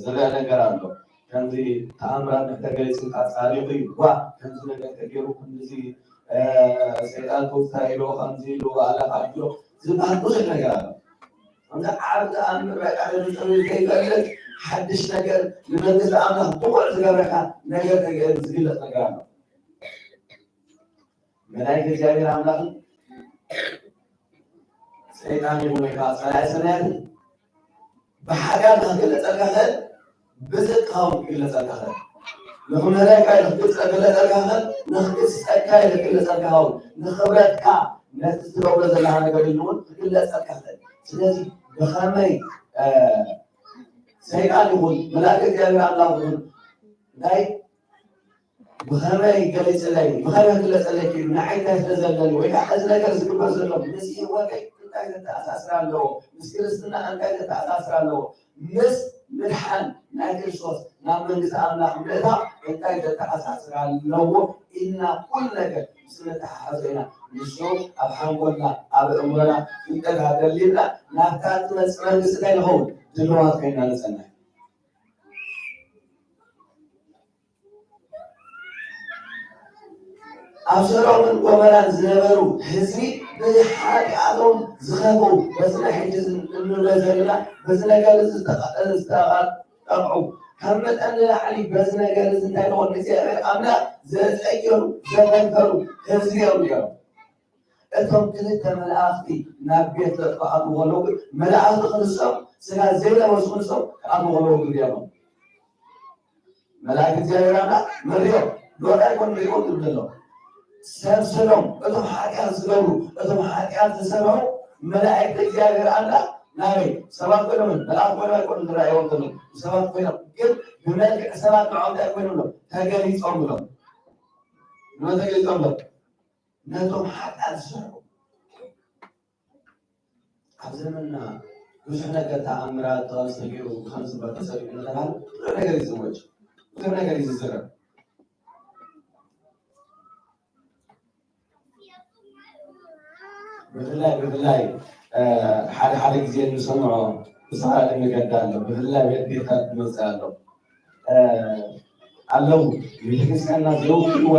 ዝርአ ነገር ኣሎ ከምዚ ተኣምራት ንተገሊፁ ታሪኹ እዩ ዋ ከምዚ ነገር ተገይሩ ከምዚ ሰይጣን ተውታኢሎ ከምዚ ኢሉ ኣላፋኢሎ ዝበሃል ብዙሕ ነገር ኣሎ እንተ ዓብ ተኣምር በቃ ዘይፈልጥ ሓድሽ ነገር ንመንግስቲ ኣምላክ ብቑዕ ዝገበረካ ነገር ዝግለፅ ነገር ኣሎ መላእክት እግዚአብሔር ኣምላክ ሰይጣን ይሁን ወይ ከዓ ፀላኢ ሰናያትን ብሓጋር ክግለፀልካ ክእል ብፅድቅኻ ክግለፀልካ ክእል ንኽምህረካ ክግለፀልካ ክእል ንክክስፀካ ክግለፀልካ ውን ንክብረትካ ነቲ ትገብሮ ዘለካ ነገር ኢሉ እውን ክግለፀልካ ክእል ስለዚ ብኸመይ ሰይጣን ይኹን መላእክት እግዚአብሔር ኣምላክ ይኹን እንታይ ብኸመይ ገሊፅለይ ብኸመይ ክግለፀለይ ክኢሉ ንዓይ እንታይ ስለዘለኒ ወይ ከዓ እዚ ነገር ዝግበር ዘሎ ምስ ሂወተይ እንታይ ዘተኣሳስር ኣለዎ ምስ ክርስትና እንታይ ዘተኣሳስር ኣለዎ ምስ ምድሓን ናይ ክርስቶስ ናብ መንግስቲ ኣምላክ ምእታው እንታይ ዘተኣሳስር ኣለዎ ኢልና ኩሉ ነገር ስለተሓሓዘ ኢና ንሱ ኣብ ሓንጎልና ኣብ እምሮና ፍልጠት ሃደሊልና ናብታ ትመፅእ መንግስቲ እንታይ ንኸውን ድልዋት ኮይና ንፀንሕ أبصرهم ومران زنبرو هزي بحاجة عظم زخبو بس نحجز إنه لازلنا بس نقالز استقعوا همت أن علي بس نقالز انتهينا والنسيء أمنا زاد أيهم زنبرو هزي أولياء أتهم كلتا ملأختي نابيت لطبع أبو غلوب ملأخت خلصهم سنة زيلة وسخلصهم أبو غلوب اليوم ملأخت زيلانا مريم لولا يكون مريم تبدلهم سلسلهم أتهم حاجات زلوا أتهم حاجات زلوا ملائكة እግዚአብሔር አምላክ ናበይ ሰባት ኮይኖም መልአክ ኮይኖም አይኮኑ ዝረአዮም ዘሎ ሰባት ኮይኖም ግን ብመልክዕ ሰባት ንዖም ኣይኮኑም ሎ ተገሊፆም ብሎም ተገሊፆም ሎ ነቶም ሓጣት ዝሰርሑ ኣብ ዘመንና ብዙሕ ነገር ተኣምራት ተሰጊሩ ከምዝበር ተሰሪዑ እናተባሃለ ብዙሕ ነገር ይዝወጅ ብዙሕ ነገር ይዝረብ ብፍላይ ሓደ ጊዜ እንሰምዖ ብዝተፈላለየ መገዲ ኣሎ ብፍላይ ቤታት ዝመፅእ ኣለው ቤተክርስትያንና ዘውክልዋ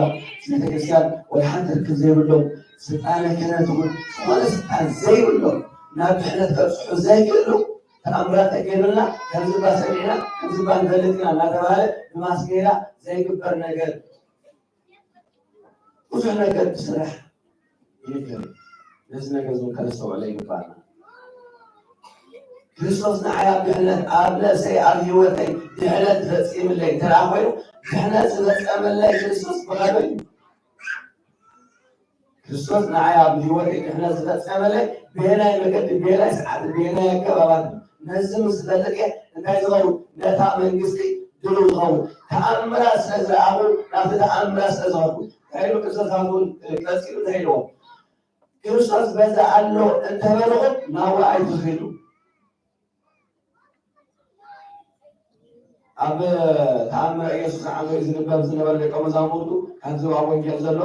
ቤተክርስትያን ወይ ሓንቲ ርክብ ዘይብሎም ስልጣነ ክህነት እውን ዝኾነ ስልጣን ዘይብሎም ናብ ድሕነት ከብፅሑ ዘይክእሉ ተኣምራት ተገይሩልና ከምዝባ ሰሚዕና ከምዝባ ንፈልጥና እናተባሃለ ብማስሜራ ዘይግበር ነገር ብዙሕ ነገር ብስራሕ ይግበር ነዚ ነገር ዝውን ከነስተውዕሎ ይግባአና ክርስቶስ ንዓያ ድሕነት ኣብ ነፍሰይ ኣብ ሂወተይ ድሕነት ፈፂምለይ እንተደኣ ኮይኑ ድሕነት ዝፈፀመለይ ክርስቶስ ብኸመይ እዩ ክርስቶስ ንዓያ ኣብ ሂወተይ ድሕነት ዝፈፀመለይ ብሄናይ መገዲ ብሄናይ ሰዓት ብሄናይ ኣገባባት ነዚ ምስ ፈለጥየ እንታይ ዝኸውን ነታ መንግስቲ ድሉው ዝኸውን ተኣምራት ስለ ዝረኣኹ ናብቲ ተኣምራት ስለ ዝኸድኩ ታይሉ ክርስቶስ ኣብውን ቀፂሉ ተሂልዎም ክርስቶስ በዛ ኣሎ እንተበልኹም ናብኡ ኣይትኸዱ ኣብ ተኣምረ ኢየሱስ ዓመት ዝንበብ ዝነበረ ደቀ መዛሙርቱ ከምዚ ኣብ ወንጌል ዘሎ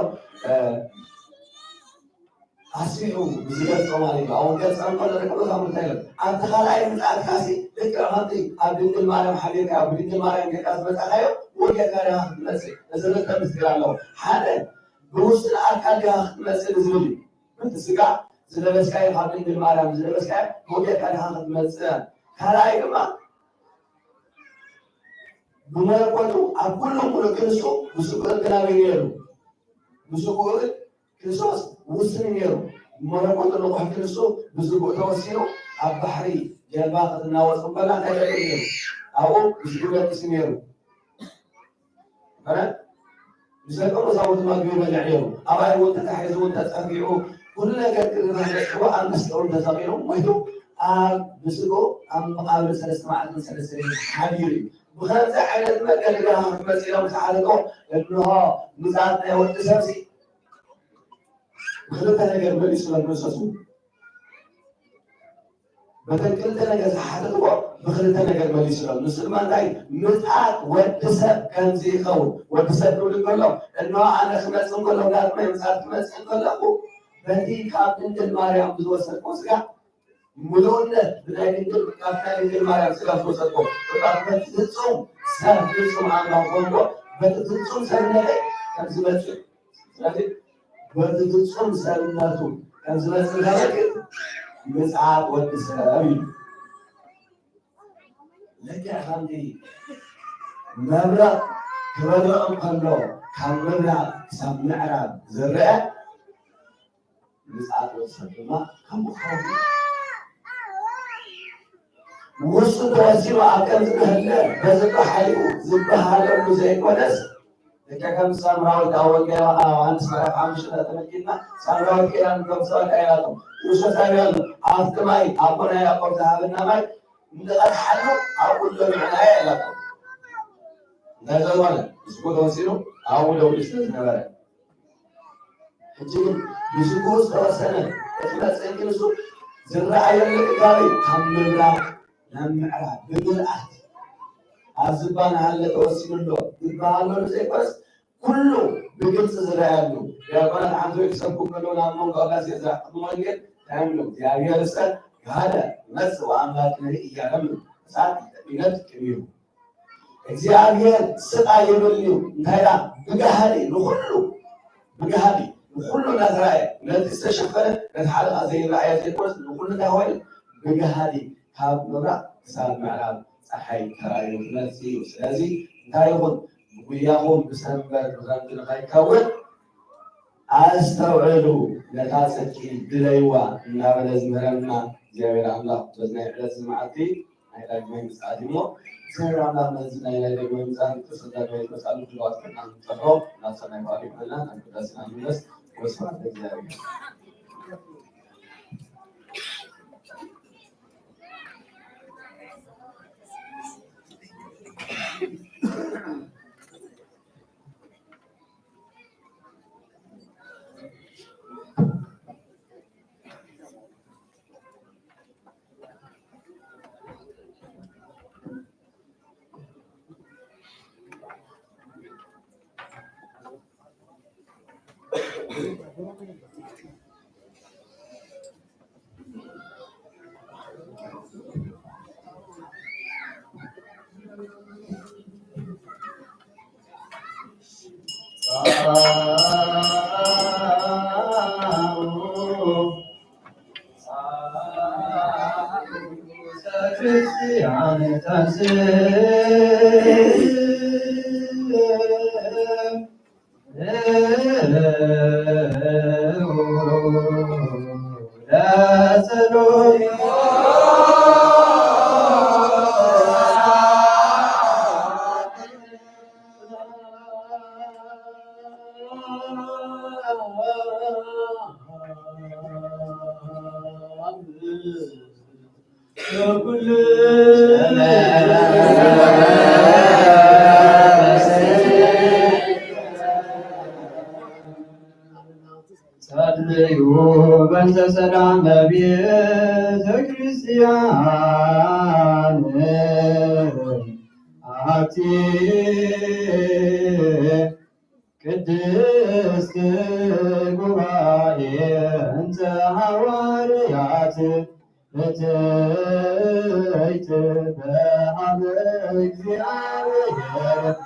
ኣስቢዑ ዝገልፆ ማለት እዩ ኣብ ወንጌል ፀንቆሎ ደቀ መዛሙርቱ ኢሎም ኣብቲ ካልኣይ ምፅኣት ካሲ ደቂ ከምቲ ኣብ ድንግል ማርያም ሓቢርካ ኣብ ድንግል ማርያም ጌርካ ዝመፃኻዮ ወንጌልካ ዲኻ ክትመፅእ እዚ ክልተ ምስጢር ኣለዎ ሓደ ብውስጢ ኣካል ዲኻ ክትመፅእ ዝብል እዩ በቲ ስጋ ዝለበስካዮ ካብ ድንግል ማርያም ዝለበስካዮ ወንጌልካ ዲኻ ክትመፅእ ካልኣይ ድማ ብመለኮቱ ኣብ ኩሉ ሙሉእ ክንሱ ምስጉርን ክናበይ ነይሩ ምስጉርን ክርስቶስ ውስን ነይሩ ብመለኮቱ ልቑሕ ክንሱ ብዝጉእ ተወሲኑ ኣብ ባሕሪ ጀልባ ክትናወፅ በላ እንታይ ደቂ ነይሩ ኣብኡ ምስጉር ደቂሱ ነይሩ ብዘቀ መዛሙርቱ መግቢ ይበልዕ ነይሩ ኣብኣይ እውን ተታሒዙ እውን ተፀፊዑ ኩሉ ነገር ክርሕዎ ኣብ መስቀሉ ተሰቂሉ ሞይቱ ኣብ ብስጉ ኣብ መቃብር 3 መዓልትን 3 ሌሊትን ሓቢሩ እዩ بخمسة حالات ما كان لها مثلا مساعدته انها مساعدة يا ولد سامسي بخلتها انا قبل اسم المسوس بدل كنت انا جالس حاطته بخلتها انا قبل اسم المسلمان داي مساعد ولد سام كان زي قول ولد سام له كله انه انا خمس كله قال ما مساعد خمس كله بدي كاب انت الماريام بتوصل كوسكا ملونة بداية يقول كافنا يجي الماريا سلاف وسطهم وكافنا تتصوم سلاف تتصوم عن بعضهم بتتصوم سلنا كم زمان لكن بتتصوم سلنا تو كم زمان لكن مسعى والتسامي لك يا خالدي مبلغ كبر أمكانه كم مبلغ سمع عرب زرع مسعى والتسامي كم خالد وسط توسيم عقل هلا بزق حلو زبها على زي كونس لك كم سامراوي اول جاء عن سمع عامش تمكنا سامراوي كان كم سؤال اياتهم وش سامي عاطماي ابونا يا ابو ذهبنا ماي من حلو اقول له معايا لا هذا ولا اسكو توسيم اول لو استثناء حجين بسكوس توسنا احنا سنكن سو زرع يلك قالي حملنا نمعرها بملأت عزبان هلا توسل له يبالو زيكوس كله بقلص زرعانو يا بنات عنده يكسبكم ملون عمون قاس يزرع مونجل تعملوا يا ريالسا هذا مس وعملات نهي يعمل ساعات بنت كبير እግዚአብሔር ስጣ የበልዩ እንታይራ ብጋሃሪ ንኩሉ ብገሃዲ ኩሉ እናተረኣየ ነቲ ዝተሸፈነ ነቲ ሓለቓ ዘይረኣየ ዘይኮነስ ንኩሉ እንታይ ኮይኑ ብገሃዲ ካብ ምብራቕ ክሳብ ምዕራብ ፀሓይ ተራእዩ ክመፅእ እዩ። ስለዚ እንታይ ይኹን ጉያኹም ብሰንበር ብከምቲ ንኸይከውን ኣስተውዕሉ ነታ ፅድቂ ድለይዋ እናበለ ዝምህረና እግዚኣብሔር ኣምላኽ በዚ ናይ ዕለት ዝመዓልቲ ናይ ዳግማይ ምፅኣት እሞ እግዚአብሔር አምላክ ነዚህ ላይ ደግሞ ምዛን ተሰዳጅ ይመጣሉ ብሏት ከናን ጠሮ ናሰናይ ባሪ ይሆናል አንተዳስና ድረስ ወስፋት እግዚአብሔር በእንተ ሰላም ቤተ ክርስቲያን አቲ ቅድስት ጉባኤ እንተ ሐዋርያት እትይት በሀበ እግዚአብሔር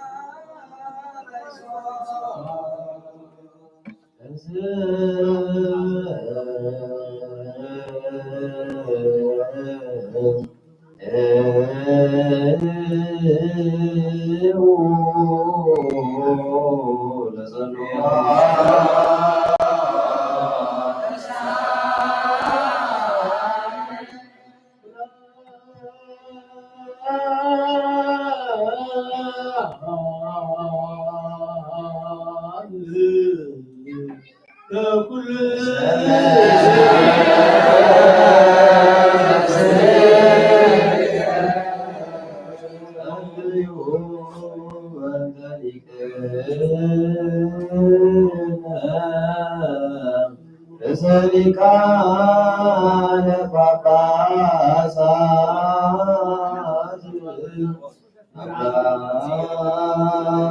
ሊቃነ ጳጳሳት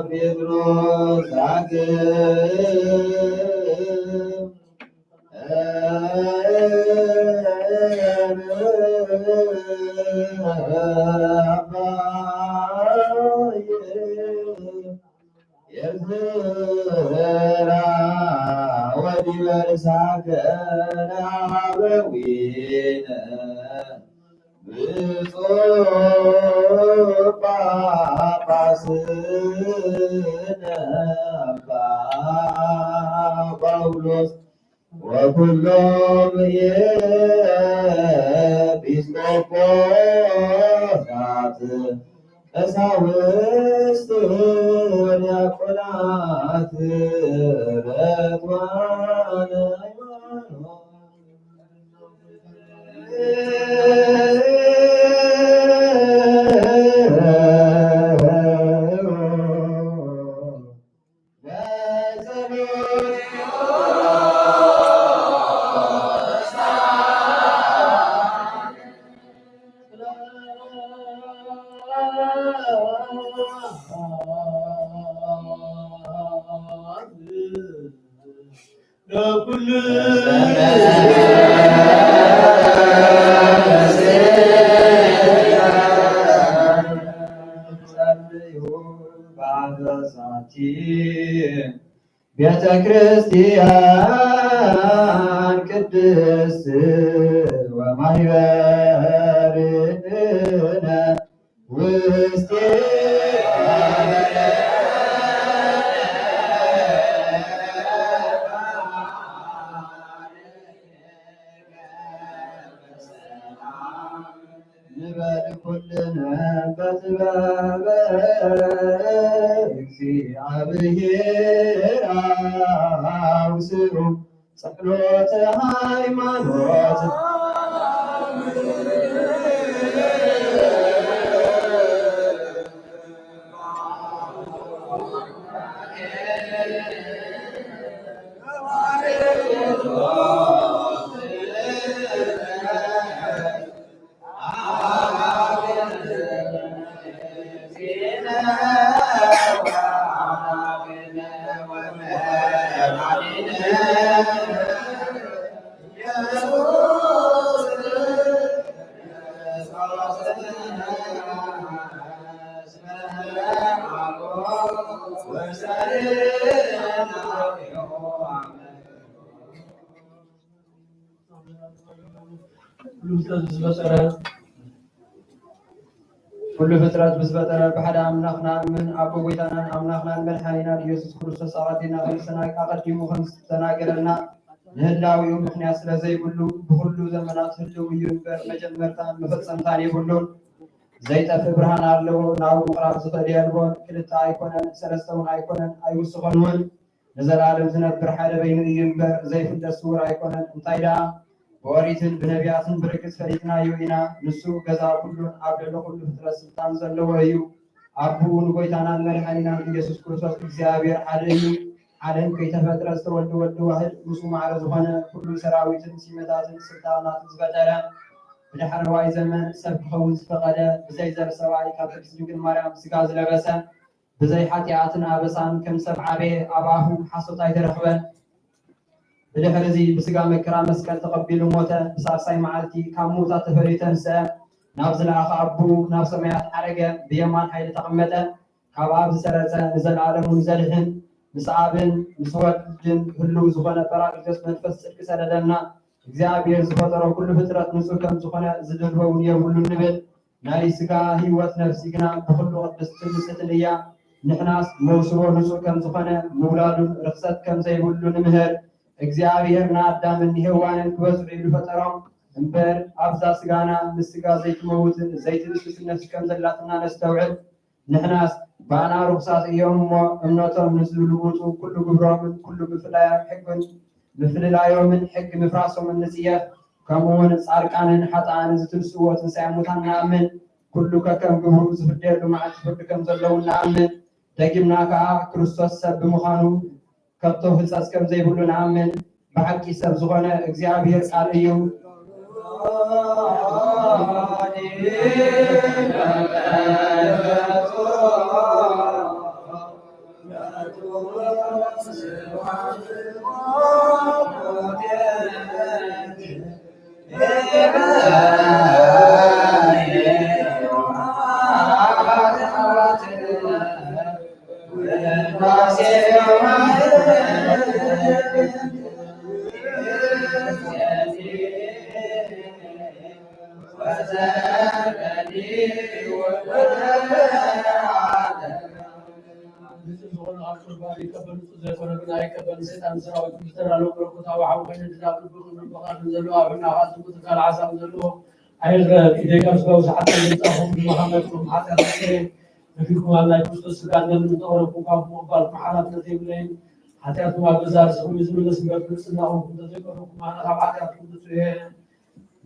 ጴጥሮስ ጳውሎስ ወኩሎም ኤጲስቆጶሳት ቀሳውስት ወዲያቆናት ረድዋነ ቤተ ክርስቲያን ቅድስት ወማኅበርነ ውስቴታ ንበል ኩልነ በጥበበ እግዚአብሔር አውስኡ ጸሎተ ሃይማኖት ኩሉ ፍጥረት ብዝፈጠረ ብሓደ ኣምላኽና ምን ኣቦ ጎይታናን ኣምላኽናን መድሓኒናን ኢየሱስ ክርስቶስ ኣቐዲና ኣቐዲሙ ከም ዝተናገረና ንህላዊኡ ምክንያት ስለ ዘይብሉ ብኩሉ ዘመናት ህልው እዩ እምበር መጀመርታን መፈፀምታን የብሉን ዘይጠፍእ ብርሃን ኣለዎ ናብኡ ምቕራብ ዝኽእል የልቦን ክልተ ኣይኮነን ሰለስተ እውን ኣይኮነን ኣይውስኾን እውን ንዘለኣለም ዝነብር ሓደ በይኑ እዩ እምበር ዘይፍለጥ ስውር ኣይኮነን እንታይ ደኣ ብኦሪትን ብነቢያትን ብርግፅ ፈሊጥናዮ ኢና ንሱ ገዛ ኩሉን ኣብ ልዕሊ ኩሉ ፍጥረት ስልጣን ዘለዎ እዩ ኣቡኡ ንጎይታናን መድሓኒናን ኢየሱስ ክርስቶስ እግዚኣብሔር ሓደ እዩ ዓለም ከይተፈጥረ ዝተወልደ ወልዲ ዋህድ ምስኡ ማዕረ ዝኾነ ኩሉ ሰራዊትን ሲመታትን ስልጣናትን ዝፈጠረ ብድሕሪ ዋይ ዘመን ሰብ ክኸውን ዝፈቐደ ብዘይ ዘር ሰብኣይ ካብ ቅድስት ድንግል ማርያም ስጋ ዝለበሰ ብዘይ ሓጢኣትን ኣበሳን ከም ሰብ ዓበየ ኣብ ኣፉ ሓሶት ኣይተረኽበን ብድሕሪ እዚ ብስጋ መከራ መስቀል ተቐቢሉ ሞተ ብሳልሳይ መዓልቲ ካብ ሙታት ተፈሊዩ ተንስአ ናብ ዝለኣኸ ኣቡኡ ናብ ሰማያት ዓረገ ብየማን ሓይሊ ተቐመጠ ካብ ኣብ ዝሰረፀ ንዘለኣለሙን ዘድሕን ምስ ኣብን ምስ ወልድን ህልው ዝኾነ ጰራቅሊጦስ መንፈስ ጽድቂ ሰደደና እግዚኣብሔር ዝፈጠሮ ኩሉ ፍጥረት ንጹህ ከም ዝኾነ ዝድልወውን የብሉ ንብል ናይ ስጋ ህይወት ነፍሲ ግና ብኩሉ ቅድስትን ንጽሕትን እያ ንሕናስ መውስቦ ንጹህ ከም ዝኾነ ምውላዱን ርክሰት ከም ዘይብሉ ንምህር እግዚአብሔር ንአዳምን ሔዋንን ክበጽሑ ኢሉ ፈጠሮም እምበር ኣብዛ ስጋና ምስ ስጋ ዘይትመውትን ዘይትብስስ ነፍሲ ከም ዘላትና ነስተውዕል ንሕናስ ባና ርኩሳት እዮም እሞ እምነቶም ንዝልውጡ ኩሉ ግብሮምን ኩሉ ምፍልላዮምን ሕጊ ምፍራሶምን ንጽየፍ ከምኡውን ጻድቃንን ሓጥኣንን ዝትንስዎ ትንሣኤ ሙታን ንኣምን ኩሉ ከከም ግብሩ ዝፍደሉ መዓልቲ ፍርዲ ከም ዘለዉ ንኣምን ደጊምና ከዓ ክርስቶስ ሰብ ብምዃኑ ከቶ ህጸጽ ከም ዘይብሉ ንኣምን ብሓቂ ሰብ ዝኾነ እግዚአብሔር ቃል እዩ سيدنا سراوي كمستر على بركوتا وحاول أن تدابر بكم البقاء من زلوا عنا غاز متكال عسى من زلوا عير إذا كان سبوس حتى ينتهوا بمحمدكم حتى تسير فيكم الله يكسر سكان من دوركم كم مقبل محلات نتيب لين حتى يكون أجزار سوي زمن سبب نسناهم تذكركم أنا حتى تسير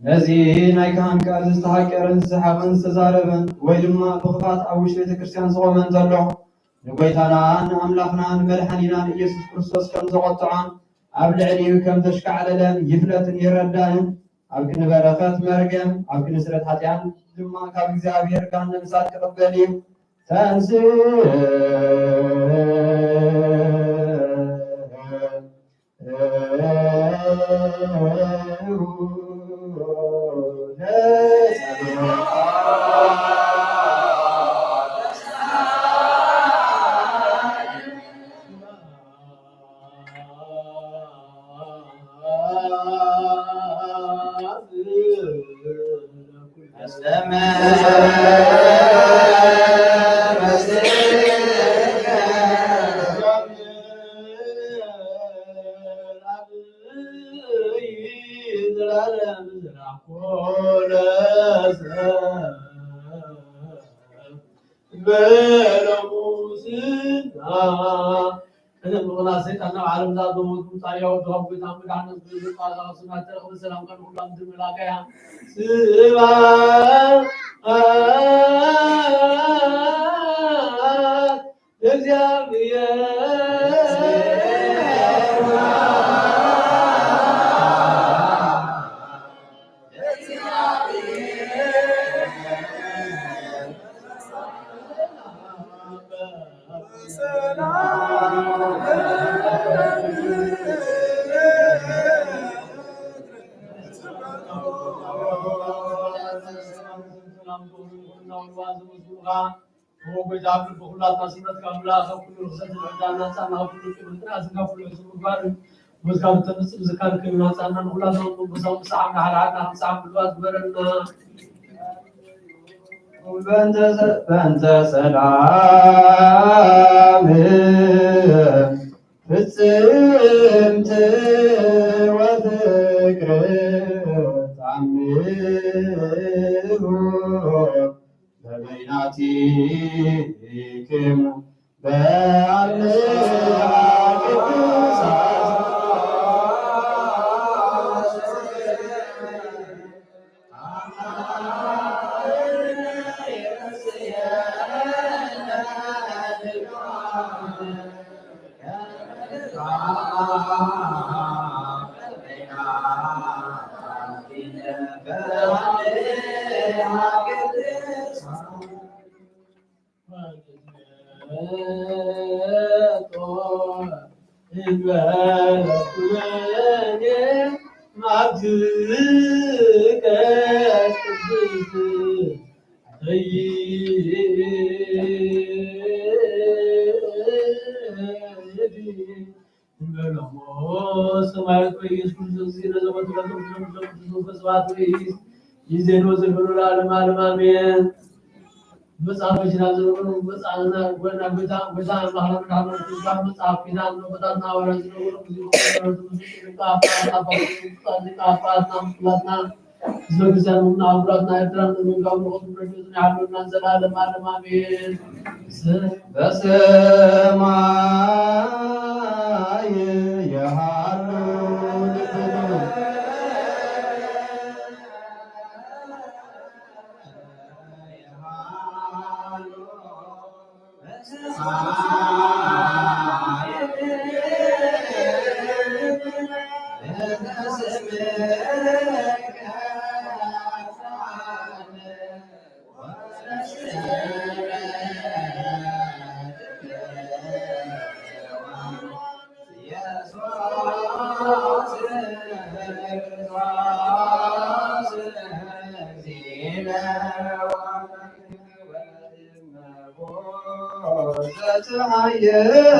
نزين أيكان كارز استحكرن سحقن سزاربن ويلما بخفات أو شيء كريستيان زومن زلوا نبيتنا أملاكنا ملحنينا إيسوس كريستوس كم زغطعان أبلعني كم تشكع لهم يفلت يردان أبكن بركات مرقم أبكن سرت حتيان لما كاب زابير كان نمسات كربليم تنسي በእንተ ሰላም ፍጽምት ወፍቅር ታምሩ በበይናቲክሙ በአልሃ በሰማይ የሃሉ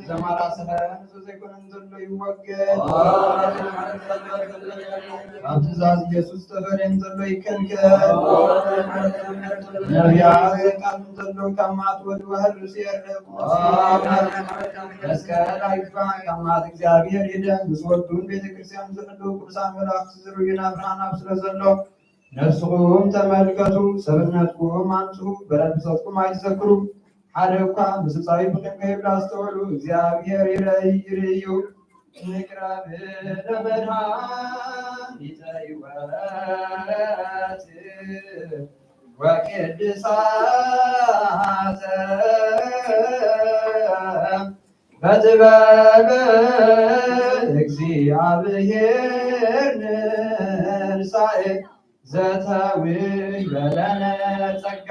ዘማራ ሰህን ዘይኮነ ዘሎ ይወገድ ኣብ ትእዛዝ ኢየሱስ ተፈርየን ዘሎ ይከንከን ነቢያት ዘይቃሉ ዘሎ ካብ መዓት ወዲ ወህርስ የርቅ መስቀል ኣይግባእ ካብ መዓት እግዚአብሔር ይደን ምስ ወዱን ቤተክርስቲያን ዝሕልው ቅዱሳን መላእክቲ ዝርዩና ብርሃን ኣብ ስለ ዘሎ ነፍስኩም ተመልከቱ፣ ሰብነትኩም አንጽሑ፣ በረከትኩም አይዘክሩ። ሓደ እኳ ምስፃዊ ብቅንከ ይብላ አስተውሉ፣ እግዚአብሔር ይርዩ። ንቅረብ ለመድኃኒተ ሕይወት ወቅድሳተ በጥበብ እግዚአብሔር ንርሳኤ ዘተውይ በለነ ጸጋ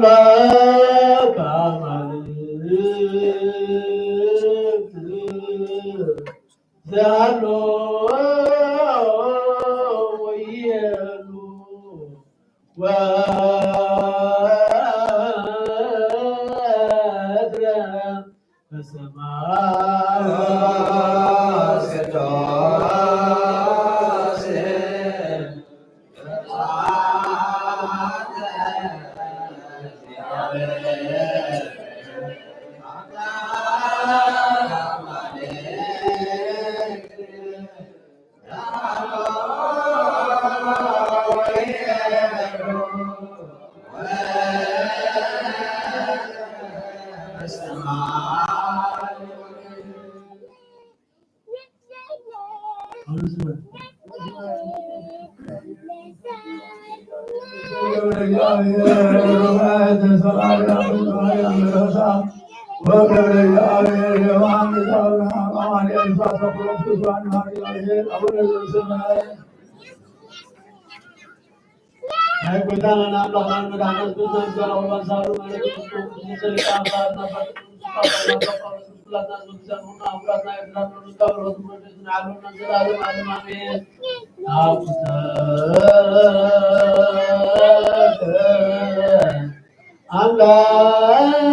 አምላክ አማልክት ዘአሎ ወየሉ ወድረ በሰማይ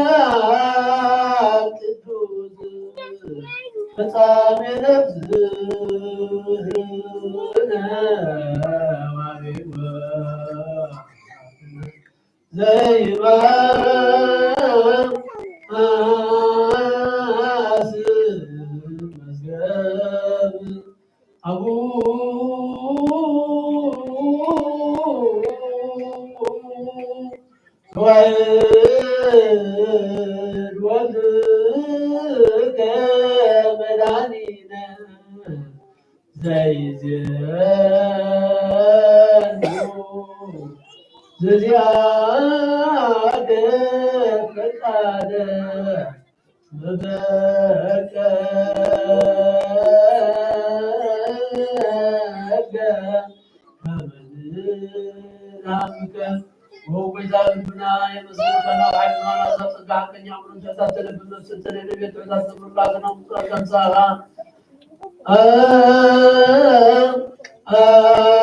አምላክ ቅዱስ ፍጻሜ ነፍስህነ ዋቤወ ዘይማስ መዝገብ አቡ ወልድከ መድኃኒነ ዘይዜኑ ዝዚአከ ፈቃደ በበቀለ ከመንሃምከ ወወይዛልብና የመስሉከና ሃይማኖት ተጸጋከኛ ምን ተሳተለብን ስትለለ ቤት ተሳተሉላትና ሙቀቀንሳራ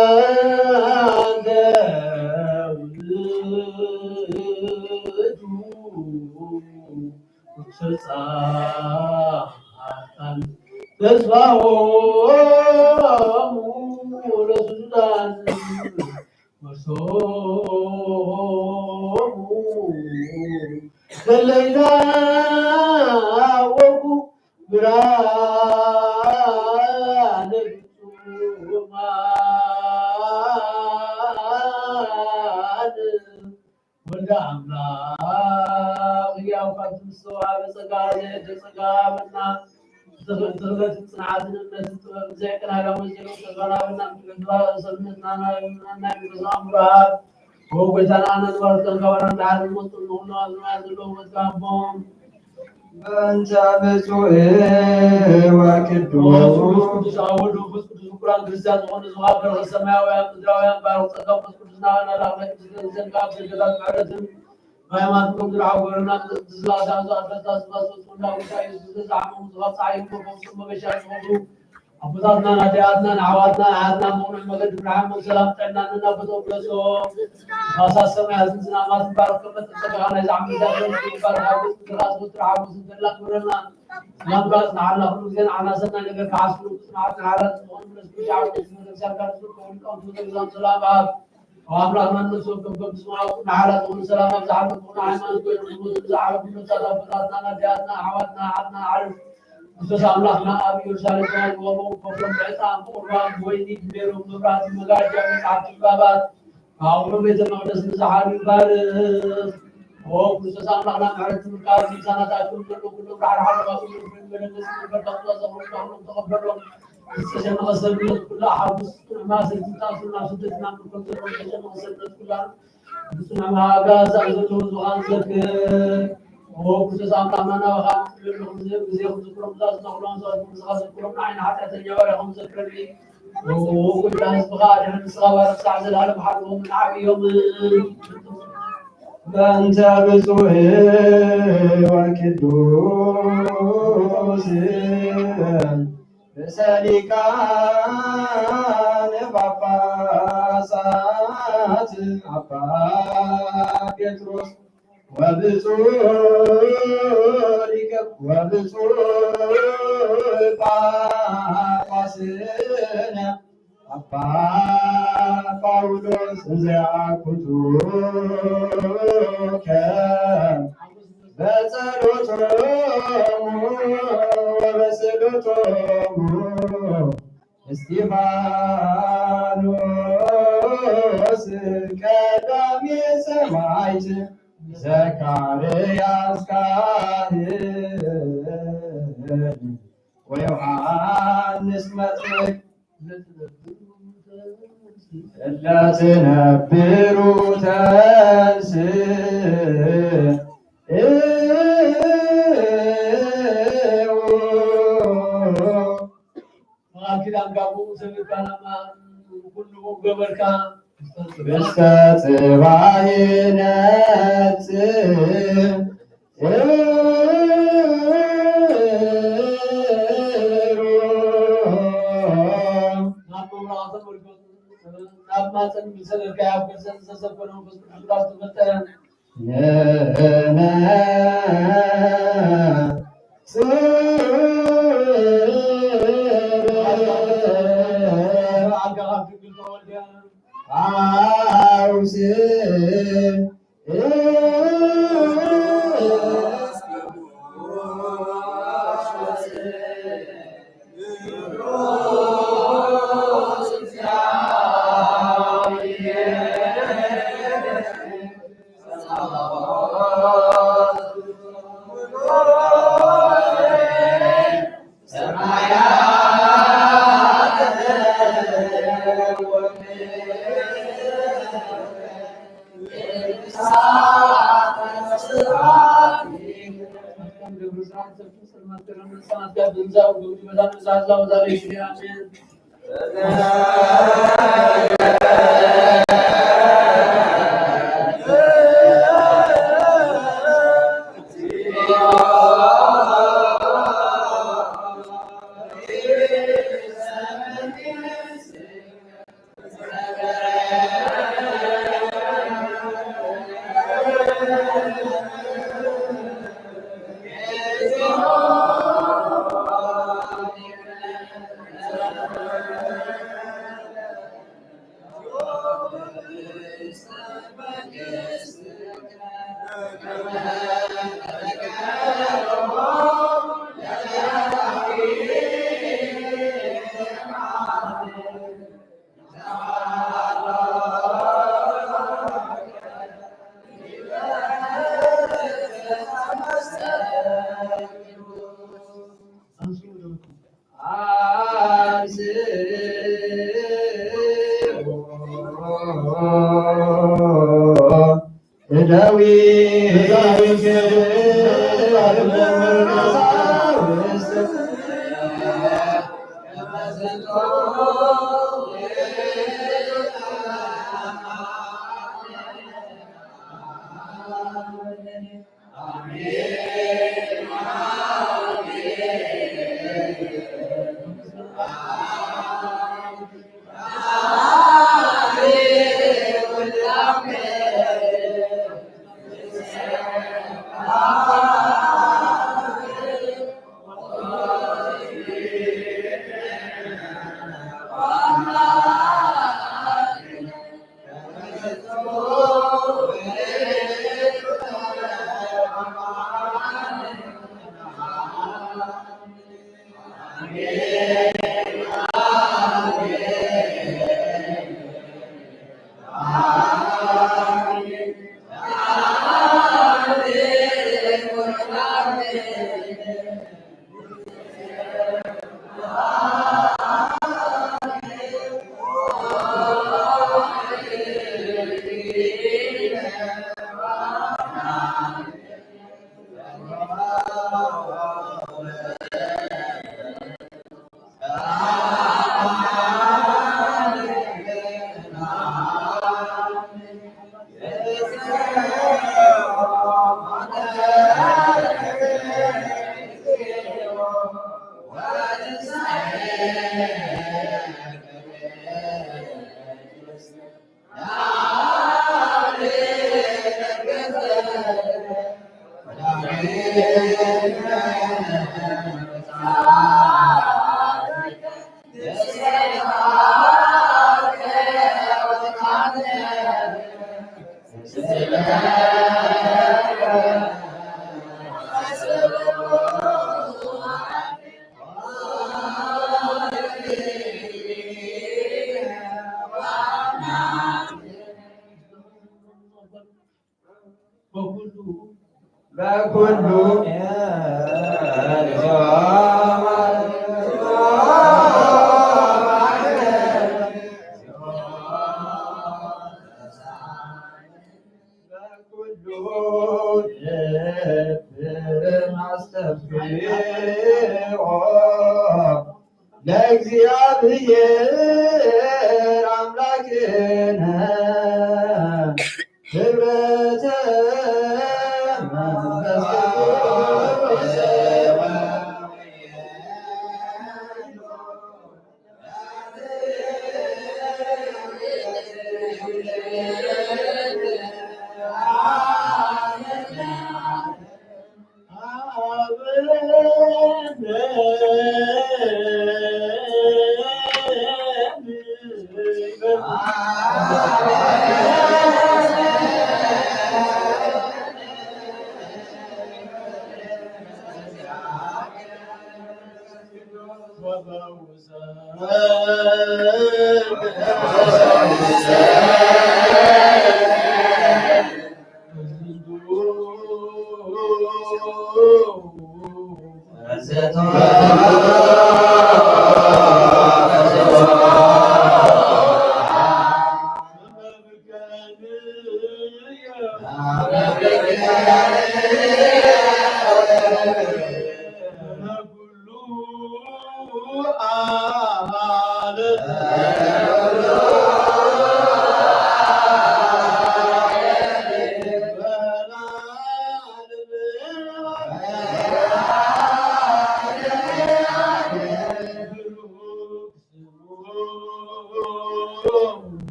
አንተ ውእቱ ስልጣን ተስፋሆሙ ለሱዳን መርሶሙ ለለይታወቁ ብርሃነ ፍጹማን ወልደ አምላክ ሕያው ካብ ምስተዋሃበ ጸጋ ዘየደ ጸጋምና ትኽለት ጽንዓትን እምነትን ጥበብ ዘይቀናጋሞ ዘለው ተባራብና ሰብነትና ናይ ምገዛም ብርሃን ወጎይታና ነጥባርተን ከባና ዳር ሞት ነው አዝማዝሎ ወጣቦም በእንተ ብፁዕ ወቅዱስ ቅዱስ አወዱ ቅዱስ ቁርአን ክርስቲያን ሆነ ዝዋበር ሰማያውያን ምድራውያን ባሮክ ጸጋው ቅዱስና ወናላህ ዘንጋ በገዛት ማለትም ሃይማኖት ቅዱስ አወርና ዝላዛዛ አፈታስባሱና ወሳይ ዝዛሙ ዝዋሳይ ኮንሶ መበሻሽ ሆዱ አቡታትና ናዲያትና አዋትና አያትና ሞን መገድ ብርሃን ሰላም ጠናንና በተወለሶ ማሳሰማ ያዝንና ማት ባሮክ ከተጸጋና ያዛም ዳረን ባሮክ ቅዱስ ወጥራው ዝንደላክ ወረና ለምባስ ናላ ሁሉ ግን አናሰና ነገር ካስሉ ስማት ናላት ሆን ለስቢያ ወጥስ ጋር ተቆንቀው ተዘዛም ሰላም አምላክ መንሱ ከበብስማው ናላት ሁሉ ሰላም አብዛት ሆነ ሃይማኖት ወይ ዛዓብ ተዛባታና ናዲያትና አዋትና አና አርፍ ክርስቶስ አምላክና አብ ኢየሩሳሌም ወበው ፕሮግራም በጣም ቁርባን ወይኒ ቢሮ መብራት መጋጃ መጽሐፍ ባባት አሁን ቤተ መቅደስ ዘሐሪ ባር ክርስቶስ አምላክና ማለት ምቃር ሚዛናታቸው ሁሉ ጋር ሐረባቱ በለገስ በተቀጣ ዘመኑ ተቀበሉ ተጀመረ ሰብለት ኩላ ሐብስ ማሰል ታሱና ስደትና ምክንያት ተጀመረ ሰብለት ኩላ ክርስቶስ ማጋ ዘዘሉ ዙሃን ዘክ ክርስቶስ አምላክና ወኻም ለሁሉ ጊዜ ዝክሮም ዛዝናውላን ዛዝናውላን አይን ኃጢአተኛ ወረኹም ዘክረሊ ወቁዳስ በጋር ስጋባር ሳዕዘላለ በሐቆም ዓብዮም በእንተ ብፁዕ ወቅዱስ ርእሰ ሊቃነ ጳጳሳት አባ ጴጥሮስ ወብፁዕ ጳጳስነ አባ ጳውሎስ ዘአኩቱከ በጸሎቶሙ ወበስእሎቶሙ እስጢፋኖስ ቀዳሜ ሰማዕት ዘካርያስ ካህን ወዮሐንስ መጥምቅ እለ ትነብሩ በስተ ጽባይነት ለእግዚአብሔር አምላክነ ህብረተ መንፈስ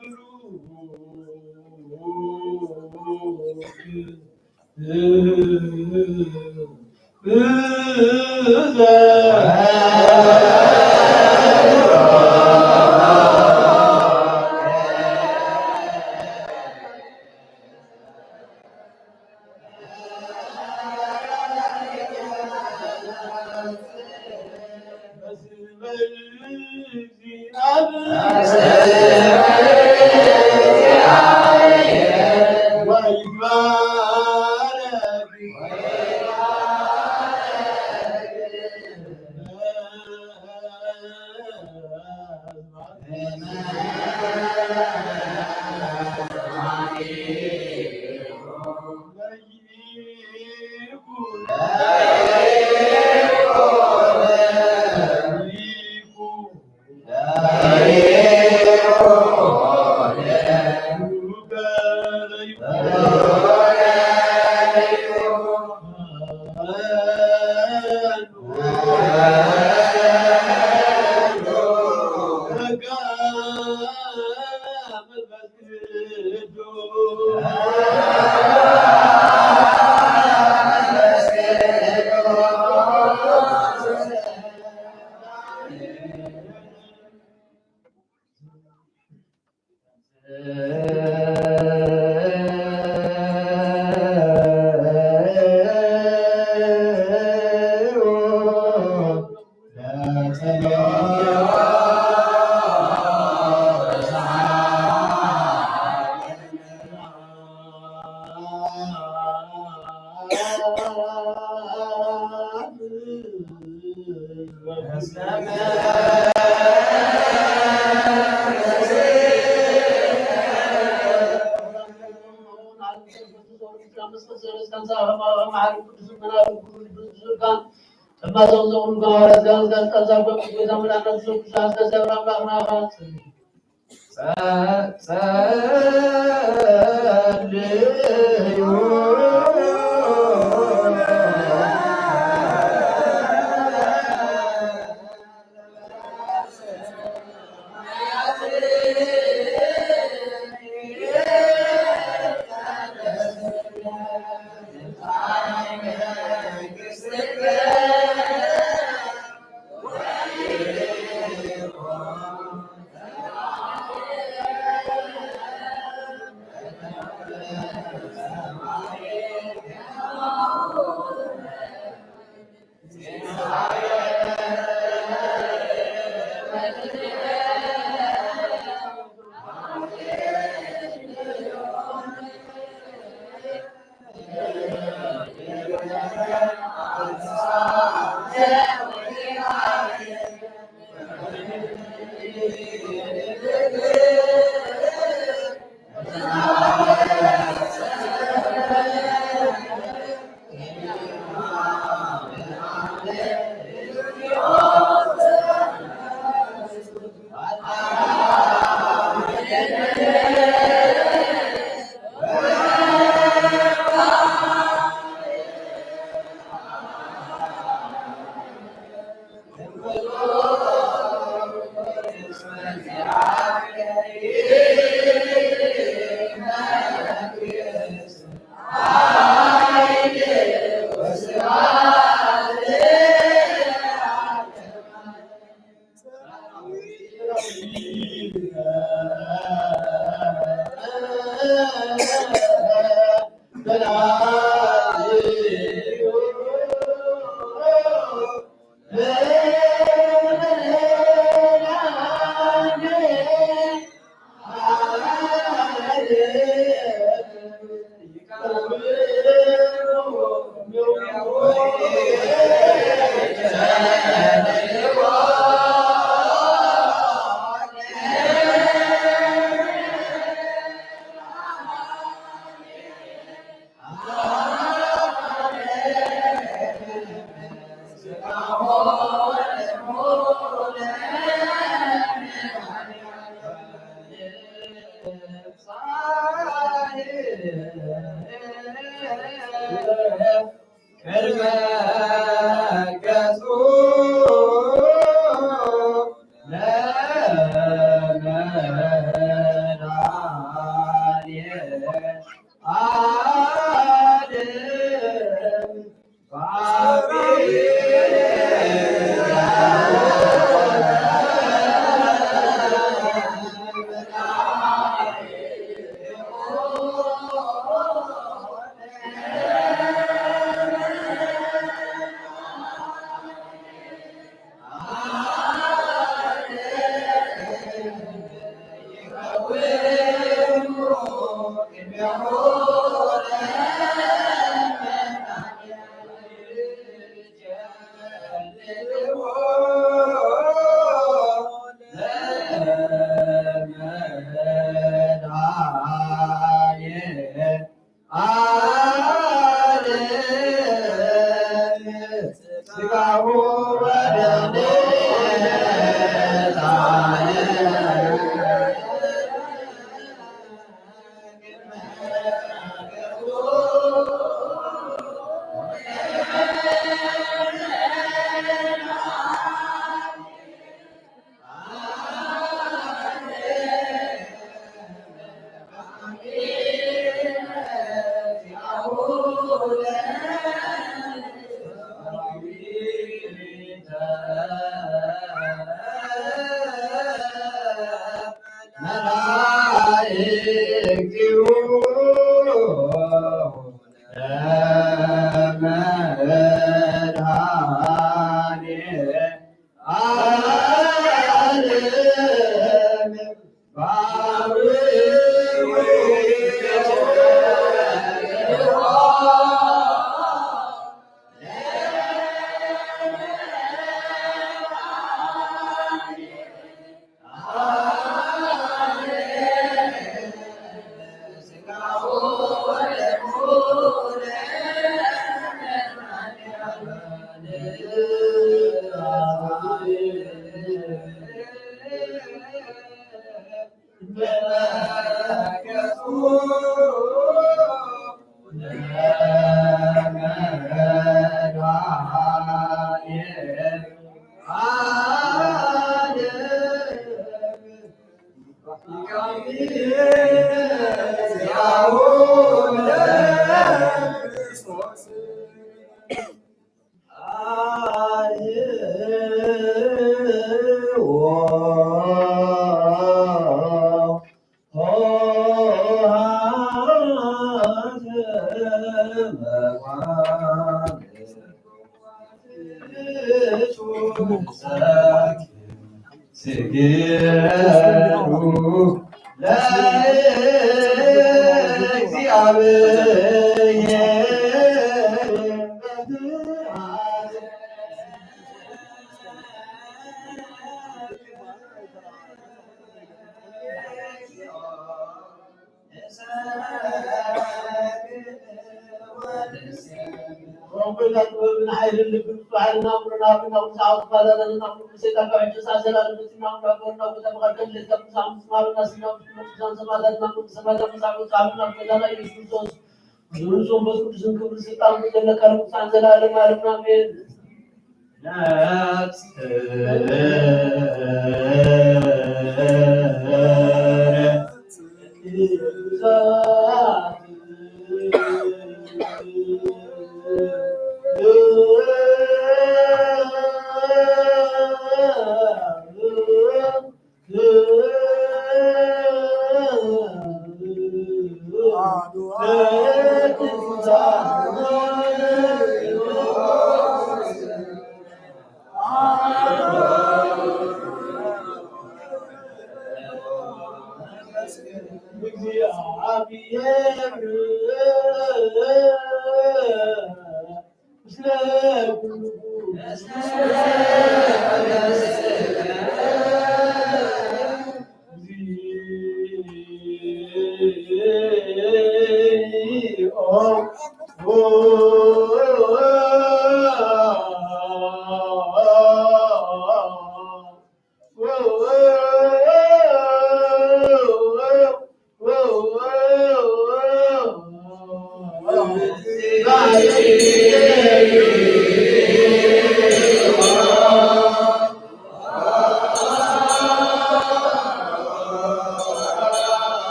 ቅዱስ አድኅኖ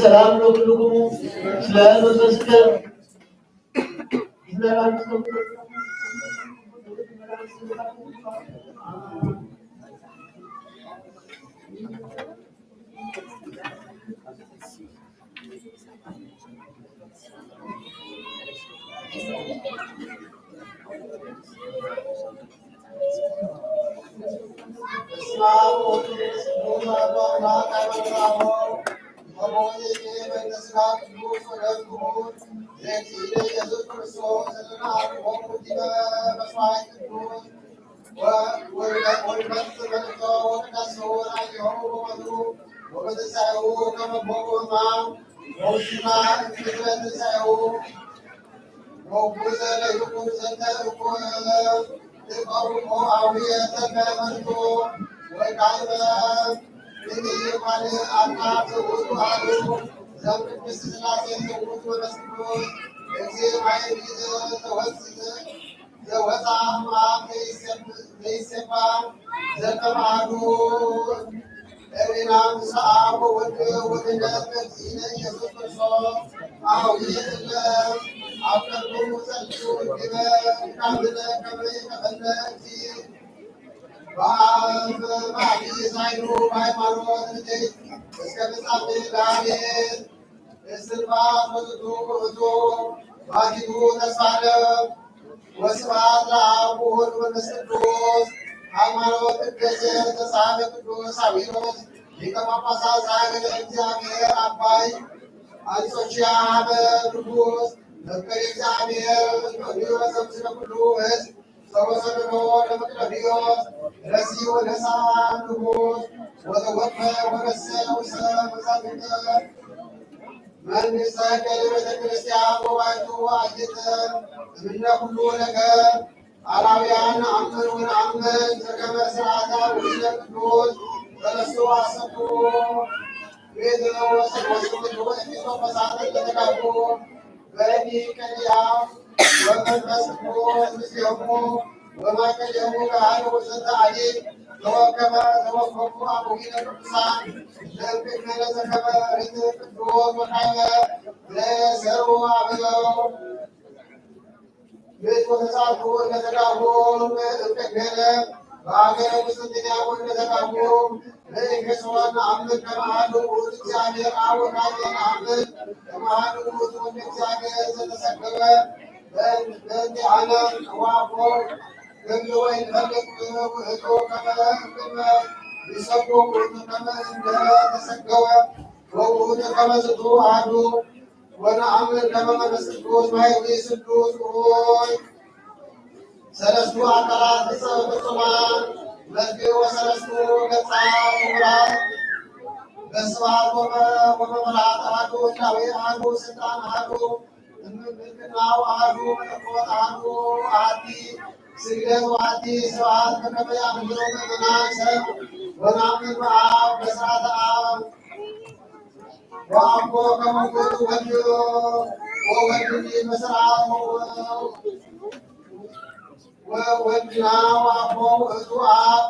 ሰላም ነው ሁሉም ስለመሰከ Jesus Christ, መስዋዕት ቅዱስ ወልቀት መልቶ ወቅዳሴው ራእየው በሞቱ ወበትንሣኤው ከመቦቁ ሕማም ወውሽማ እንግድረ ትንሣኤው ወጉዘ ለይኩን ዘንተ እኩል ትቀውሞ አውየ ተመርቶ ወቃልበ እኔ ማለ አቃት ውጡ አሉ ዘቅድስት ሥላሴ ዘውቱ ወመስቅሎስ እግዚእ ኃይል ይዘ ተወስዘ ዘወፃ ማም ዘይሴባ ዘተባህዱ እሪናም ሰአብ ወልድ ወልደት እግዚእነ ኢየሱስ ክርስቶስ አውየ እለ አብቀርቡ ጸልዩ ግበ ካምነ ከመ ከፈለ እግዚእ በአብ ሳይኑ በሃይማኖት ልጅ እስከ ፍጻሜ ዳንኤል እስልባት ወዝቱ ውእቱ ባቲቱ ተስፋለም ወስብሐት ለአብ ወወልድ ወመንፈስ ቅዱስ ሃይማኖት ቅድስት ተሳለ ቅዱስ አዊሮስ ሊቀ ጳጳሳት ዘሀገረ እግዚአብሔር አባይ አንጾኪያ በቅዱስ መፍቀሬ እግዚአብሔር ዲዮስ ምስለ ኩሉ ሕዝብ ሰወሰዶ ለመቅደዲዮስ ረሲ ወነሳ ንጉስ ወተወፈ ወረሰ ውሰብ መዛግብተ መንግሥተ ቤተ ክርስቲያን ወባይቱ አየተ እምነ ኩሉ ነገር አላውያን አምን ወነአምን ዘከመ ሥርዓተ ውእተ ቅዱስ ሰለስቱ አሰቱ ቤተ ወሰወስቱ ኤጲስቆጶሳት ለተጋቡ በረቢ ቀዲያ ወመንፈስ ቅዱስ ምስሌሆሙ ወማእከሌሆሙ ካህን ወዘተ አሊት ተወከመ ተወከፉ አቡነ ቅዱሳን ለእምቅድመ ዘከመ ርትዕ ቅዱስ ወካዕበ ለዘርኡ አብለው ቤት ወተጻፉ ለተጋቡ እምቅድመ በአገረ ውስጥ እንዲያውቁ ለተጋቡ ለኢየሱስና አምን ከመሃሉ ውእቱ እግዚአብሔር አብ ወወልድ አምን ከመሃሉ ውእቱ እግዚአብሔር ዘተሰገበ በእንቲአነ ዋቆ ገብረ ወይን መልክ ውእቱ ከመ እምቅድመ ይሰብኩ ውእቱ ከመ እንደተሰገወ ወውእቱ ከመ ዝቱ አሐዱ ወነአምን ከመ መንፈስ ቅዱስ ማኅየዊ ስሉስ ሆይ ሰለስቱ አካላት ፍጹማን መዝጊዕ ወሰለስቱ ገጻት ምሁራት በስብሐት ወበምልአት አሐዱ ሕላዌ አሐዱ ስልጣን አሐዱ እምብልጽግናው አሐዱ መለኮት አሐዱ አሐቲ ስግደት ወአሐቲ ስብሐት በከመ ያምልኩ ምእመናን ሰብ ወነአምን በአብ በሥርዓተ አብ ወአቦ ከመ ውእቱ ወልድ ወወልድ በሥርዓት ወወልድና ወአቦ ውእቱ አብ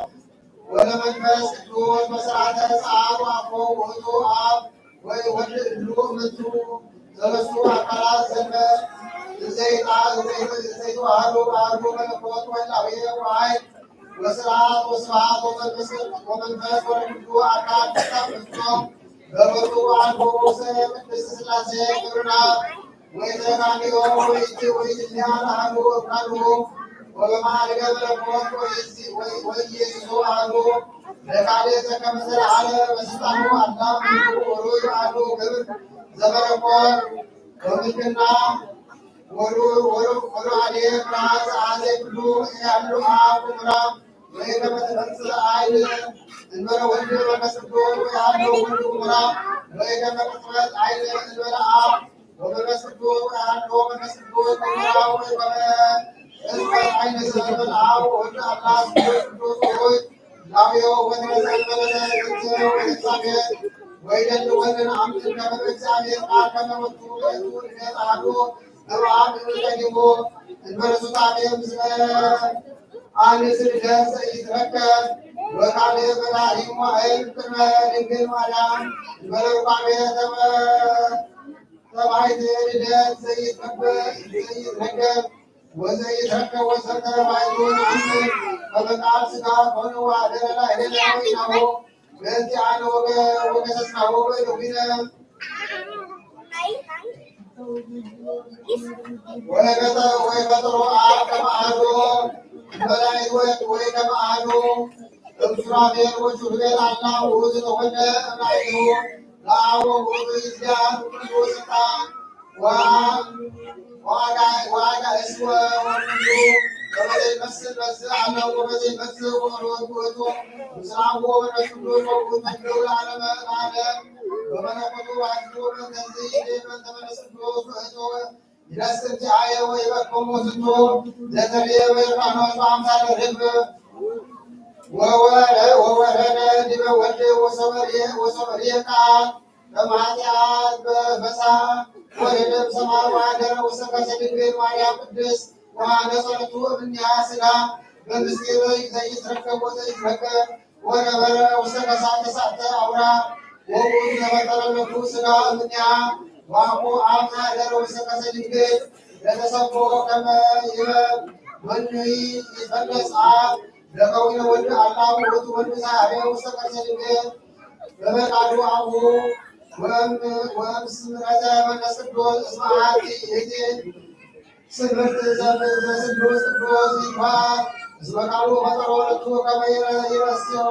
ወለመንፈስ ቅዱስ በሥርዓተ ጸአት ወአቦ ውእቱ አብ ወወልድ እሉ እምንቱ ሰለስቱ አካላት ዘንበል ዘይተዋሃዱ አሐዱ መለኮት ወሕላዌ ወኃይል ወሥርዓት ወስብሐት ወመንፈስ ወለኩሉ አካል ፍጹም በቦቱ አልቦ ውእቱ ቅድስት ሥላሴ ክብርና ወይተካኒዮ ወይትሊያን አሐዱ እምቃሉ ወበማዕርገ መለኮት ወኢየሱስ አሐዱ ለቃልየ ዘከመ ዘለዓለም በሥልጣኑ አዳም ወሩይ አሐዱ ክብር ዘመለኮት ወምልክና ወሉዓሌ ብርሃን ዘአሐዜ ኩሉ ያሉ አብ ወምዕራብ ወከመ ትፈጽእ ኃይል እንበለ ወልድ መንፈስ ቅዱስ ወያለው ወልድ ወምዕራብ ወከመ ቅጽበት ኃይል እንበለ አብ ወመንፈስ ቅዱስ ወያለው መንፈስ ቅዱስ ወምዕራብ ወከመ ቅጽበት ኃይል እንበለ አብ ወወልድ አምላክ ቅዱስ ሆይ ላብዮ ወተመሰለ እግዚአብሔር ወይደል ወልን አምጥ ከመ እግዚአብሔር ቃል ከመ ወጡ ልደት አሐዱ እምአብ እምቀዲሙ እንበለ ሱታፌ ምስለ አንስ ልደት ዘይትረከብ ወካልእ በላዕሊ መዋዕል ቅድመ ድንግል ማርያም እንበለ ሩካቤ ተባሕት ልደት ዘይትረከብ ወዘይትረከብ ወሰተ ባሕቱ ነአምን ከመ ቃል ሥጋ ኮነ ወኀደረ ላዕሌነ ወኢናሁ በእንቲአነ ወገሠጽናሁ በእደዊነ ወይፈጥሮ አብ ከመ አሐዱ እምበላዕት ወከመ አሐዱ እምሱራፌል ወኪሩቤል አላ ውእቱ ተወልደ እምላዕሌሁ ለአብ ወውእቱ ይዝዳን ኩሉ ስልጣን ወአጋእዝወ ወኩሉ በመ وورد دم ود وصبرية በማጥያት በበሳ ወደ ሰማይ ዋደረ ወሰከሰ ድንግል ማርያም ቅድስ ወሃነ ጸሎቱ እምኔሃ ሥጋ በምስጢር ዘይትረከብ ወዘይትረከብ ወነበረ ወሰከሳ ተሳተ አውራ ወውእቱ ተፈጠረለቱ ሥጋ እምኔሃ ዋቁ አምና ደረ ወሰከሰ ድንግል ለተሰብሖ ከመ ይበብ ወንይ ይትፈለስ አብ ለከዊነ ወልድ አላ ውእቱ ወልድ ዛሬ ወሰከሰ ድንግል በፈቃዱ አቡ ወእምስምረተ መንፈስ ቅዱስ እስመ አሐቲ ይእቲ ስምርት ዘስሉስ ቅዱስ ይባል እስመ ቃሉ ፈጠሮ ለቱ ከመ ይረስዮ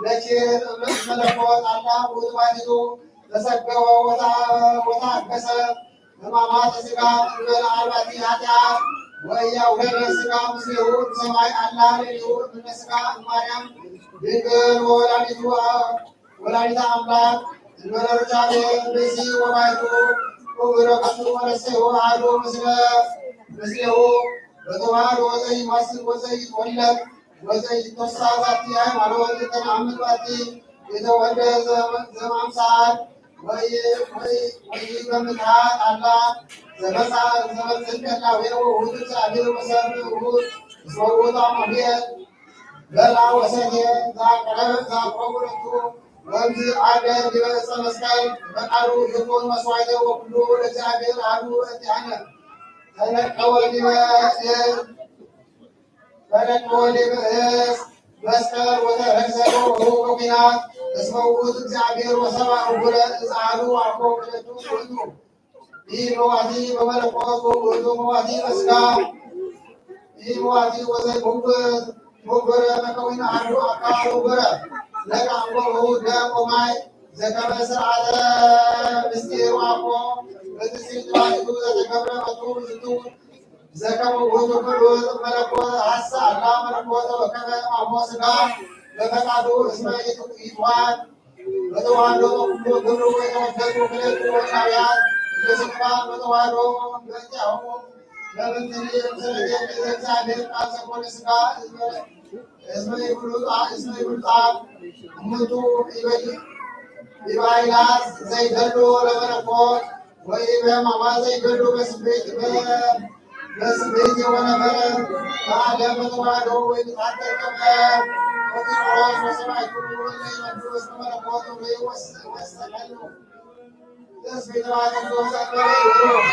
ለኪር መለኮት አላ ውእቱ ባሕቲቱ ተሰገወ ወታገሰ ሕማማተ ሥጋ እንበለ አልባቲ ኃጢአት ወኢያውረደ ሥጋ ምስሌሁ እምሰማይ አላ ሌሊሁ እምነ ሥጋ እማርያም ድንግል ወላዲተ አምላክ እንበለ ሩጫቤ ብእሲ ወባሕቱ ወበረከቱ ወረሰዮ አሐዱ ምስሌሁ በተዋሕዶ ዘይማስል ወዘይትወለድ ወዘይትወሳ ዛቲ ሃይማኖት የተነአምን ባቲ የተወልደ ዘማምሳል ወኢበምትሃት አላ ዘመጽአ ዘመጽእከላዌሁ ውእቱ እግዚአብሔር ወሰብእ ውእቱ እስመ ውእቱ አምላክ በላ ወሰትየ ዘአቅረቡ ለቱ ወንዝ አደ ዲበ ዕፀ መስቀል በቃሉ ይኩን መስዋዕተ ወኩሉ ለእግዚአብሔር አሐዱ እንቲአነ ተነቀወ ዲበ ዕፅ መስቀል ወተረክሰ በኩናት እስመ ውእቱ እግዚአብሔር ወሰብአ እኩለ ዕፀ አሐዱ አኮ ክልኤቱ ውእቱ ኢመዋቲ በመለኮት ወውእቱ መዋቲ በሥጋ ኢመዋቲ ወዘይሙግት ሙግረ በከዊነ አሐዱ አካል ውግረ ለቃንጎሩ ደም ወማይ ዘከመ ሥርዓተ ምስጢር ዋቆ በትስብእት ባሕቲቱ ዘተገብረ በቱ ዝቱ ዘከመ ውእቱ ቅዱስ መለኮት ሐሰ አላ መለኮት ወከመ አሞ ሥጋ በፈቃዱ እስመ ይትዋሃድ በተዋሕዶ በኩሉ ግብሩ የተወደዱ ክልኤቱ ወንጌላውያን በስልጣን በተዋሕዶ በእንቲአሆሙ ለምንትኒ ምስለ እግዚአብሔር ቃል ዘኮነ ሥጋ እስመ ይብሉጣ እሙንቱ ይባይላት ዘይደሉ ለመለኮት ወኢበሕማማት ዘይደሉ በስብእት የወነበረ በዓለም በተዋሕዶ ወይትታደር ከመ ወጢሮስ ወሰማዕቱ ወዘይመዱ እስመ መለኮት ወይወሰነሉ ተስብእተ ባሕቲቱ ዘእንበለ ይሁን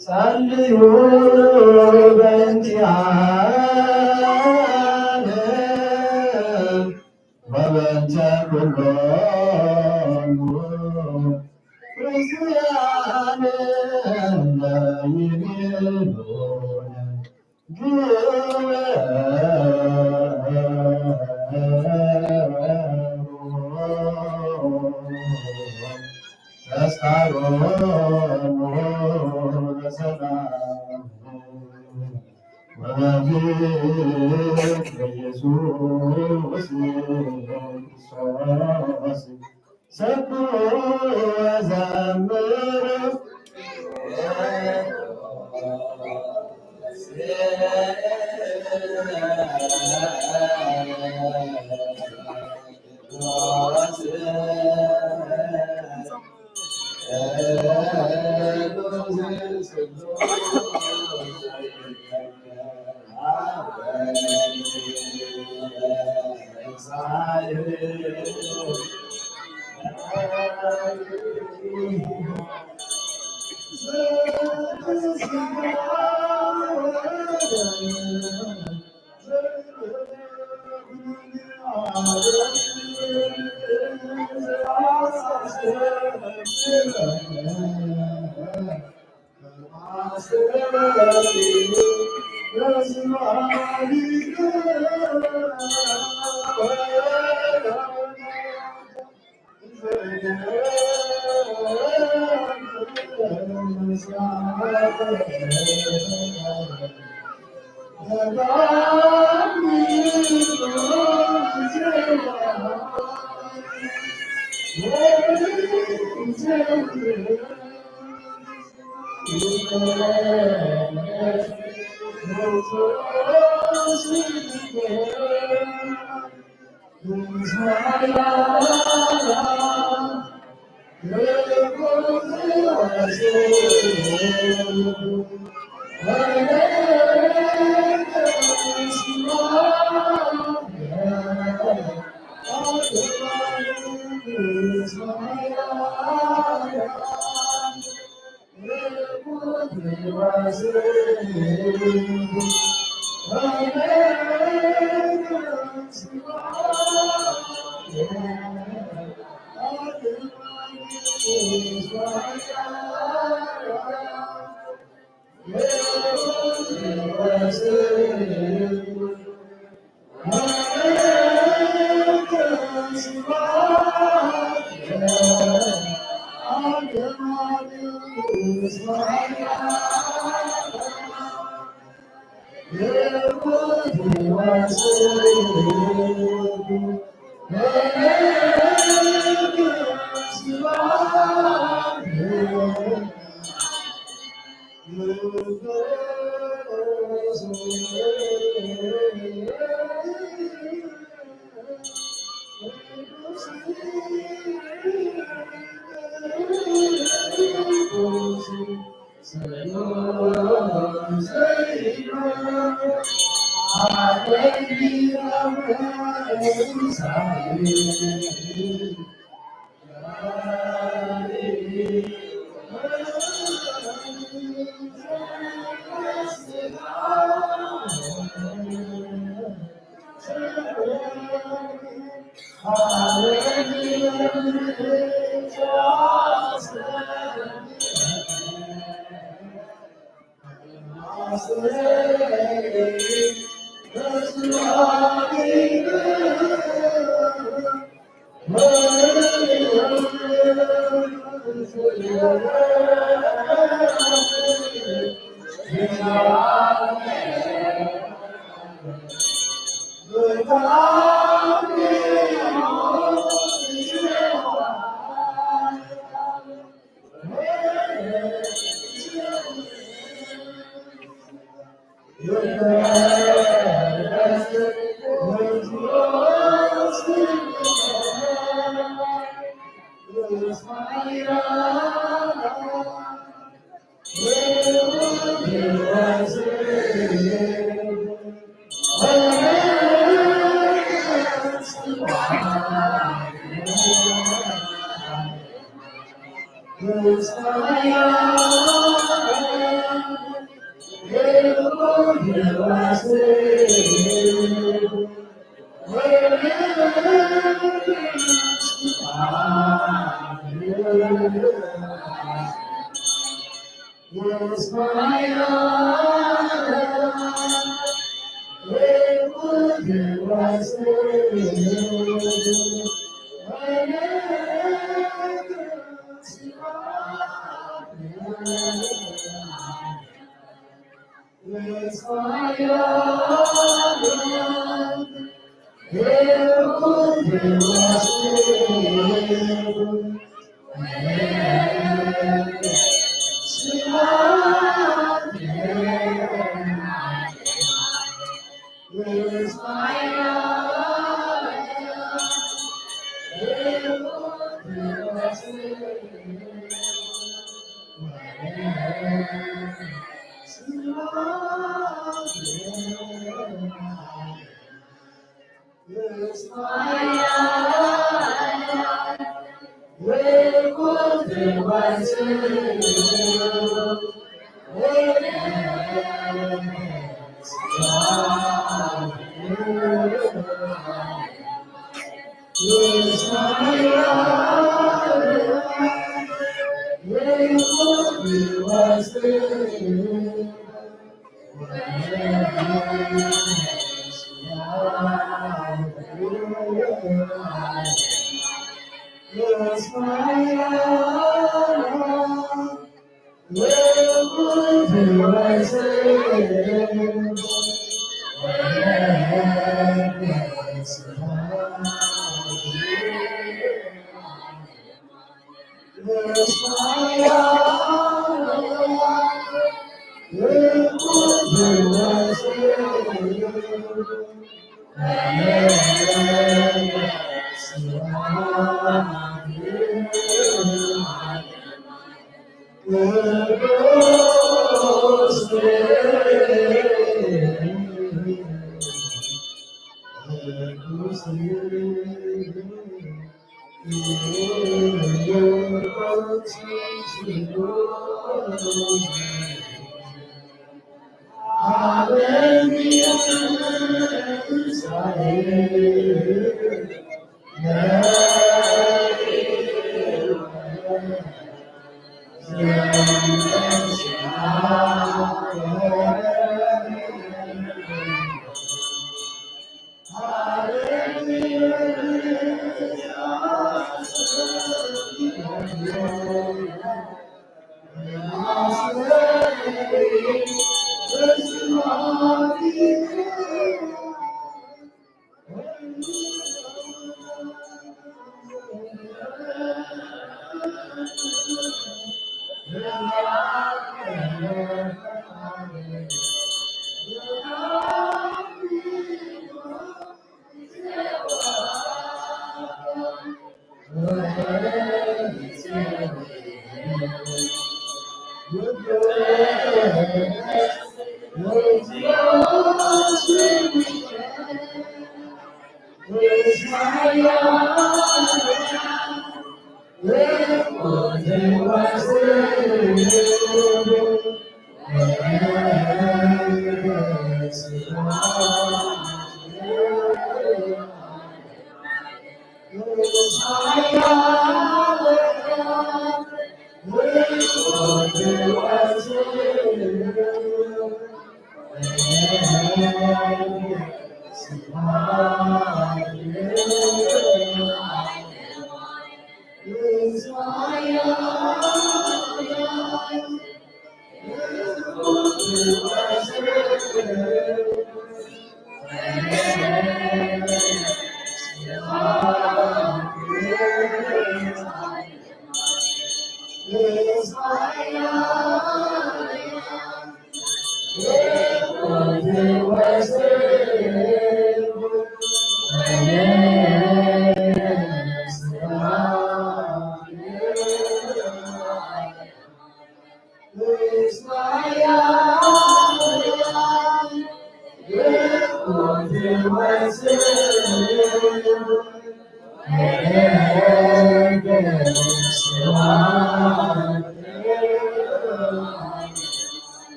ጸልዩ በእንቲአነ ወበእንተ ኩሎሙ ክርስቲያነ ለይቤሉነ ተስካሮሙ ለሰላም ወበዝክረ ኢየሱስ ክርስቶስ ሰብሑ ወዘምሩ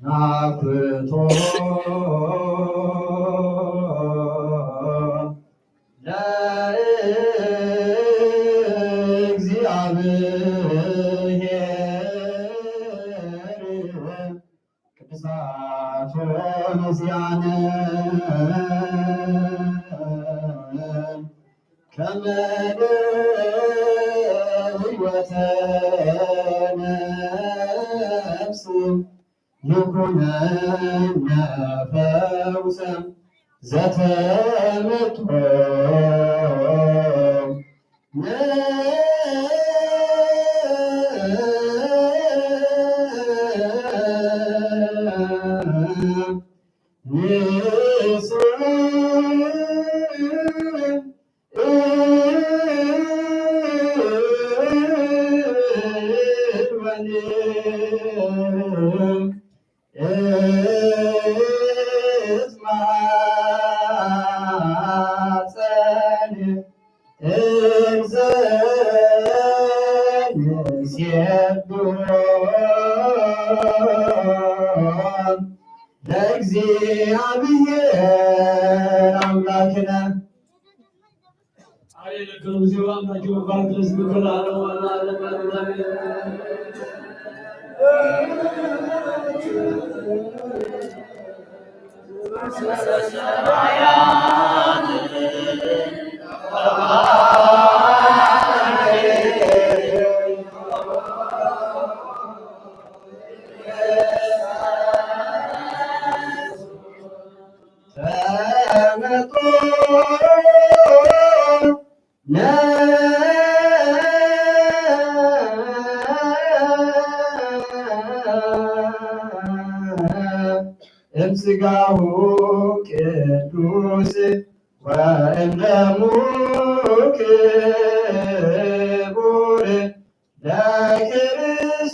ናኩቶ ለእግዚአብሔር ቅዱሳቶ ምስያነ ከመ ሕይወተ ነፍስ ይኩነነ ፈውሰ ዘተመቶ ለእግዚአብሔር አምላክነ ተመጦ ሥጋሁ ቅዱስ ወእምደሙ ክቡር ለክርስቶስ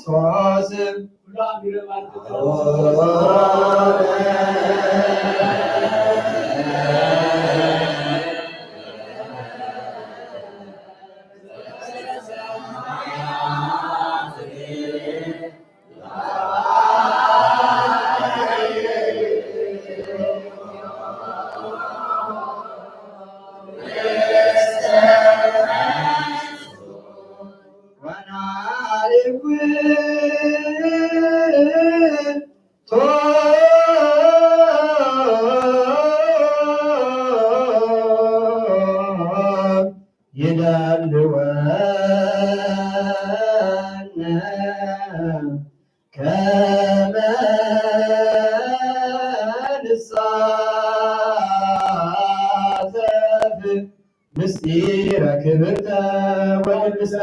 ምስጢረ ክብርተ ወቅድስተ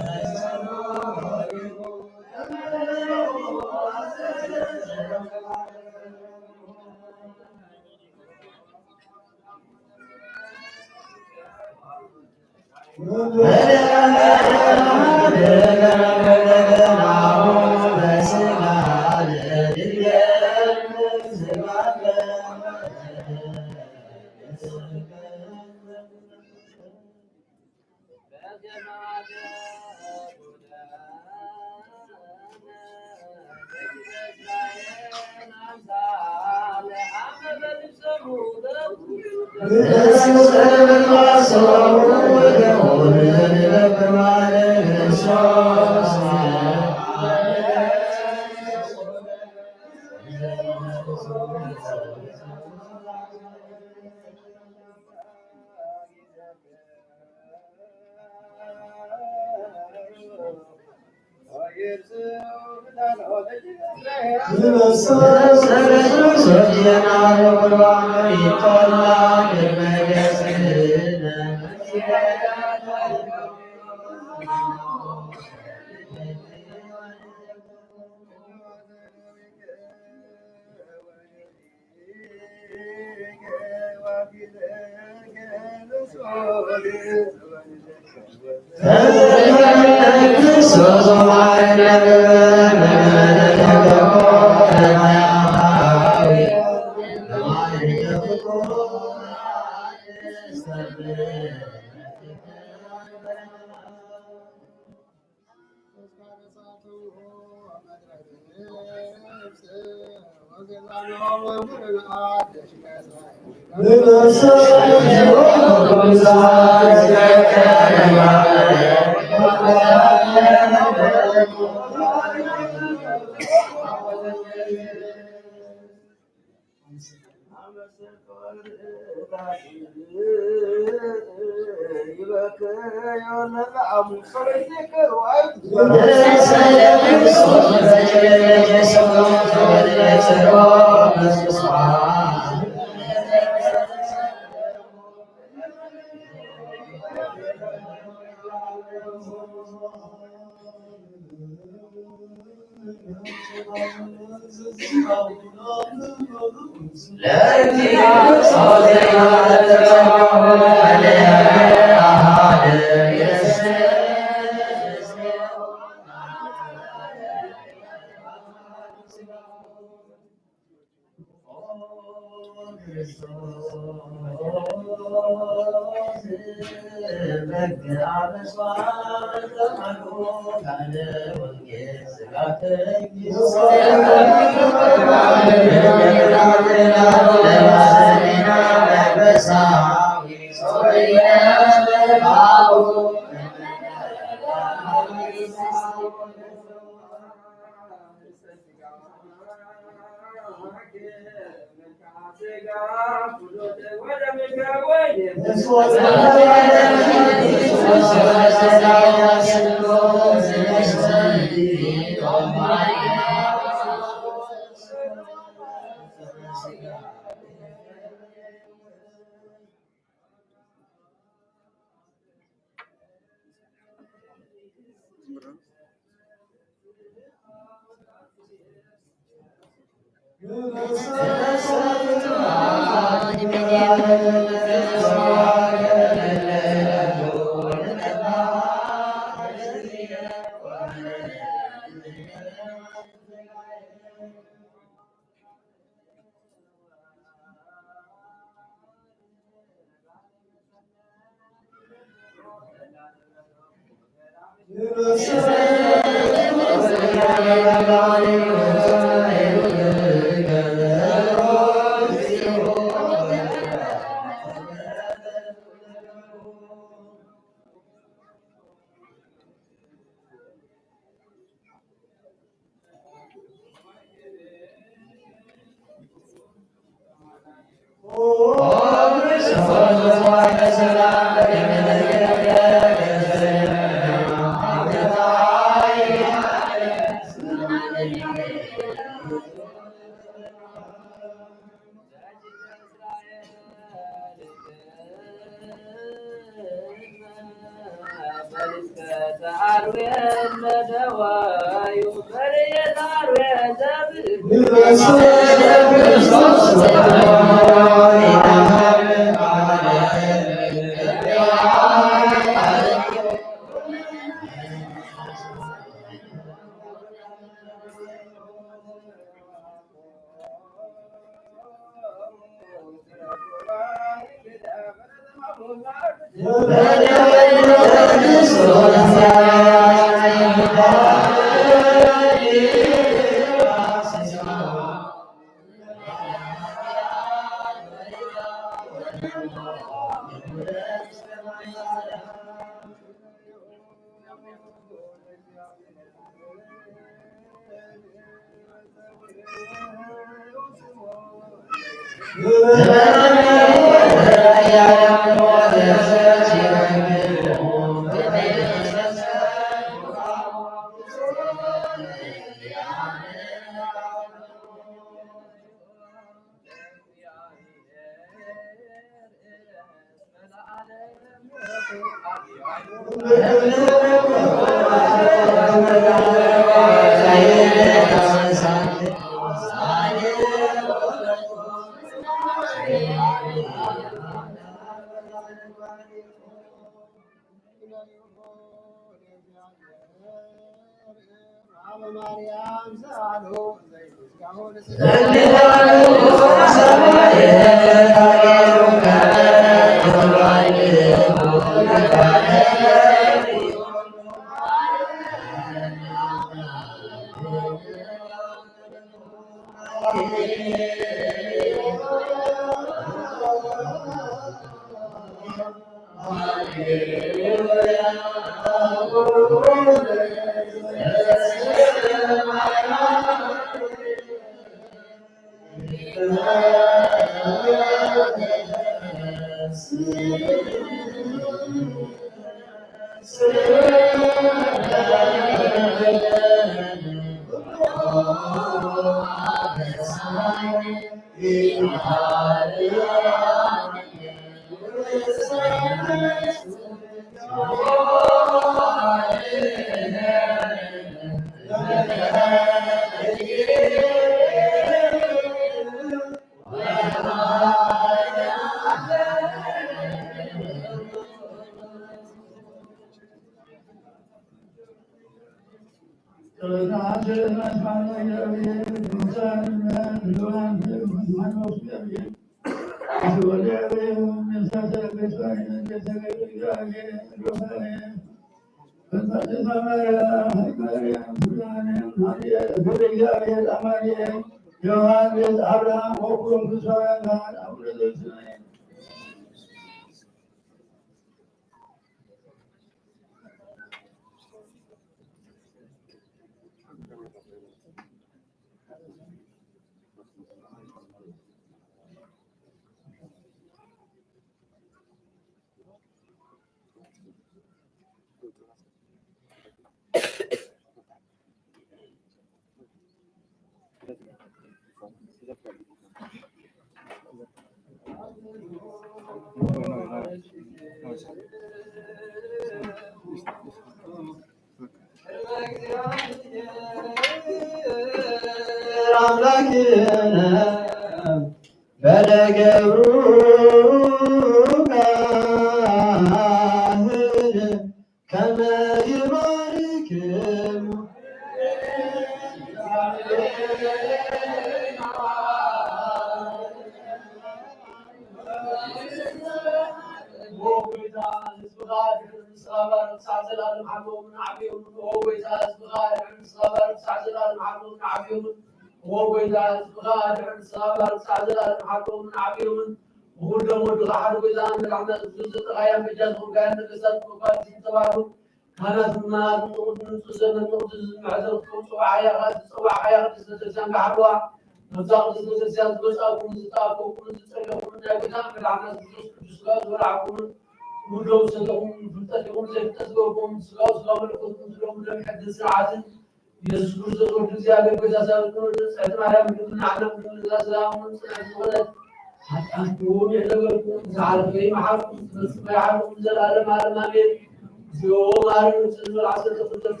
እግዚኦ ማረን ጽንዕ አሰተ ፍጥረት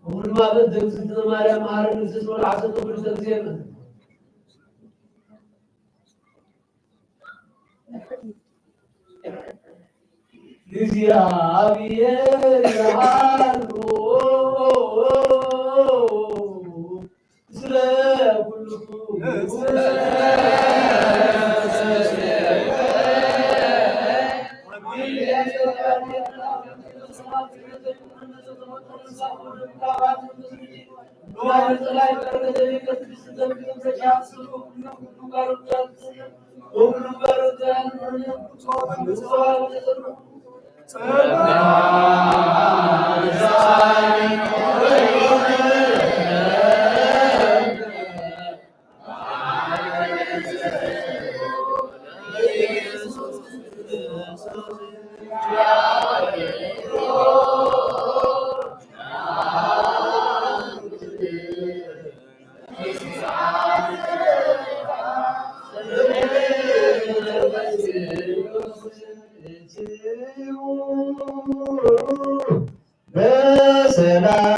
ሁሉ ማለት ደግዝነ ማርያም ማረን ጽንዕ አሰተ ፍጥረት እግዚአብሔር ያሉ ስለ ሁሉ በሰላም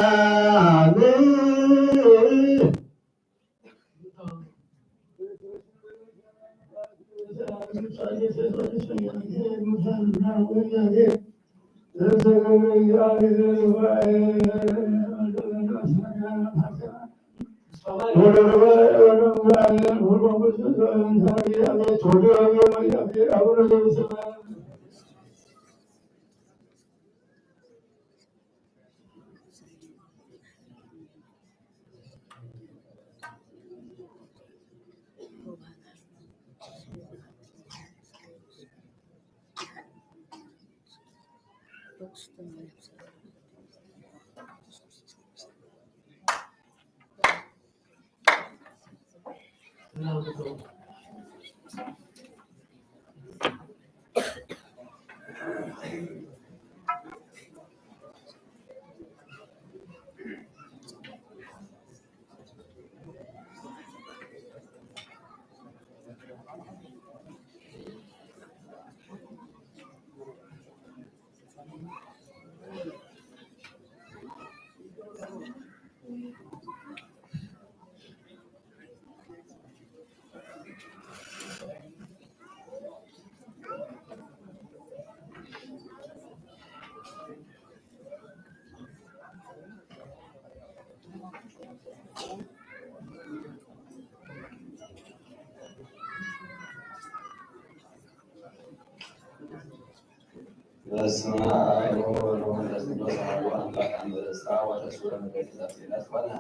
በስመ አብ ወወልድ ወመንፈስ ቅዱስ አሐዱ አምላክ አንበሳ ወተስውረ መገዛት ይላስዋና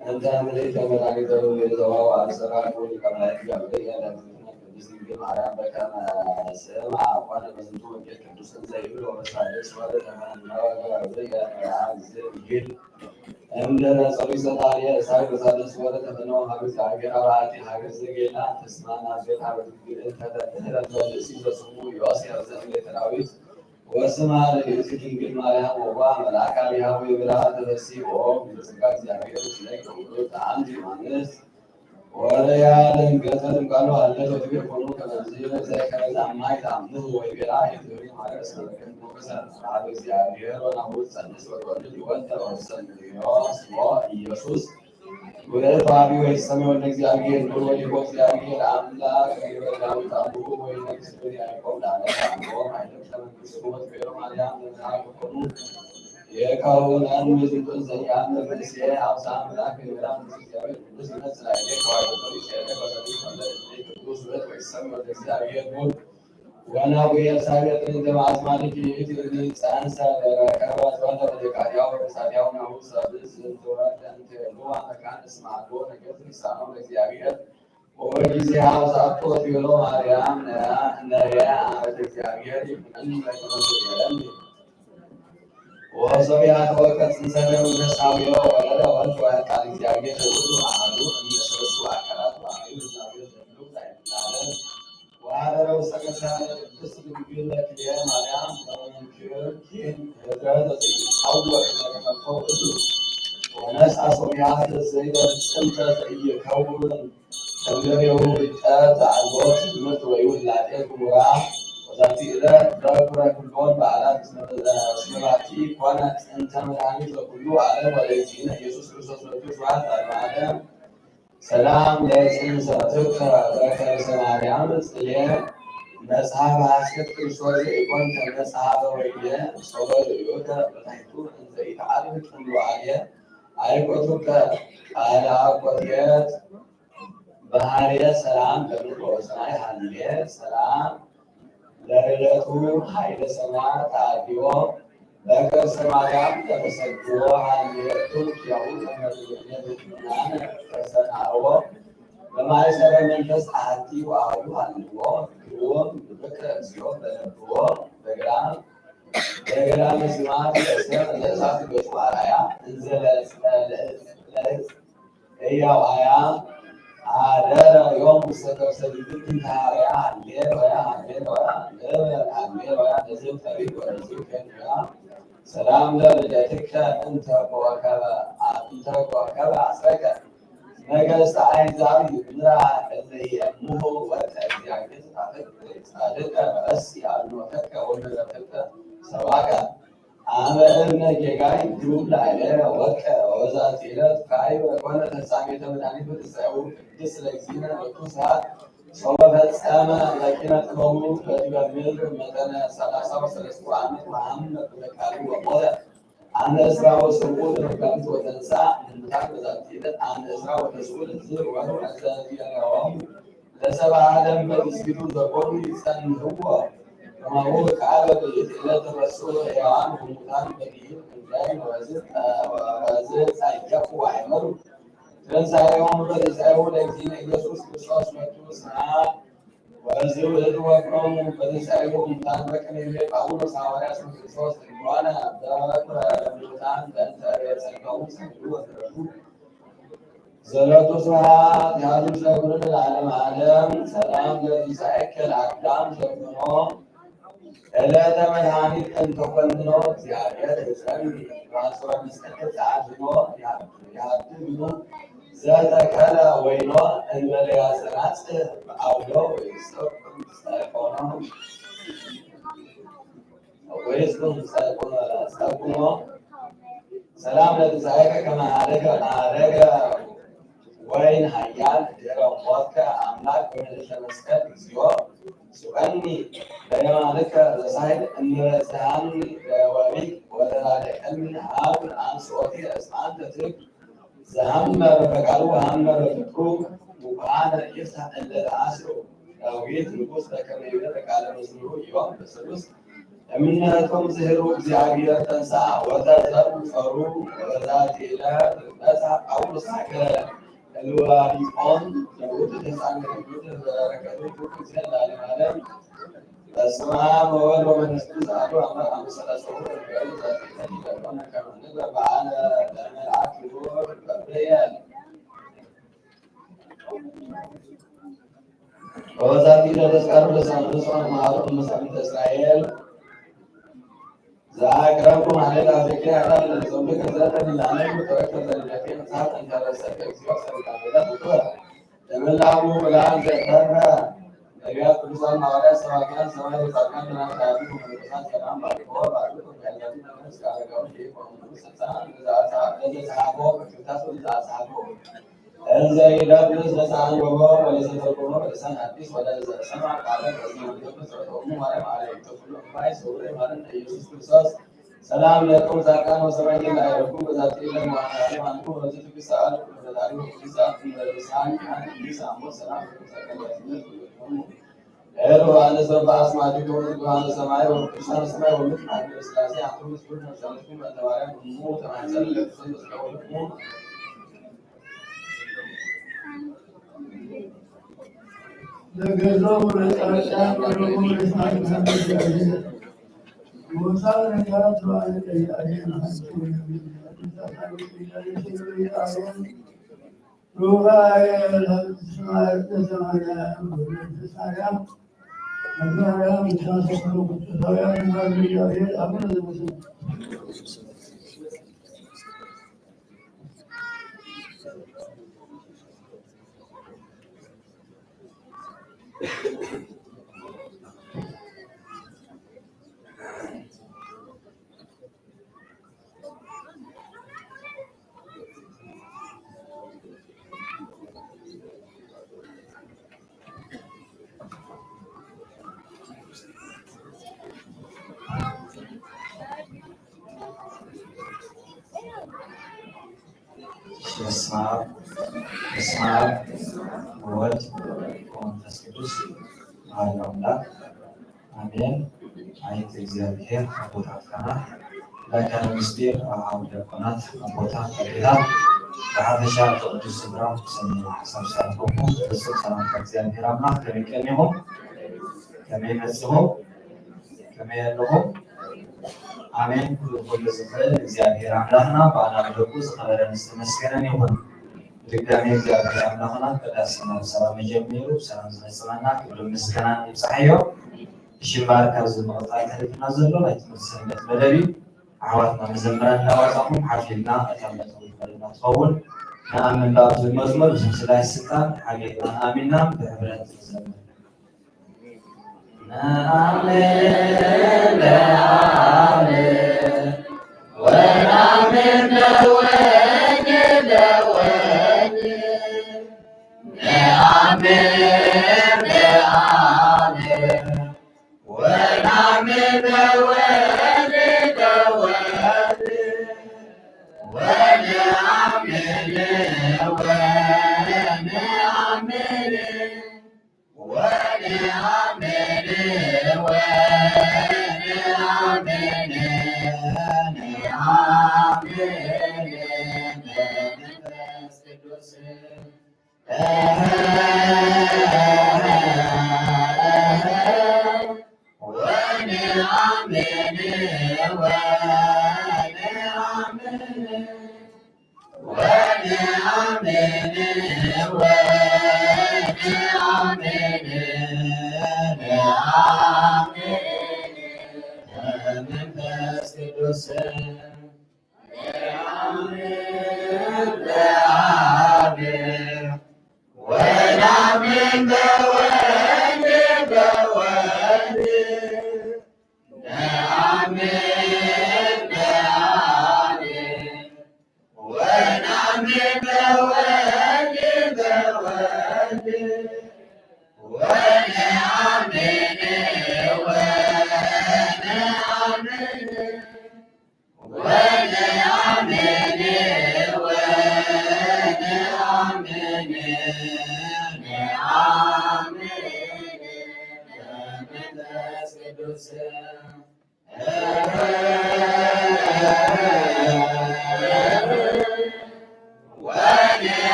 እንተ ምልዕተ መድኃኒተ ዘዋው አብሰራ ሊቀ መላእክት ገብርኤል ያዳግምና ቅድስት ድንግል ማርያም በከመ ስምዐ ኮነ በዝንቱ ወንጌል ቅዱስ እንዘ ይብሎ በሳልስ ወርኅ ተመንበረ ገብርኤል ዝግል እምድኅረ ጸሪቀ ሰጣርየ እሳት በሳልስ ወርኅ ተፈነወ ሀገረ እግዚአብሔር አብአቲ ሀገረ ዘጌላ ተስማና ቤት ሀገረ ድንግል ተተህረት በልሲ በስሙ ዮሴፍ ዘእምቤተ ዳዊት ወስማ ለእግዝእትነ ድንግል ማርያም ወዋ መልአከ አብያዊ ብርሃን ተፈሥሒ በጸጋ እግዚአብሔር ስለይ ከሁሉ አንድ ዮሐንስ ወለያ ለንገተን ቃሉ አለ ወትቤ ኮኑ ከመዚህ ዘከረ አማይ ታምኑ ወይ ቤራ ይትሪ ማለት ሰለከን ሞከሰን አብ እግዚአብሔር ወናሁ ጸንስ ወወልድ ይወልድ ወሰን ኢየሱስ ወለተ አብ ወይ ሰማይ ወልደ እግዚአብሔር ኑሮ ይቦ እግዚአብሔር አምላክ ይወዳው ታቡ ወይ ነክስ ያቆም ዳለ ታቦ አይደለም ተመክሱ ወትቤ ማርያም ለታቁ ኮኑ የካውናን ምዝቁን ዘያን ለበስ አብሳ አምላክ ይወዳው እግዚአብሔር ቅዱስ ይመስላል ከዋይቶ ይሰደ በሰዱ ማለት ቅዱስ ወት ወይ ሰማይ ወልደ እግዚአብሔር ኑሮ ዋናው የሳቢያት እንደማስማልክ ይትሪ ጻንሳ ከባት ወንደ በቃያው በሳቢያው ነው ሰብስ ተወራት አንተ ሉዋ መካንስ ማዶ ነገር ይሳነው ለእግዚአብሔር ወጊዜ ሀብሳቶ ቢሎ ማርያም ነያ አመት እግዚአብሔር ይሁን ለተመሰለ ወሰቢያ ተወቀት ሰነው ለሳቢዮ ወለደ ወንድ ወጣ እግዚአብሔር ሁሉ አሉ እነሱ አካላት ባዩ እግዚአብሔር ሁሉ ታይታለ وعلى سكتان قصة بيقول يا مريم كيركين هذا أول كلام فوق ونسعى صبيعات الزينة السمتة يكون تنجريه بالتات عالبوت المرت ويقول لعتيكم وراء وذاتي إذا دراكورا كلون بعلات سمراتي وانا انت مدعني كله على وليتين يسوس كريستوس رجوس وعد المعلم سلام ليتين سرطوك ذكر سماري عمد إليه مسحاب عسكت كريستوس يكون كمسحاب ويليه صور يوتا بتحيطون انت إتعالي تنلو عليه አይቆቱከ አለ አቆትየት ባህርየ ሰላም ለምድር ወሰናይ ሀልየ ሰላም ለዕለቱ ኃይለ ሰማይ ተአድዮ በከርሰ ማርያም ተመሰግቦ ሀልየቱ ያው ተመዝግናን ተሰናዎ በማይሰረ መንፈስ አሐቲ ወአሐዱ ሀልዎ ግዎም ብክረ እግዚኦ በለብዎ በግራም በግራ መስማት ለሰብ ለእሳት ገጹ አራያ እንዘለ ሕያው አያ አደረ ዮም ሰከብ ሰቢብት እንታርያ ሃሌሉያ ሃሌሉያ ሃሌሉያ ለዝብ ጠቢብ ወለዝብ ከንያ ሰላም ለልደትከ እንተ ከወከበ አስረከ ነገሥተ አሕዛብ ይምራ እለየሙሁ ወርተ እግዚአብሔር ጻድቀ በእሲ አልኖተከ ወመዘተከ ሰባከ አመ እብነ ጌጋይ ዱብ ላዕለ ወድቀ ወበዛቲ ዕለት ካዕበ ኮነ ተፍጻሜተ መድኃኒት በትንሣኤሁ ቅድስት ለእግዚእነ በኩሉ ሰዓት ሶበ ፈጸመ ለኪነ ጥበቡ በዲበ ምድር መጠነ 33 ዓመት ወሐመ በቃሉ ወሞተ አነ እስራ ወሰብኡ ለመጋቢት ወተንሥአ እሙታን በዛቲ ዕለት አነ እስራ ወተስዑ ለዝር ወሩ አዘዚያሆሙ ለሰብአ ዓለም በምስኪኑ ዘቆሙ ይጸንዕዎ ከማሁ ከአበ በይእቲ ዕለት ተፈስሑ ሕያዋን ወሙታን በዲን እንዘ ወዝእ ጸየፉ ወአእመሩ ትንሣኤሆሙ በትንሣኤሁ ለእግዚእነ ኢየሱስ ክርስቶስ መቱ ስብሐት ወእዝእ ውእቱ ወክሮሙ በትንሣኤሁ እሙታን በቅኔ ጳውሎስ ሐዋርያ እስመ ክርስቶስ ድንኳነ በኩረ ለሙታን በእንተ ጸድቀው ሰግዱ ወተረፉ ዘለቱ ስብሐት ያሉ ሰጉርን ለዓለመ ዓለም ሰላም ለትንሣኤከ ለአዳም ዘግኖ ዕለተ መድኃኒት እንተ ኮንኖ እግዚአብሔር ይጸልይ በአጽብዖ መስቀል ተአድኖ ያድኅኑ ዘተከለ ወይኖ እንበለ ያጸናጽል በአውሎ ወይስኩም ጸቁሞ ሰላም ለትንሣኤከ ከመ ኀረገ ወይን ኃያል ድኅረ ሞትከ አምላክ በምልዕተ መስቀል እግዚኦ ሱቀኒ በየማንከ ዘሳይል እንበጽሐኒ በወቢዕ ወተራደቀኒ ሀብ አንሥኦቴ እስመ አንተ ትክ ዘሐመ በፈቃዱ ወሐመ በፍቅሩ ውቁዓነ ይፍታሕ እለ ተአስሩ ዳዊት ንጉሥ በከመ ይቤ በቃለ መዝሙሩ ዮም በስሉስ እምኔቶሙ ዝህሩ እግዚአብሔር ተንሥአ ወተዘሩ ጸሩ ወበዛቲ ዕለት በጽሐ ጳውሎስ ሀገረ እልዋዲቆን ለውእቱ ተጻንዕቱ በረከቱ ጊዜ ለዓለመ ዓለም በስመ አብ ወወልድ ወመንፈስ ቅዱስ አሐዱ አምላክ አመሰላሰሉ በከመ ንግበር በዓለ ለመልአክ ክቡር ገብርኤል ወበዛቲ ዕለት ተስካሩ ለሳምንቱ ማኅበሩ መሳፍንተ እስራኤል ዘአቅረብኩ ማሕሌተ አዜክሬ አዳም ለዘምድከ ዘጠኝ ለዓለም ተረከበ ልደቴ መጽሐፍ እንተረሰከ እግዚኦ ሰሪቃቤለ ፍጡረ ለመላሁ ብርሃን ዘተርፈ ነቢያት ቅዱሳን ሐዋርያት ሰባክያን ሰማዕታት ጻድቃን ደናግል አሐዱ ወመነኮሳት ሰላም ባርኮ ባርኮ ያላቲ መንፈስ ካረጋው ሊቆሙ ስልጣን ለዘጸሐፎ በክርታስ ወለዘአጽሐፎ እንዘ ይደርስ ለዘአንበቦ ወለዘተርጎሞ በልሳነ ሐዲስ ወለዘሰምዐ ቃለ በእዝነ መንፈስ ጸሎቶሙ ማርያም አርያም ተኩሉ እምባይ ስውር ማረነ ኢየሱስ ክርስቶስ ሰላም ለክሙ ጻድቃን ወሰማዕታት ላዕሌክሙ በዛቲ ዕለት ወአንትሙ አንኩ በዚህ ትዕግሥት ሰዓት በፈጣሪ ትእዛዝ በልሳን ያን እንዲሳሙ ሰላም ተቀበሉት ኤሮ አለ ሰባ አስማቲቱ ወንዱአን ሰማይ ወቅዱሳን ሰማይ ወልድ ማህበረ ሥላሴ አቶ ምስሉ ነዛለቱ በተባረክ ሙ ተማጸን ለክርስቶስ ተቀበሉት ለገዛው ለጣጣ ወረሙ ለሳን ሰምተያለ ወሳለ ነገራት ባለ ያየና ሩባዬ ለስማይ ለዘማና ለሳያ ነገራያ ምታሰሩ ቁጥታያ ማግሪያ አቡነ ዘመሰ በስመ አብ ወወልድ ወመንፈስ ቅዱስ አሐዱ አምላክ አሜን። አይት እግዚአብሔር አቦታት ካህናት ላይካነ ምስጢር አበው ዲያቆናት አቦታት ካህናት በሐበሻ ቅዱስ ስፍራ ሰብሳቢዎቹ ፍጹም ሰላምታ እግዚአብሔር አምላክ ከሚቀኝ ይሁን ከሚፈጽሙ ከሚያለሁ አሜን። ሁሉ ዝክር እግዚአብሔር አምላክና በአናብደቁ ዝኸበረን ዝተመስገነን ይሁን። ድጋሜ እግዚአብሔር አምላክና ቅዳሴና ሰላም መጀመሩ ሰላም ዝመጽናና ክብር ምስጋና ይብጽሕዮ ሽባር ካብ ዝመቕጣል ተሪፍና ዘሎ ናይ ትምህርቲ ሰንበት መደቢ ኣሕዋትና መዘምራን እናዋፃኹም ሓፊልና እታመት ይፈልና ትኸውን ንኣምን ብኣብዚ መዝሙር ምስላይ ስልጣን ሓጌጥና ኣሚንና ብሕብረት ዘምር نآمن بآمن ونآمن بوجه بوجه نآمن بآمن ونآمن بوجه بوجه ونآمن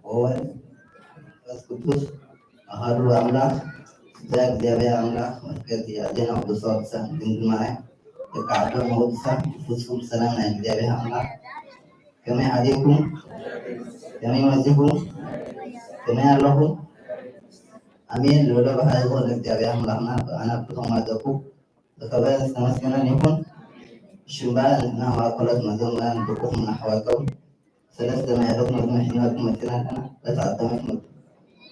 ወወልድ ወመንፈስ ቅዱስ አሐዱ አምላክ እግዚአብሔር አምላክ መስገድ ያዜና ወደሰዋሳ ድንግል ማርያም ተቃዕዶ መወድሳ ፍጹም ሰላም ናይ እግዚአብሔር አምላክ ከመይ አለይኩም ከመይ መዚኩም ከመይ አለኩም አሜን። ልወለ ባህል ሆነ እግዚአብሔር አምላክና በአና ብቶማደቁ በከበረ ተመስገነን ይሁን ሽምባል እና ማቆለት መዘምራን ብቁም ናሕዋቀው ሰለስተ ማያለት መዝመሕኒዋት መትናና በተዓደመት መት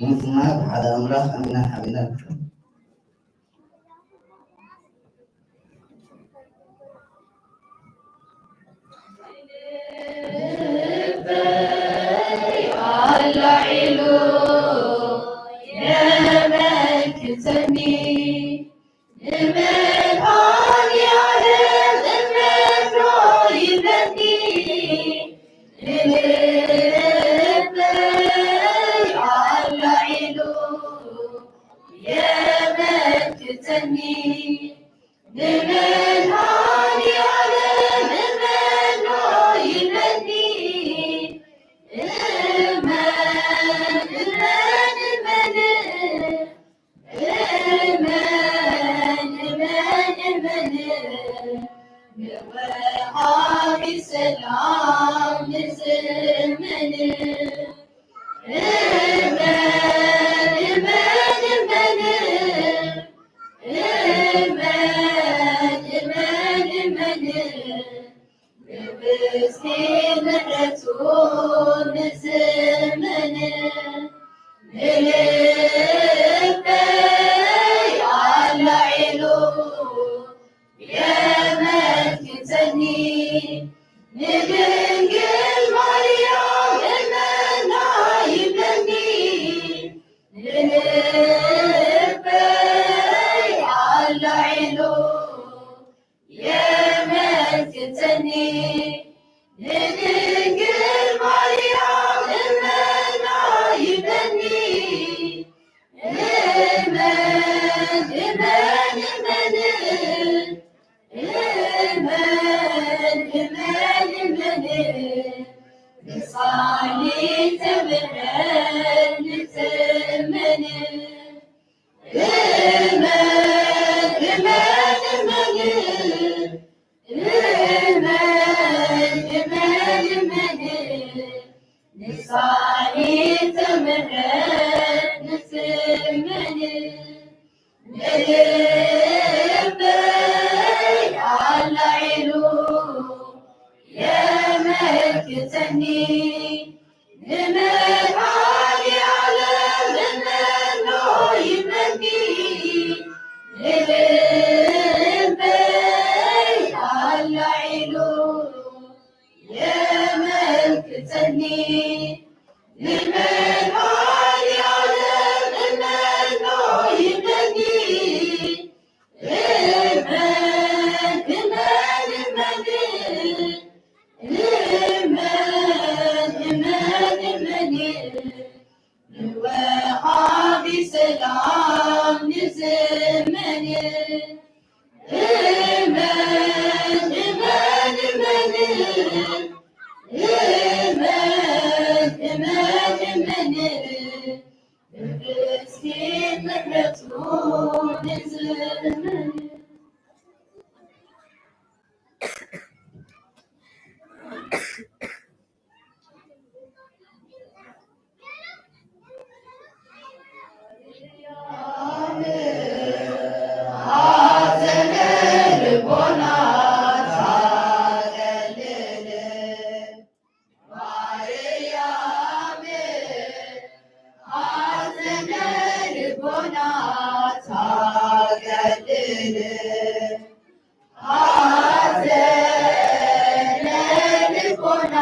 ንምስና ብሓደ ኣምላኽ ኣሚና ሓቢና Amen. ንብስኪን ምሕረቱን ንዝመን ንልበይ አላዒሉ የመልክተኒ ንድንግል ማርያም እመና ይብለኒ ንልበይ አላዒሉ የመልክተኒ ንድንግል ማርያም እመና ይብለኒ እመን እመን እመን እመን እመን ንሳሊተ ምሕረት ንትመን እመን እመን እመን እመን እመን ንሳሊተ ምሕረት ንትመን ንልበይ አላዒሉ የመልክተኒ ንመድኃኔዓለም እመኖ ይብለኒ ንልበይ አላዒሉ የመልክተኒ ንመድኃኔዓለም እመኖ ይብለኒ እመን እመን እመን እመን እመን ንወሃቢ ሰላም ንዝመን እመን እመን እመን እመን እመን እመን ንብስኪን ምሕረቱን ንዝመን ሐዘነ ልቦና ታቀልል ማርያም ሐዘነ ልቦና ታቀልል ሐዘነ ልቦና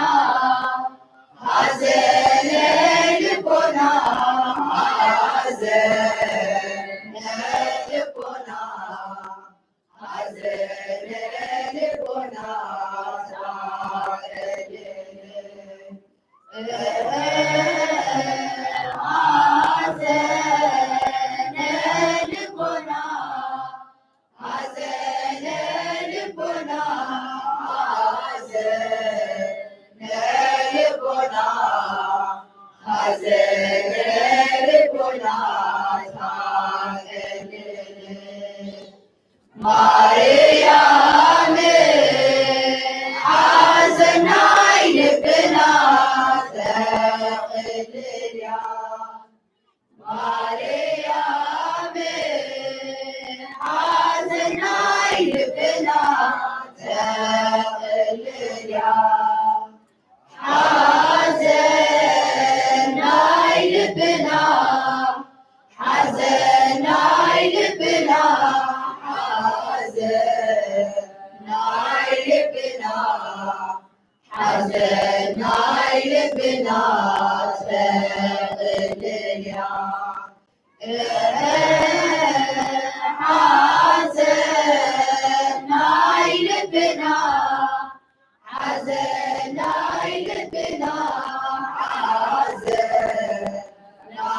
ሐዘነ ልቦና ሐዘነ ልቦና ሐዘነ ልቦና ታቀልል ሐዘነ ልቦና ሐዘነ ልቦና ሐዘነ ልቦና ሐዘነ ልቦና ታቀልል ማርያም ሐዘናይ ልብና ተቅልልያ ማርያም ሐዘናይ ልብና ተቅልልያ ሐዘናይ ልብና ሐዘናይ ልብና ሐዘናይ ልብና ሐዘናይ ልብና ተቅልልያ ሐዘናይ ልብና ሐዘናይ ልብና ሐዘናይ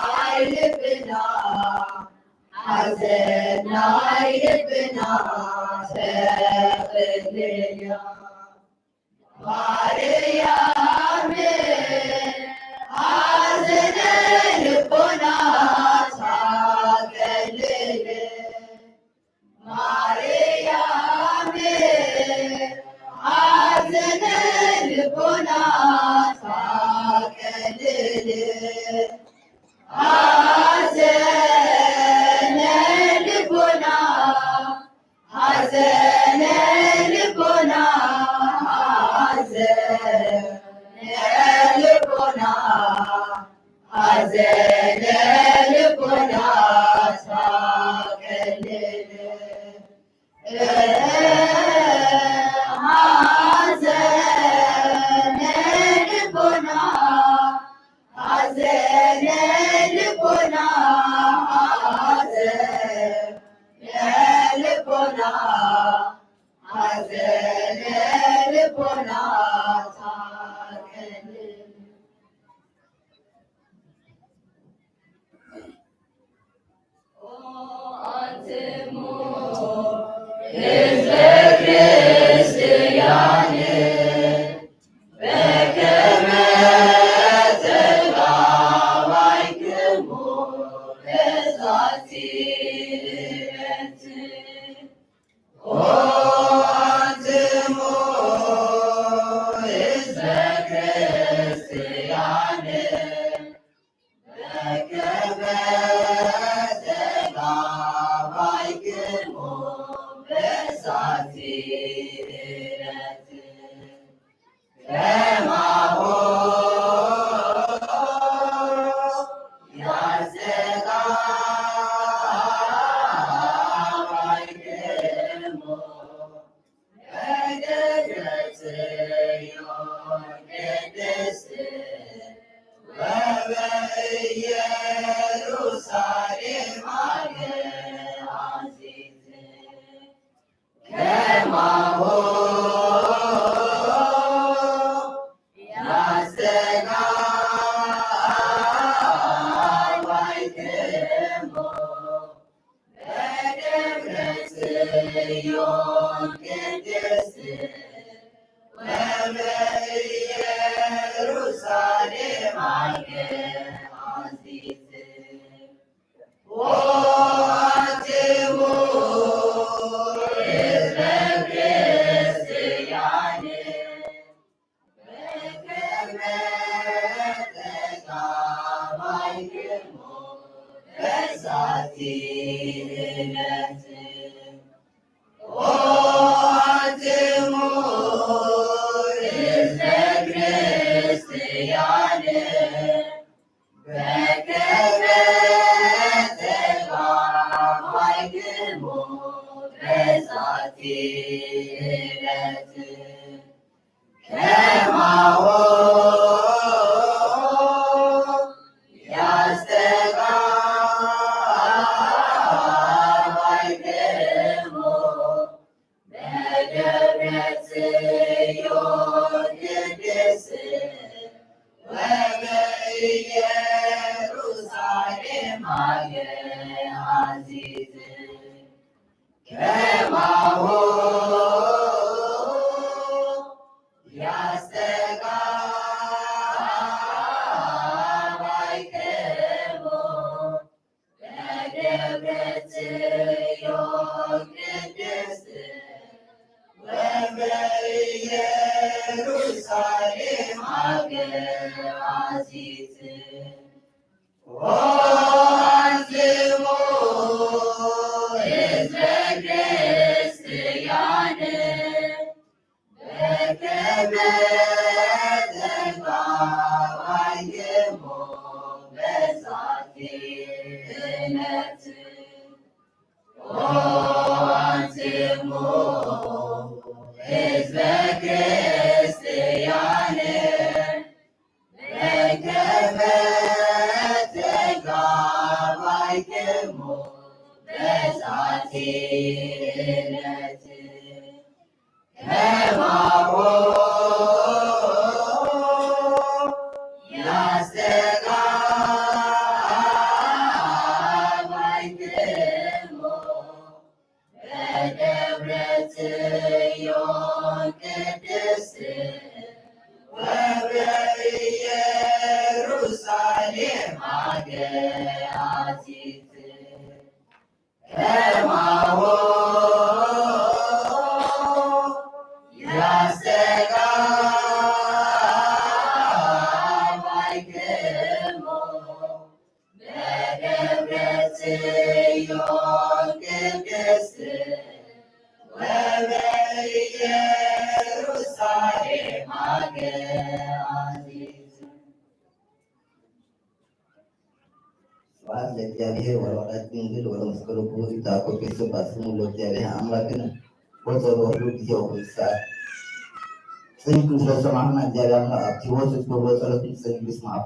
ልብና ሐዘናይ ልብና ተቅልልያ ማርያም ሐዘነ ልቦና ታቀልል ማርያም ሐዘነ ልቦና ታቀልል ሐዘነ ልቦና ሐዘነ ልቦና ልቦና ታርቀን አንትሙ ሕዝበ ክርስቲያን በከመ ተጋባይክሙ በዛቲ ዕለት አንትሙ ሕዝበ ክርስቲያን በከመ ተጋባይክሙ በዛቲ ዕለት ከማሁ ያዘጋባይክሙ በደብረ ጽዮን ቅድስት ወበኢየሩሳሌም ሀገራዚት ከማሁ ያዘጋባይክሙ በደብረ ጽዮን ቅድስት ወበኢየሩሳሌም ሀገራዚት ወአንትሙ ሕዝበ ክርስቲያን በከመ ተጋባይክሙ በዛቲ ዕለት ወአንትሙ ሕዝበ ክርስቲያን በከመ ተጋባይክሙ በዛቲ ዕለት ከማሁ ያዘጋባይክሙ በደብረ ጽዮን ቅድስት ወበኢየሩሳሌም ሀገራዚት ከማሁ ያዘጋባይክሙ በደብረ ጽዮን ቅድስት ወበኢየሩሳሌም ሀገራዚት ወአንትሙ ሕዝበ ክርስቲያን በከመ ተጋባይክሙ በዛቲ ዕለት ወአንትሙ ሕዝበ ክርስቲያን በከመ ተጋባይክሙ በዛቲ ዕለት ከማሁ ያዘጋባይክሙ በደብረ ጽዮን ቅድስት ወበኢየሩሳሌም ሀገራዚት ከማሁ ያዘጋባይክሙ በደብረ ጽዮን ቅድስት ወበኢየሩሳሌም ሀገራዚት ስብሐት ለእግዚአብሔር ወለወላዲቱ ድንግል ወለመስቀሉ ክቡር ይትሐቆ ይትሰብሐ ስሙ ለእግዚአብሔር አምላክነ ወጸሎቱ ጊዜው ሰዓት ጽንቱ ስለሰማህና እግዚአብሔር አምላክ አብቲዎስ በሎ ጸሎት ጽንቱ ስማሁ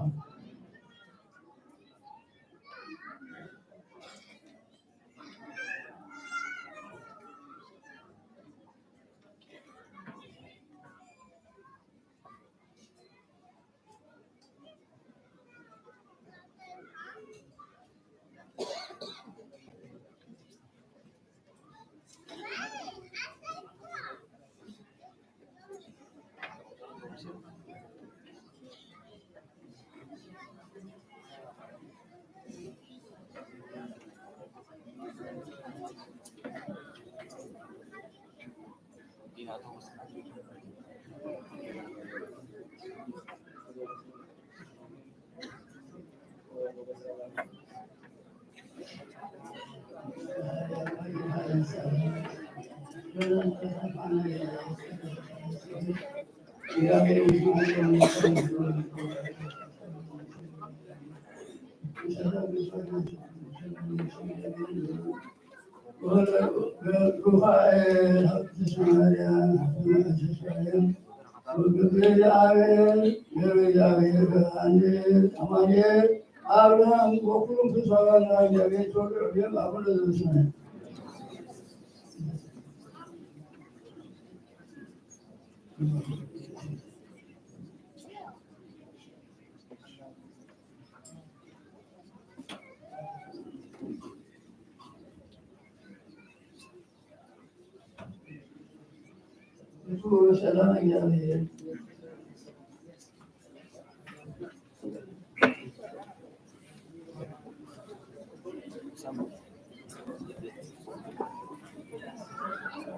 አብርሃም ወኩሉም ፍስዋና ያቤት ወርደም አቡነ ዘበሰማያት ሰላም እግዚአብሔር